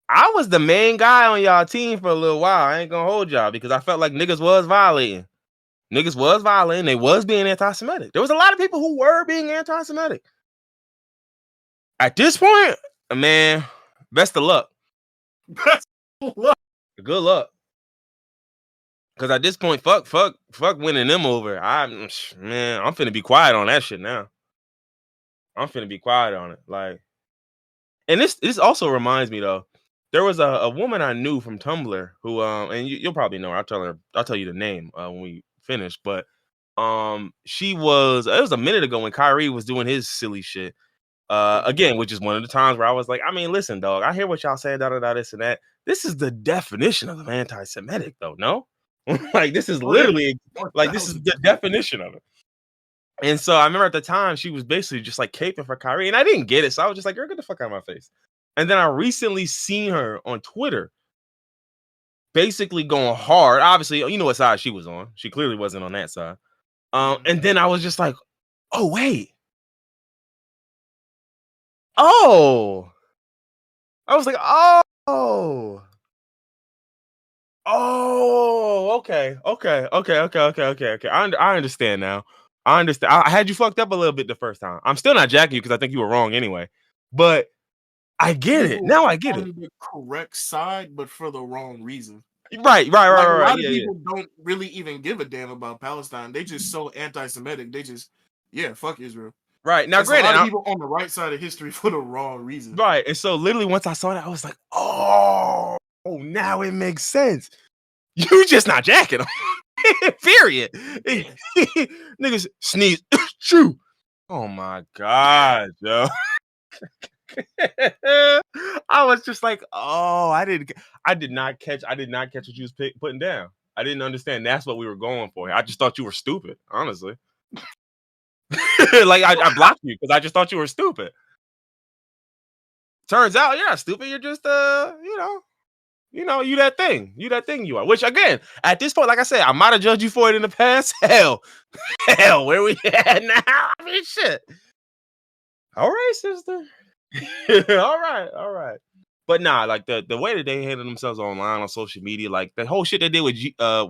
I was the main guy on y'all team for a little while. I ain't gonna hold y'all because I felt like niggas was violating. They was being anti-Semitic. There was a lot of people who were being anti-Semitic. At this point, man, best of luck. Good luck. Because at this point, fuck winning them over. I'm finna be quiet on that shit now. I'm finna be quiet on it. Like, and this also reminds me though. There was a woman I knew from Tumblr who and you'll probably know her. I'll tell you the name when we finish. But it was a minute ago when Kyrie was doing his silly shit. Again, which is one of the times where I was like, I mean, listen, dog, I hear what y'all saying, this and that. This is the definition of anti-Semitic, though, no? Like, this is literally like this is the definition of it. And so I remember at the time she was basically just like caping for Kyrie, and I didn't get it, so I was just like, "Girl, get the fuck out of my face." And then I recently seen her on Twitter, basically going hard. Obviously, you know what side she was on. She clearly wasn't on that side. And then I was just like, "Oh wait, oh." I was like, "Oh." Oh, okay. I understand now. I understand. I had you fucked up a little bit the first time. I'm still not jacking you because I think you were wrong anyway. But I get it. People Now I get it. on the correct side, but for the wrong reason. Right. Like a lot of Yeah. people don't really even give a damn about Palestine. They just so anti-Semitic. They just, yeah, fuck Israel. Right. Now, That's a lot granted, of people on the right side of history for the wrong reason. right. And so literally once I saw that, I was like, oh, now it makes sense. You just not jacking them. Period. Niggas sneeze. True. Oh my God, yo. I was just like, oh, I did not catch what you was putting down. I didn't understand that's what we were going for. I just thought you were stupid, honestly. Like I blocked you because I just thought you were stupid. Turns out you're not stupid. You're just you that thing. You that thing you are. Which again, at this point, like I said, I might have judged you for it in the past. Hell, where we at now? I mean, shit. All right, sister. all right. But nah, like the way that they handle themselves online on social media, like the whole shit they did with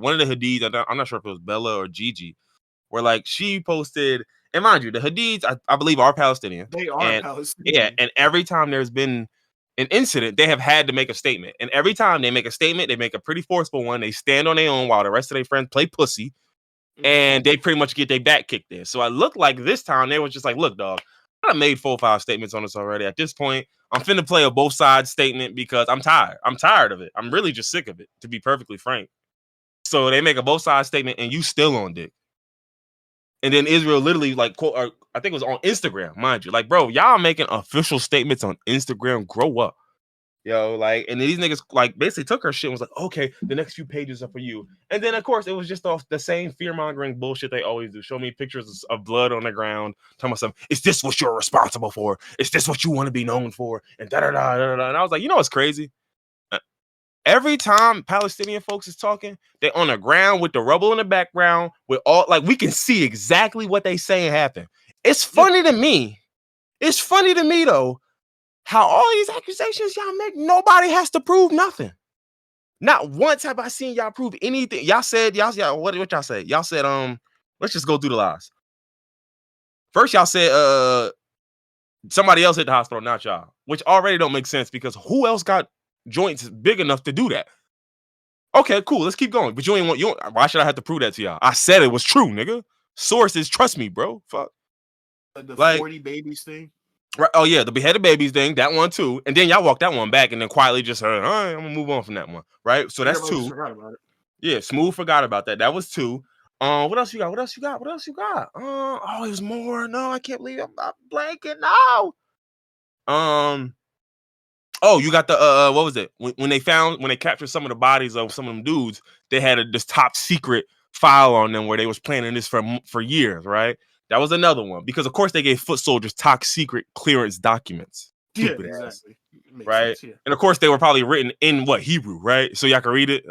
one of the Hadids, I'm not sure if it was Bella or Gigi, where like she posted, and mind you, the Hadids, I believe are Palestinian. They are and Palestinian. Yeah, and every time there's been an incident, they have had to make a statement. And every time they make a statement, they make a pretty forceful one. They stand on their own while the rest of their friends play pussy. And they pretty much get their back kicked in. So I looked like this time they was just like, look, dog, I made 4 or 5 statements on this already. At this point, I'm finna play a both sides statement because I'm tired. I'm tired of it. I'm really just sick of it, to be perfectly frank. So they make a both sides statement and you still on dick. And then Israel literally like quote, or I think it was on Instagram, mind you. Like, bro, y'all making official statements on Instagram. Grow up. Yo, like, and these niggas like basically took her shit and was like, okay, the next few pages are for you. And then of course it was just off the same fear-mongering bullshit they always do. Show me pictures of blood on the ground, tell me something, is this what you're responsible for? Is this what you want to be known for? And da-da-da. And I was like, you know what's crazy? Every time Palestinian folks is talking, they on the ground with the rubble in the background, with all like we can see exactly what they saying happen. It's funny to me. It's funny to me though. How all these accusations y'all make, nobody has to prove nothing. Not once have I seen y'all prove anything. Y'all said, what y'all say? Y'all said, let's just go through the lies. First, y'all said, somebody else hit the hospital, not y'all, which already don't make sense because who else got joints big enough to do that? Okay, cool. Let's keep going. But why should I have to prove that to y'all? I said it was true, nigga. Sources, trust me, bro. Fuck. The 40 babies thing. Right. Oh yeah, the beheaded babies thing, that one too. And then y'all walk that one back and then quietly just heard, all right, I'm gonna move on from that one. Right. So that's Everybody 2. forgot about it. Yeah, Smooth forgot about that. That was 2. What else you got? Oh, there's more. No, I can't believe I'm blanking. No. Oh, you got the what was it? When they captured some of the bodies of some of them dudes, they had this top secret file on them where they was planning this for years, right? That was another one because of course they gave foot soldiers top secret clearance documents. Stupid ass, exactly. Right? Sense, yeah. And of course they were probably written in what, Hebrew, right? So y'all can read it.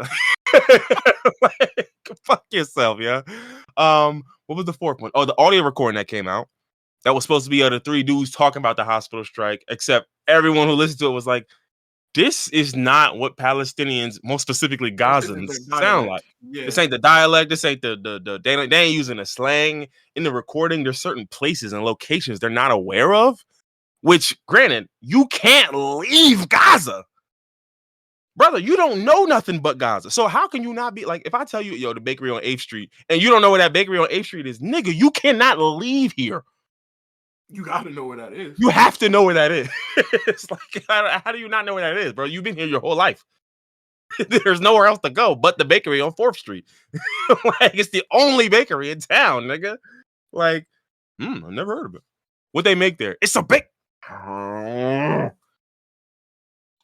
Like, fuck yourself, yeah. What was the 4th one? Oh, the audio recording that came out. That was supposed to be the 3 dudes talking about the hospital strike, except everyone who listened to it was like, this is not what Palestinians, most specifically Gazans, sound like. Yeah. This ain't the dialect. This ain't they ain't using a slang in the recording. There's certain places and locations they're not aware of, which granted, you can't leave Gaza. Brother, you don't know nothing but Gaza. So how can you not be like, if I tell you, yo, the bakery on 8th Street, and you don't know where that bakery on 8th Street is, nigga, you cannot leave here. You got to know where that is. You have to know where that is. It's like, how do you not know where that is, bro? You've been here your whole life. There's nowhere else to go but the bakery on 4th Street. Like, it's the only bakery in town, nigga. Like, I've never heard of it. What they make there? It's a bake.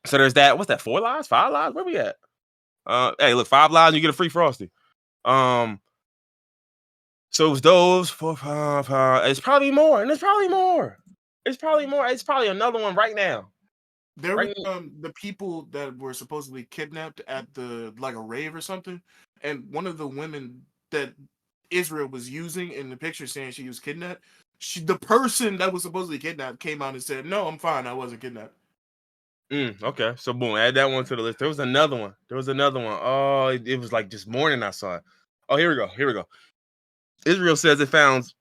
So there's that. What's that? 4 lives? 5 lives? Where we at? Hey, look, 5 lives and you get a free Frosty. So it was those 4, 5, 5. It's probably more, and it's probably more. It's probably another one right now. There were the people that were supposedly kidnapped at the like a rave or something, and one of the women that Israel was using in the picture saying she was kidnapped, the person that was supposedly kidnapped came out and said, "No, I'm fine. I wasn't kidnapped." Okay, so boom, add that one to the list. There was another one. Oh, it was like this morning I saw it. Oh, here we go. Israel says it found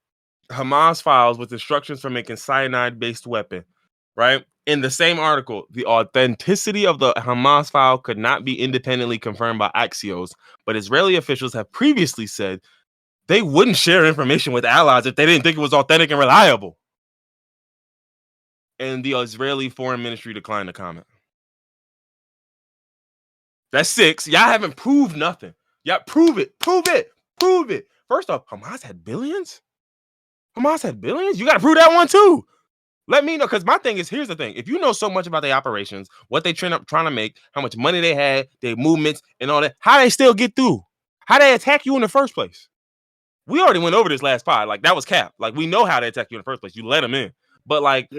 Hamas files with instructions for making cyanide-based weapon. Right in the same article, the authenticity of the Hamas file could not be independently confirmed by Axios, but Israeli officials have previously said they wouldn't share information with allies if they didn't think it was authentic and reliable. And the Israeli Foreign Ministry declined to comment. That's 6. Y'all haven't proved nothing. Yeah, prove it. First off, Hamas had billions. You got to prove that one too. Let me know, because my thing is, here's the thing. If you know so much about their operations, what they trying to make, how much money they had, their movements and all that, how they still get through? How they attack you in the first place? We already went over this last pod. Like, that was cap. Like, we know how they attack you in the first place. You let them in. But, like,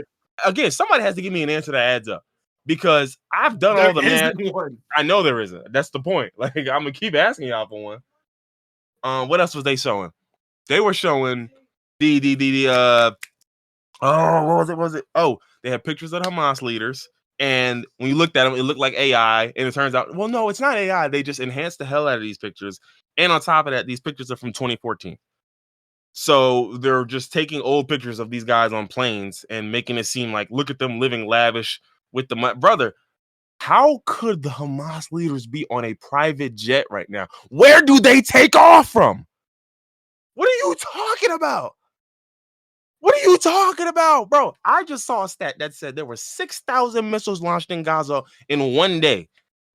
again, somebody has to give me an answer that adds up. Because I've done all the math. I know there isn't. That's the point. Like, I'm going to keep asking y'all for one. What else was they showing? They were showing what was it? Oh, they had pictures of Hamas leaders. And when you looked at them, it looked like AI. And it turns out, well, no, it's not AI. They just enhanced the hell out of these pictures. And on top of that, these pictures are from 2014. So they're just taking old pictures of these guys on planes and making it seem like, look at them living lavish with the money. Brother, how could the Hamas leaders be on a private jet right now? Where do they take off from? What are you talking about? Bro? I just saw a stat that said there were 6,000 missiles launched in Gaza in one day.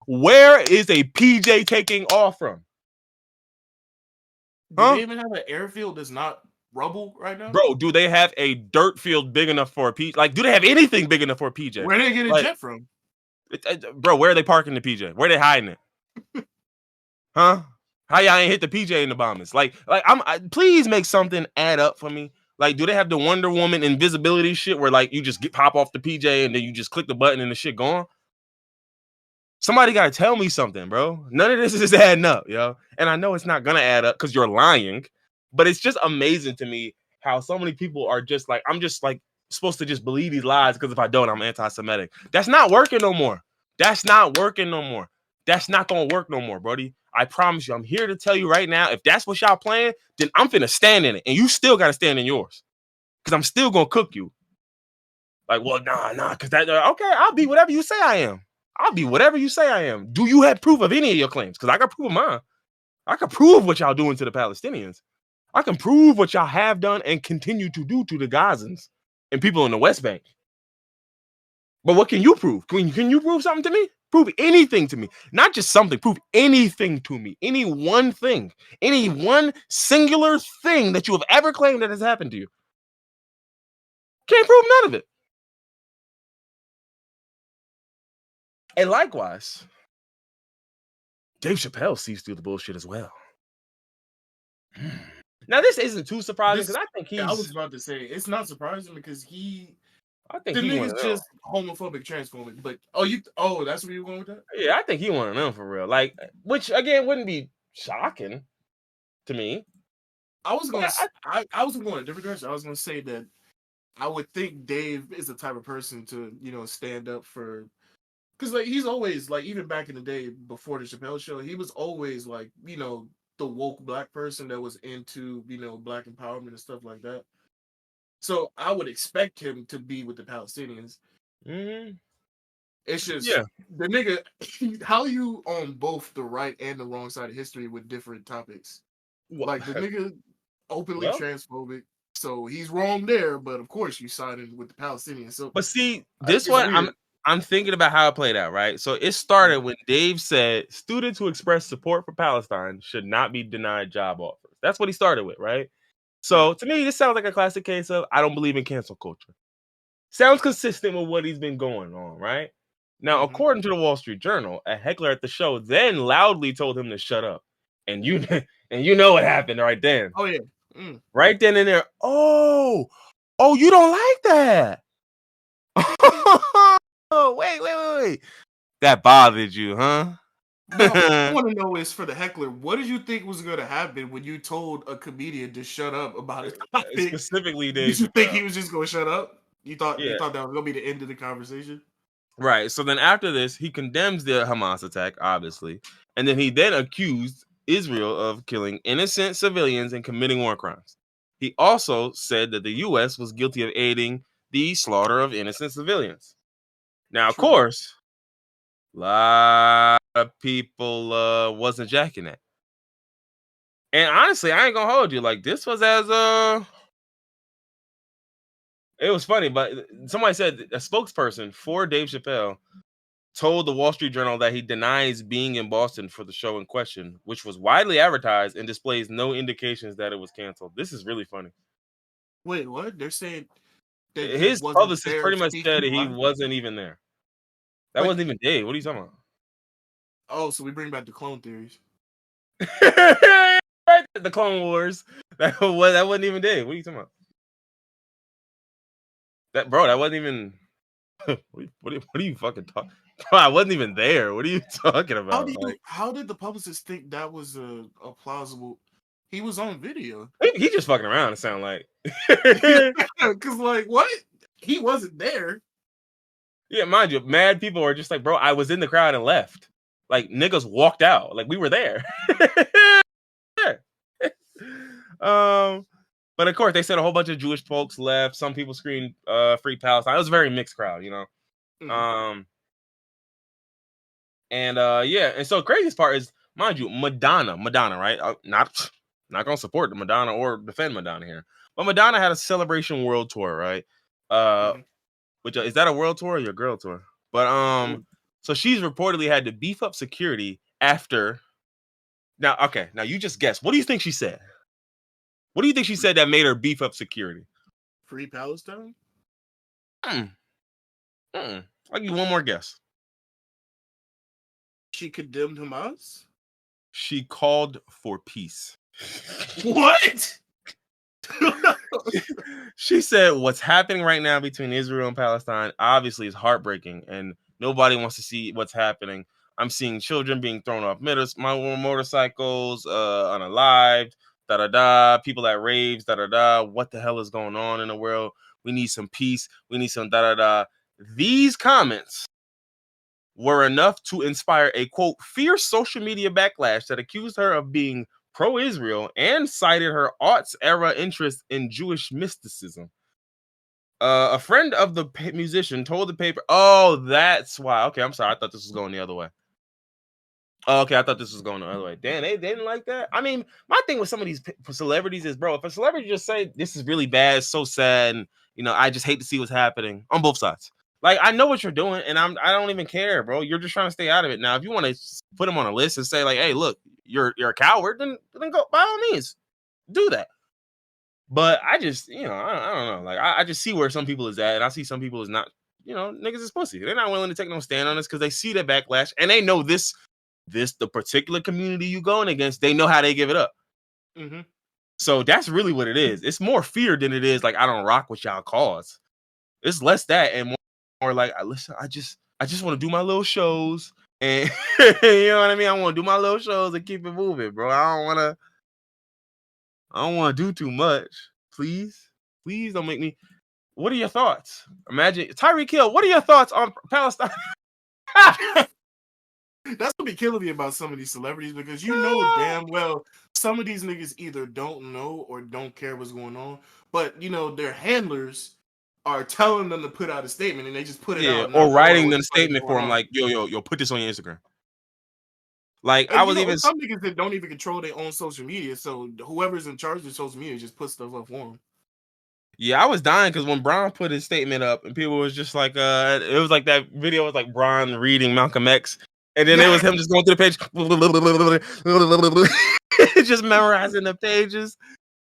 Where is a PJ taking off from? Do they even have an airfield that's not rubble right now? Bro, do they have a dirt field big enough for a PJ? Like, do they have anything big enough for a PJ? Where do they get a jet from? Bro, where are they parking the PJ? Where are they hiding it? Huh? How y'all ain't hit the PJ in the bombings? Like, please make something add up for me. Like, do they have the Wonder Woman invisibility shit where, like, you just pop off the PJ and then you just click the button and the shit gone? Somebody got to tell me something, bro. None of this is adding up, yo. And I know it's not going to add up because you're lying, but it's just amazing to me how so many people are just like, I'm just like supposed to just believe these lies because if I don't, I'm anti-Semitic. That's not working no more. That's not going to work no more, brody. I promise you, I'm here to tell you right now, if that's what y'all playing, then I'm finna stand in it. And you still got to stand in yours because I'm still going to cook you. Like, well, nah, because that, okay, I'll be whatever you say I am. Do you have proof of any of your claims? Because I got proof of mine. I can prove what y'all doing to the Palestinians. I can prove what y'all have done and continue to do to the Gazans and people in the West Bank. But what can you prove? Can you prove something to me? Prove anything to me. Not just something. Prove anything to me. Any one thing. Any one singular thing that you have ever claimed that has happened to you. Can't prove none of it. And likewise, Dave Chappelle sees through the bullshit as well. Now, this isn't too surprising because I think he's... I was about to say, it's not surprising because I think the he nigga's just homophobic, transphobic. But, that's where you're going with that? Yeah, I think he one of them for real. Like, which, again, wouldn't be shocking to me. I was going a different direction. I was going to say that I would think Dave is the type of person to, stand up for... Because, like, he's always, like, even back in the day before the Chappelle show, he was always, like, the woke black person that was into, black empowerment and stuff like that. So I would expect him to be with the Palestinians. Mm-hmm. It's just, the nigga, how you on both the right and the wrong side of history with different topics? Like, the nigga openly transphobic, so he's wrong there, but of course you sided with the Palestinians. So, but see, this one, I'm thinking about how it played out, right? So it started when Dave said students who express support for Palestine should not be denied job offers. That's what he started with, right? So to me, this sounds like a classic case of I don't believe in cancel culture. Sounds consistent with what he's been going on, right? Now, according to the Wall Street Journal, a heckler at the show then loudly told him to shut up. And you know what happened right then. Oh, yeah. Right then and there. Oh, you don't like that. Oh, wait. That bothered you, huh? Now, I want to know is for the heckler, what did you think was going to happen when you told a comedian to shut up about it? Specifically, Dave. Did you think he was just going to shut up? You thought that was going to be the end of the conversation? Right. So then after this, he condemns the Hamas attack, obviously. And then he then accused Israel of killing innocent civilians and committing war crimes. He also said that the U.S. was guilty of aiding the slaughter of innocent civilians. Now, of True. course, a lot of people wasn't jacking that. And honestly, I ain't gonna hold you. Like, this was as it was funny, but somebody said a spokesperson for Dave Chappelle told the Wall Street Journal that he denies being in Boston for the show in question, which was widely advertised and displays no indications that it was canceled. This is really funny. Wait, what? They're saying that he His wasn't publicist there pretty much said speaking he live? wasn't even there. That Wait. wasn't even Dave. What are you talking about? Oh, so we bring back the clone theories. Right, the Clone Wars. That wasn't even Dave. What are you talking about? That wasn't even. What are you fucking talking? I wasn't even there. What are you talking about? How did the publicist think that was a plausible? He was on video. He just fucking around. It sound like. Because like what? He wasn't there. Yeah, mind you, mad people are just like, bro, I was in the crowd and left. Like niggas walked out. Like we were there. But of course they said a whole bunch of Jewish folks left. Some people screamed free Palestine. It was a very mixed crowd, you know. Mm. And so the craziest part is, mind you, Madonna, right? Not gonna support Madonna or defend Madonna here, but Madonna had a Celebration World Tour, right? Which is that a world tour or your girl tour? But so she's reportedly had to beef up security after. Now you just guess. What do you think she said? What do you think she said that made her beef up security? Free Palestine? I'll give you one more guess. She condemned Hamas? She called for peace. What? She said what's happening right now between Israel and Palestine obviously is heartbreaking, and nobody wants to see what's happening. I'm seeing children being thrown off motorcycles, unalived, people at raves, what the hell is going on in the world? We need some peace. We need some These comments were enough to inspire a, quote, fierce social media backlash that accused her of being pro-Israel and cited her aughts-era interest in Jewish mysticism. A friend of the musician told the paper, oh, that's why. Okay, I'm sorry. I thought this was going the other way. Okay, I thought this was going the other way. Damn, they didn't like that. I mean, my thing with some of these celebrities is, bro, if a celebrity just say, this is really bad, it's so sad, and, you know, I just hate to see what's happening on both sides. Like, I know what you're doing, and I don't even care, bro. You're just trying to stay out of it. Now, if you want to put them on a list and say, like, hey, look, you're a coward, then go, by all means, do that. But I just, you know, I don't know. Like, I just see where some people is at, and I see some people is not, you know, niggas is pussy. They're not willing to take no stand on this because they see the backlash, and they know the particular community you going against, they know how they give it up. Mm-hmm. So that's really what it is. It's more fear than it is like, I don't rock with y'all cause. It's less that and more like, listen, I just want to do my little shows, and you know what I mean? I want to do my little shows and keep it moving, bro. I don't want to do too much. Please don't make me. What are your thoughts? Imagine Tyreek Hill. What are your thoughts on Palestine? That's what be killing me about some of these celebrities, because you know damn well some of these niggas either don't know or don't care what's going on, but you know their handlers are telling them to put out a statement, and they just put it out. Or writing them a statement for them, like, yo, put this on your Instagram. Like, and I was even some niggas that don't even control their own social media, so whoever's in charge of social media just puts stuff up for them. Yeah, I was dying because when Bron put his statement up, and people was just like, it was like that video was like Bron reading Malcolm X, and then it was him just going through the page, just memorizing the pages.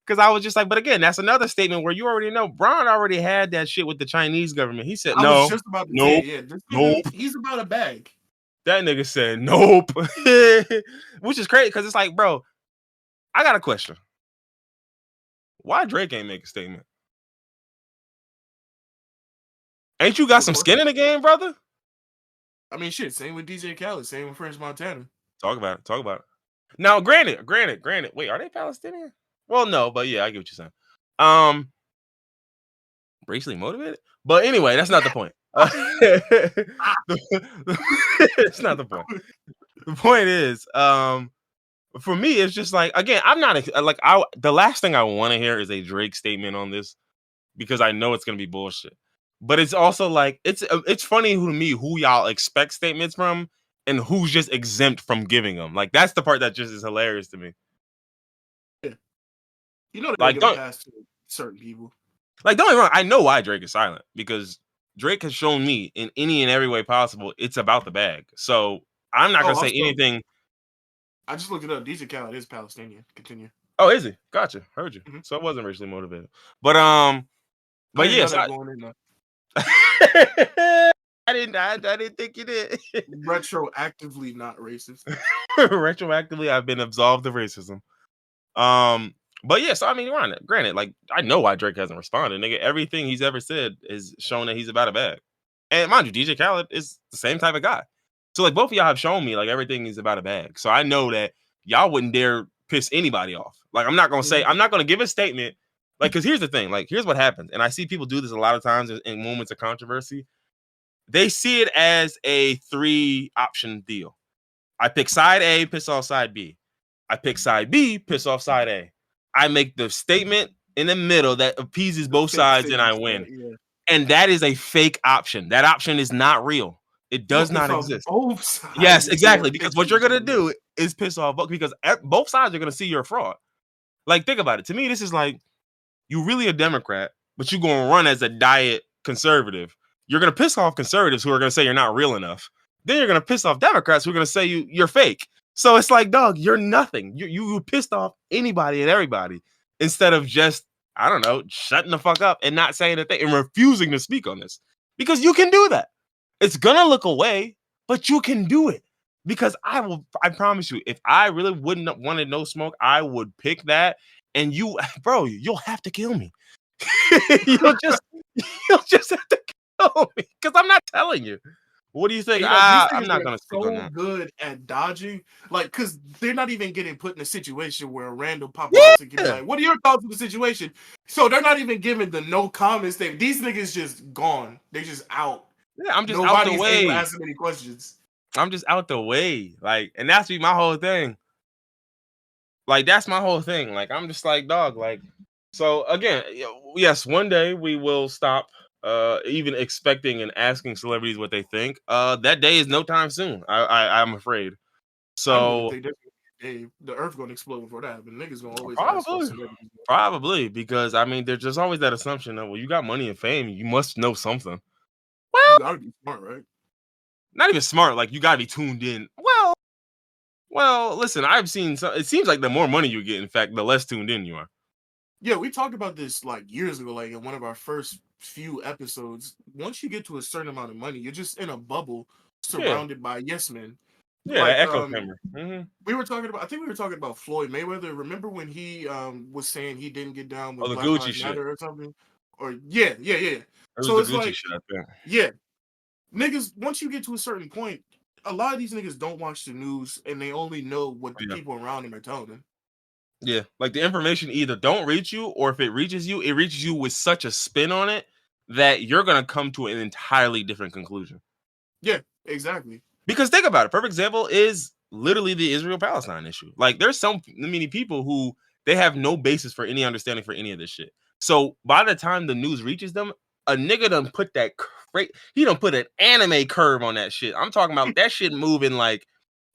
Because I was just like, but again, that's another statement where you already know Bron already had that shit with the Chinese government. He said, no, was just about to nope, say, yeah, nope. He's about a bag. That nigga said, nope. Which is crazy because it's like, bro, I got a question. Why Drake ain't make a statement? Ain't you got some skin in the game, brother? I mean, shit, same with DJ Khaled, same with French Montana. Talk about it. Now, granted. Wait, are they Palestinian? Well, no, but yeah, I get what you're saying. Racially motivated? But anyway, that's not the point. It's not the point. The point is, for me, it's just like, again, I'm not like the last thing I want to hear is a Drake statement on this because I know it's gonna be bullshit. But it's also like it's funny to me who y'all expect statements from and who's just exempt from giving them. Like that's the part that just is hilarious to me. Yeah. You know they're Like gonna give don't a pass to certain people. like don't get me wrong. I know why Drake is silent because Drake has shown me in any and every way possible it's about the bag. So I'm not gonna say Also, anything. I just looked it up. DJ Khaled is Palestinian. Continue. Oh, is he? Gotcha. Heard you. Mm-hmm. So it wasn't racially motivated. But I didn't know yes, that going in though. I didn't think you did. Retroactively not racist. Retroactively, I've been absolved of racism. But yeah, so I mean, granted, like I know why Drake hasn't responded. Nigga, everything he's ever said is shown that he's about a bag. And mind you, DJ Khaled is the same type of guy. So like both of y'all have shown me like everything is about a bag. So I know that y'all wouldn't dare piss anybody off. Like I'm not gonna give a statement. Like, because here's the thing, like here's what happens, and I see people do this a lot of times in moments of controversy. They see it as a 3-option deal. I pick side A, piss off side B. I pick side B, piss off side A. I make the statement in the middle that appeases both sides and I win. Yeah. And that is a fake option. That option is not real. It does not exist. Both sides. Yes, exactly. Because what you're going to do is piss off both, because both sides are going to see you're a fraud. Like, think about it. To me, this is like, you really a Democrat, but you're going to run as a diet conservative. You're going to piss off conservatives who are going to say you're not real enough. Then you're going to piss off Democrats who are going to say you're fake. So it's like, dog, you're nothing. You pissed off anybody and everybody instead of just, I don't know, shutting the fuck up and not saying a thing and refusing to speak on this. Because you can do that. It's going to look away, but you can do it. Because I promise you, if I really wouldn't wanted no smoke, I would pick that. And you'll have to kill me. you'll just have to kill me because I'm not telling you. What do you think? I'm not gonna speak on that. So good at dodging, like, because they're not even getting put in a situation where a random paparazzi can be like, "What are your thoughts on the situation?" So they're not even giving the no comment statement. These niggas just gone. They're just out. Yeah, I'm just out the way. Nobody's able to ask them any questions. I'm just out the way, like, and that's my whole thing. Like, that's my whole thing. Like, I'm just like, dog, like, so again, yes, one day we will stop even expecting and asking celebrities what they think. That day is no time soon. I'm afraid. So the earth gonna explode before that, but niggas gonna always probably because I mean, there's just always that assumption that, well, you got money and fame, you must know something. Well, you gotta be smart, right? Not even smart, like you gotta be tuned in. Well, listen, I've seen it seems like the more money you get, in fact, the less tuned in you are. Yeah, we talked about this like years ago, like in one of our first few episodes. Once you get to a certain amount of money, you're just in a bubble surrounded by yes men. Yeah, like, echo chamber. Mm-hmm. We were talking about. I think we were talking about Floyd Mayweather. Remember when he was saying he didn't get down with the Black Gucci Lives shit Matter or something? Or yeah. So it's like, shit, I think. Yeah, niggas. Once you get to a certain point, a lot of these niggas don't watch the news and they only know what the people around them are telling them. Yeah, like the information either don't reach you, or if it reaches you with such a spin on it that you're gonna come to an entirely different conclusion. Yeah, exactly. Because think about it. Perfect example is literally the Israel-Palestine issue. Like, there's so many people who they have no basis for any understanding for any of this shit. So by the time the news reaches them, a nigga done put he done put an anime curve on that shit. I'm talking about that shit moving like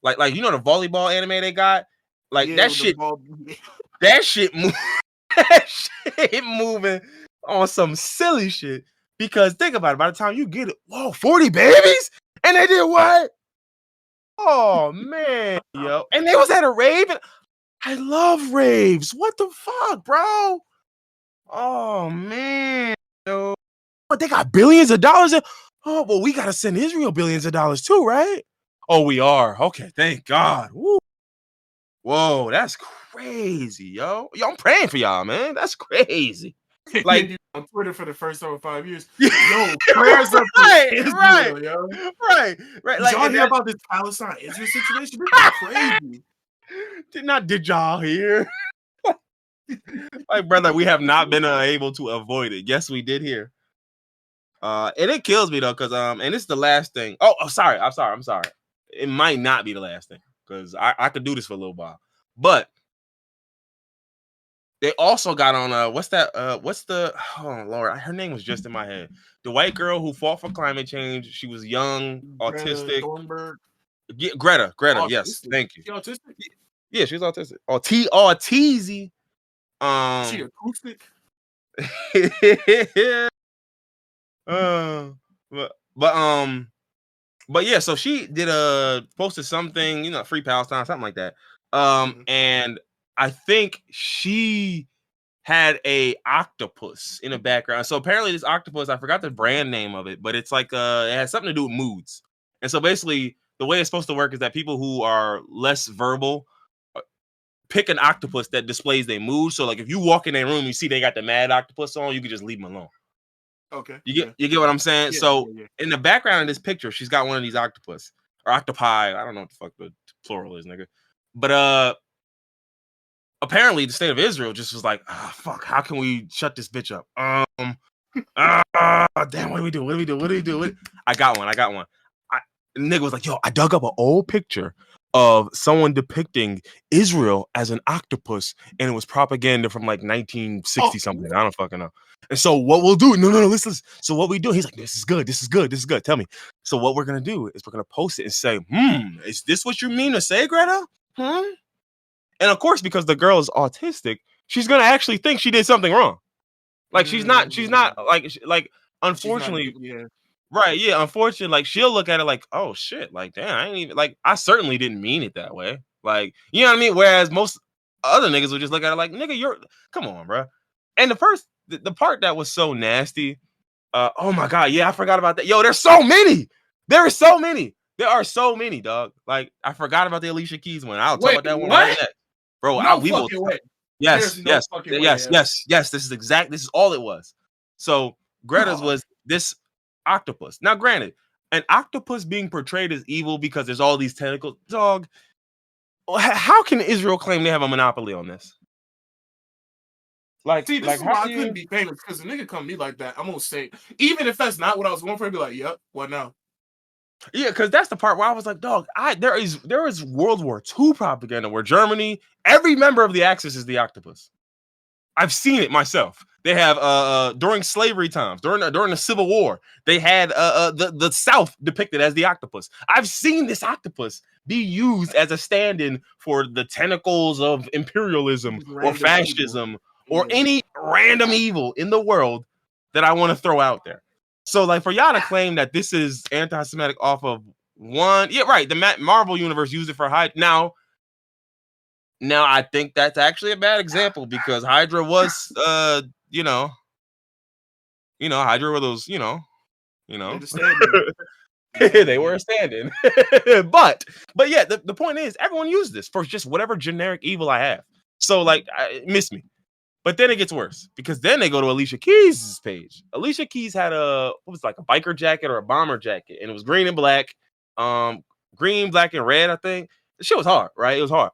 you know the volleyball anime they got. Like that shit moving on some silly shit. Because think about it, by the time you get it, 40 babies? And they did what? Oh man, yo. And they was at a rave. And I love raves. What the fuck, bro? Oh man, yo. But they got billions of dollars. Oh, well, we gotta send Israel billions of dollars too, right? Oh, we are. Okay, thank God. Woo. Whoa, that's crazy, yo. Yo, I'm praying for y'all, man. That's crazy. Like on Twitter for the first over 5 years. Yo, prayers up to Israel, yo. Right. Did y'all hear about this Palestine-Israel situation? This is crazy. Did y'all hear? Like, brother, we have not been able to avoid it. Yes, we did hear. And it kills me though, cause and it's the last thing. I'm sorry. It might not be the last thing, cause I could do this for a little while, but they also got on what's the oh Lord, her name was just in my head. The white girl who fought for climate change. She was young, Greta autistic. Thunberg. Greta. Yes, Autistic. thank you. She autistic? Yeah, she's autistic. Autistic. She acoustic. uh, but yeah, so she did posted something, Free Palestine, something like that. And I think she had a octopus in the background. So apparently this octopus, I forgot the brand name of it, but it's like it has something to do with moods. And so basically the way it's supposed to work is that people who are less verbal pick an octopus that displays their mood. So like if you walk in their room, you see they got the mad octopus on, you can just leave them alone. Okay. You get what I'm saying? Yeah, so yeah. in the background of this picture, she's got one of these octopus or octopi. I don't know what the fuck the plural is, nigga. But apparently the state of Israel just was like, fuck, how can we shut this bitch up? Damn, what do we do? I got one. Nigga was like, yo, I dug up an old picture of someone depicting Israel as an octopus, and it was propaganda from like 1960 something. I don't fucking know. And so what we'll do? No, listen. So what we do? He's like, this is good. Tell me. So what we're gonna do is we're gonna post it and say, is this what you mean to say, Greta? And of course, because the girl is autistic, she's gonna actually think she did something wrong. Like she's not like unfortunately. Right, yeah. Unfortunately, like she'll look at it like, oh shit, like damn, I ain't even like I certainly didn't mean it that way. Like, you know what I mean? Whereas most other niggas would just look at it like, nigga, come on, bro. And the part that was so nasty, oh my god, yeah, I forgot about that. Yo, there's so many. There are so many, dog. Like, I forgot about the Alicia Keys one. I'll talk about that one right next. Bro, we will. Yes. This is all it was. So Greta's was this octopus. Now, granted, an octopus being portrayed as evil because there's all these tentacles. Dog, how can Israel claim they have a monopoly on this? Like, see, this is why I couldn't be famous, because the nigga come to me like that. I'm gonna say, even if that's not what I was going for, I'd be like, yep, what now? Yeah, because that's the part where I was like, dog, there is World War II propaganda where Germany, every member of the Axis is the octopus. I've seen it myself. They have during slavery times, during the Civil War, they had the South depicted as the octopus. I've seen this octopus be used as a stand-in for the tentacles of imperialism or fascism or any random evil in the world that I want to throw out there. So, like, for y'all to claim that this is anti-Semitic off of one, yeah, right. The Marvel universe used it for Now, I think that's actually a bad example because Hydra was, Hydra were those, they were a stand-in. but yeah, the point is, everyone used this for just whatever generic evil I have. So, like, miss me. But then it gets worse because then they go to Alicia Keys' page. Alicia Keys had a biker jacket or a bomber jacket, and it was green and black, green, black, and red. I think the shit was hard, right? It was hard.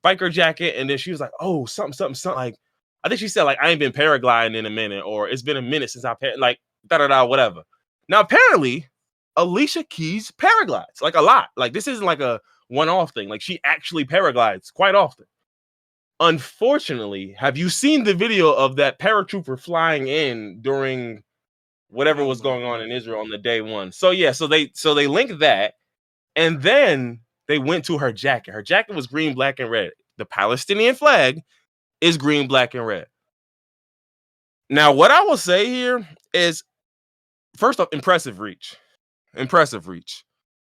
Biker jacket, and then she was like, "Oh, something." Like, I think she said like, "I ain't been paragliding in a minute," or "It's been a minute since I like whatever." Now, apparently, Alicia Keys paraglides like a lot. Like, this isn't like a one-off thing. Like, she actually paraglides quite often. Unfortunately, have you seen the video of that paratrooper flying in during whatever was going on in Israel on the day one? So yeah, so they linked that, and then they went to her jacket. Her jacket was green, black, and red. The Palestinian flag is green, black, and red. Now, what I will say here is, first off, impressive reach.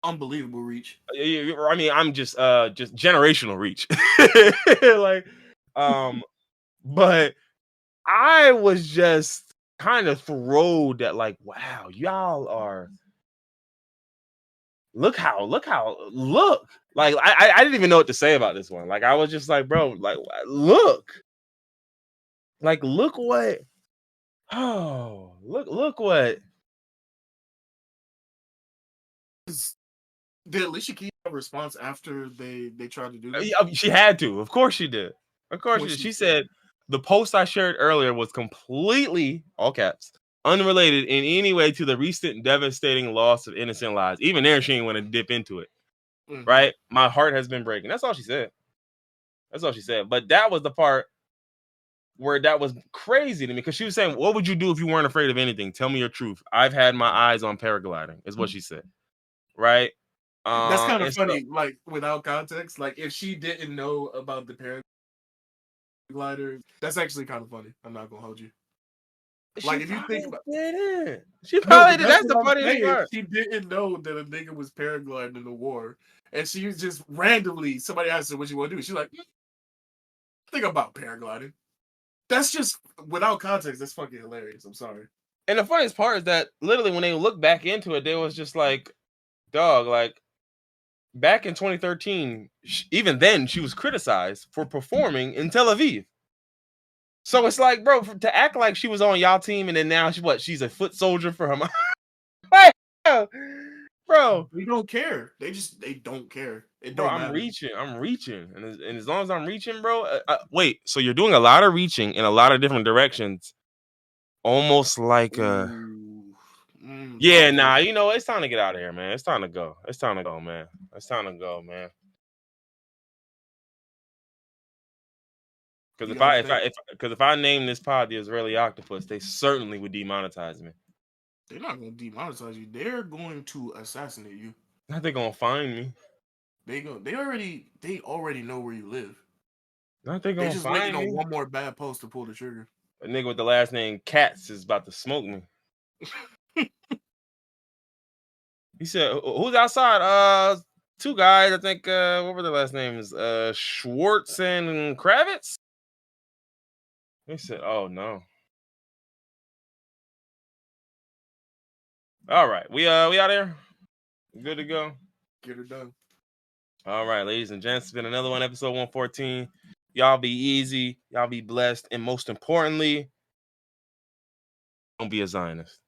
Unbelievable reach. I mean, I'm just generational reach. Like, but I was just kind of thrilled that, like, wow, y'all are look. Like, I didn't even know what to say about this one. Like, I was just like, bro, like, look what. Oh, look what. Did Alicia Keys have a response after they tried to do this? She had to. Of course she did. She did. She said the post I shared earlier was completely, all caps, unrelated in any way to the recent devastating loss of innocent lives. Even there, she didn't want to dip into it. Mm-hmm. Right? My heart has been breaking. That's all she said. That's all she said. But that was the part where that was crazy to me, because she was saying, what would you do if you weren't afraid of anything? Tell me your truth. I've had my eyes on paragliding, is what she said. Right? That's kind of funny, like, without context. Like, if she didn't know about the paraglider, that's actually kind of funny. I'm not going to hold you. Like, if you think about it, she probably did. That's the funniest part. She didn't know that a nigga was paragliding in the war, and she was just randomly, somebody asked her what you want to do. She's like, think about paragliding. That's just, without context, that's fucking hilarious. I'm sorry. And the funniest part is that literally when they look back into it, they was just like, dog, like, back in 2013, even then she was criticized for performing in Tel Aviv. So it's like, bro, to act like she was on y'all team and then now she's a foot soldier for her mom. Bro, we don't care. They don't care. It don't matter. I'm reaching, and as long as I'm reaching, bro. Wait, so you're doing a lot of reaching in a lot of different directions, almost like yeah. Nah, you know, it's time to get out of here, man. It's time to go. It's time to go, man. It's time to go, man. Because if I name this pod the Israeli Octopus, they certainly would demonetize me. They're not going to demonetize you. They're going to assassinate you. Now they're going to find me. They already know where you live. Not they going to find me. They're just waiting on one more bad post to pull the trigger. A nigga with the last name Katz is about to smoke me. He said, "Who's outside?" Two guys. I think. What were their last names? Schwartz and Kravitz. He said, "Oh no." All right, we out here. Good to go. Get her done. All right, ladies and gents, it's been another one, episode 114. Y'all be easy. Y'all be blessed, and most importantly, don't be a Zionist.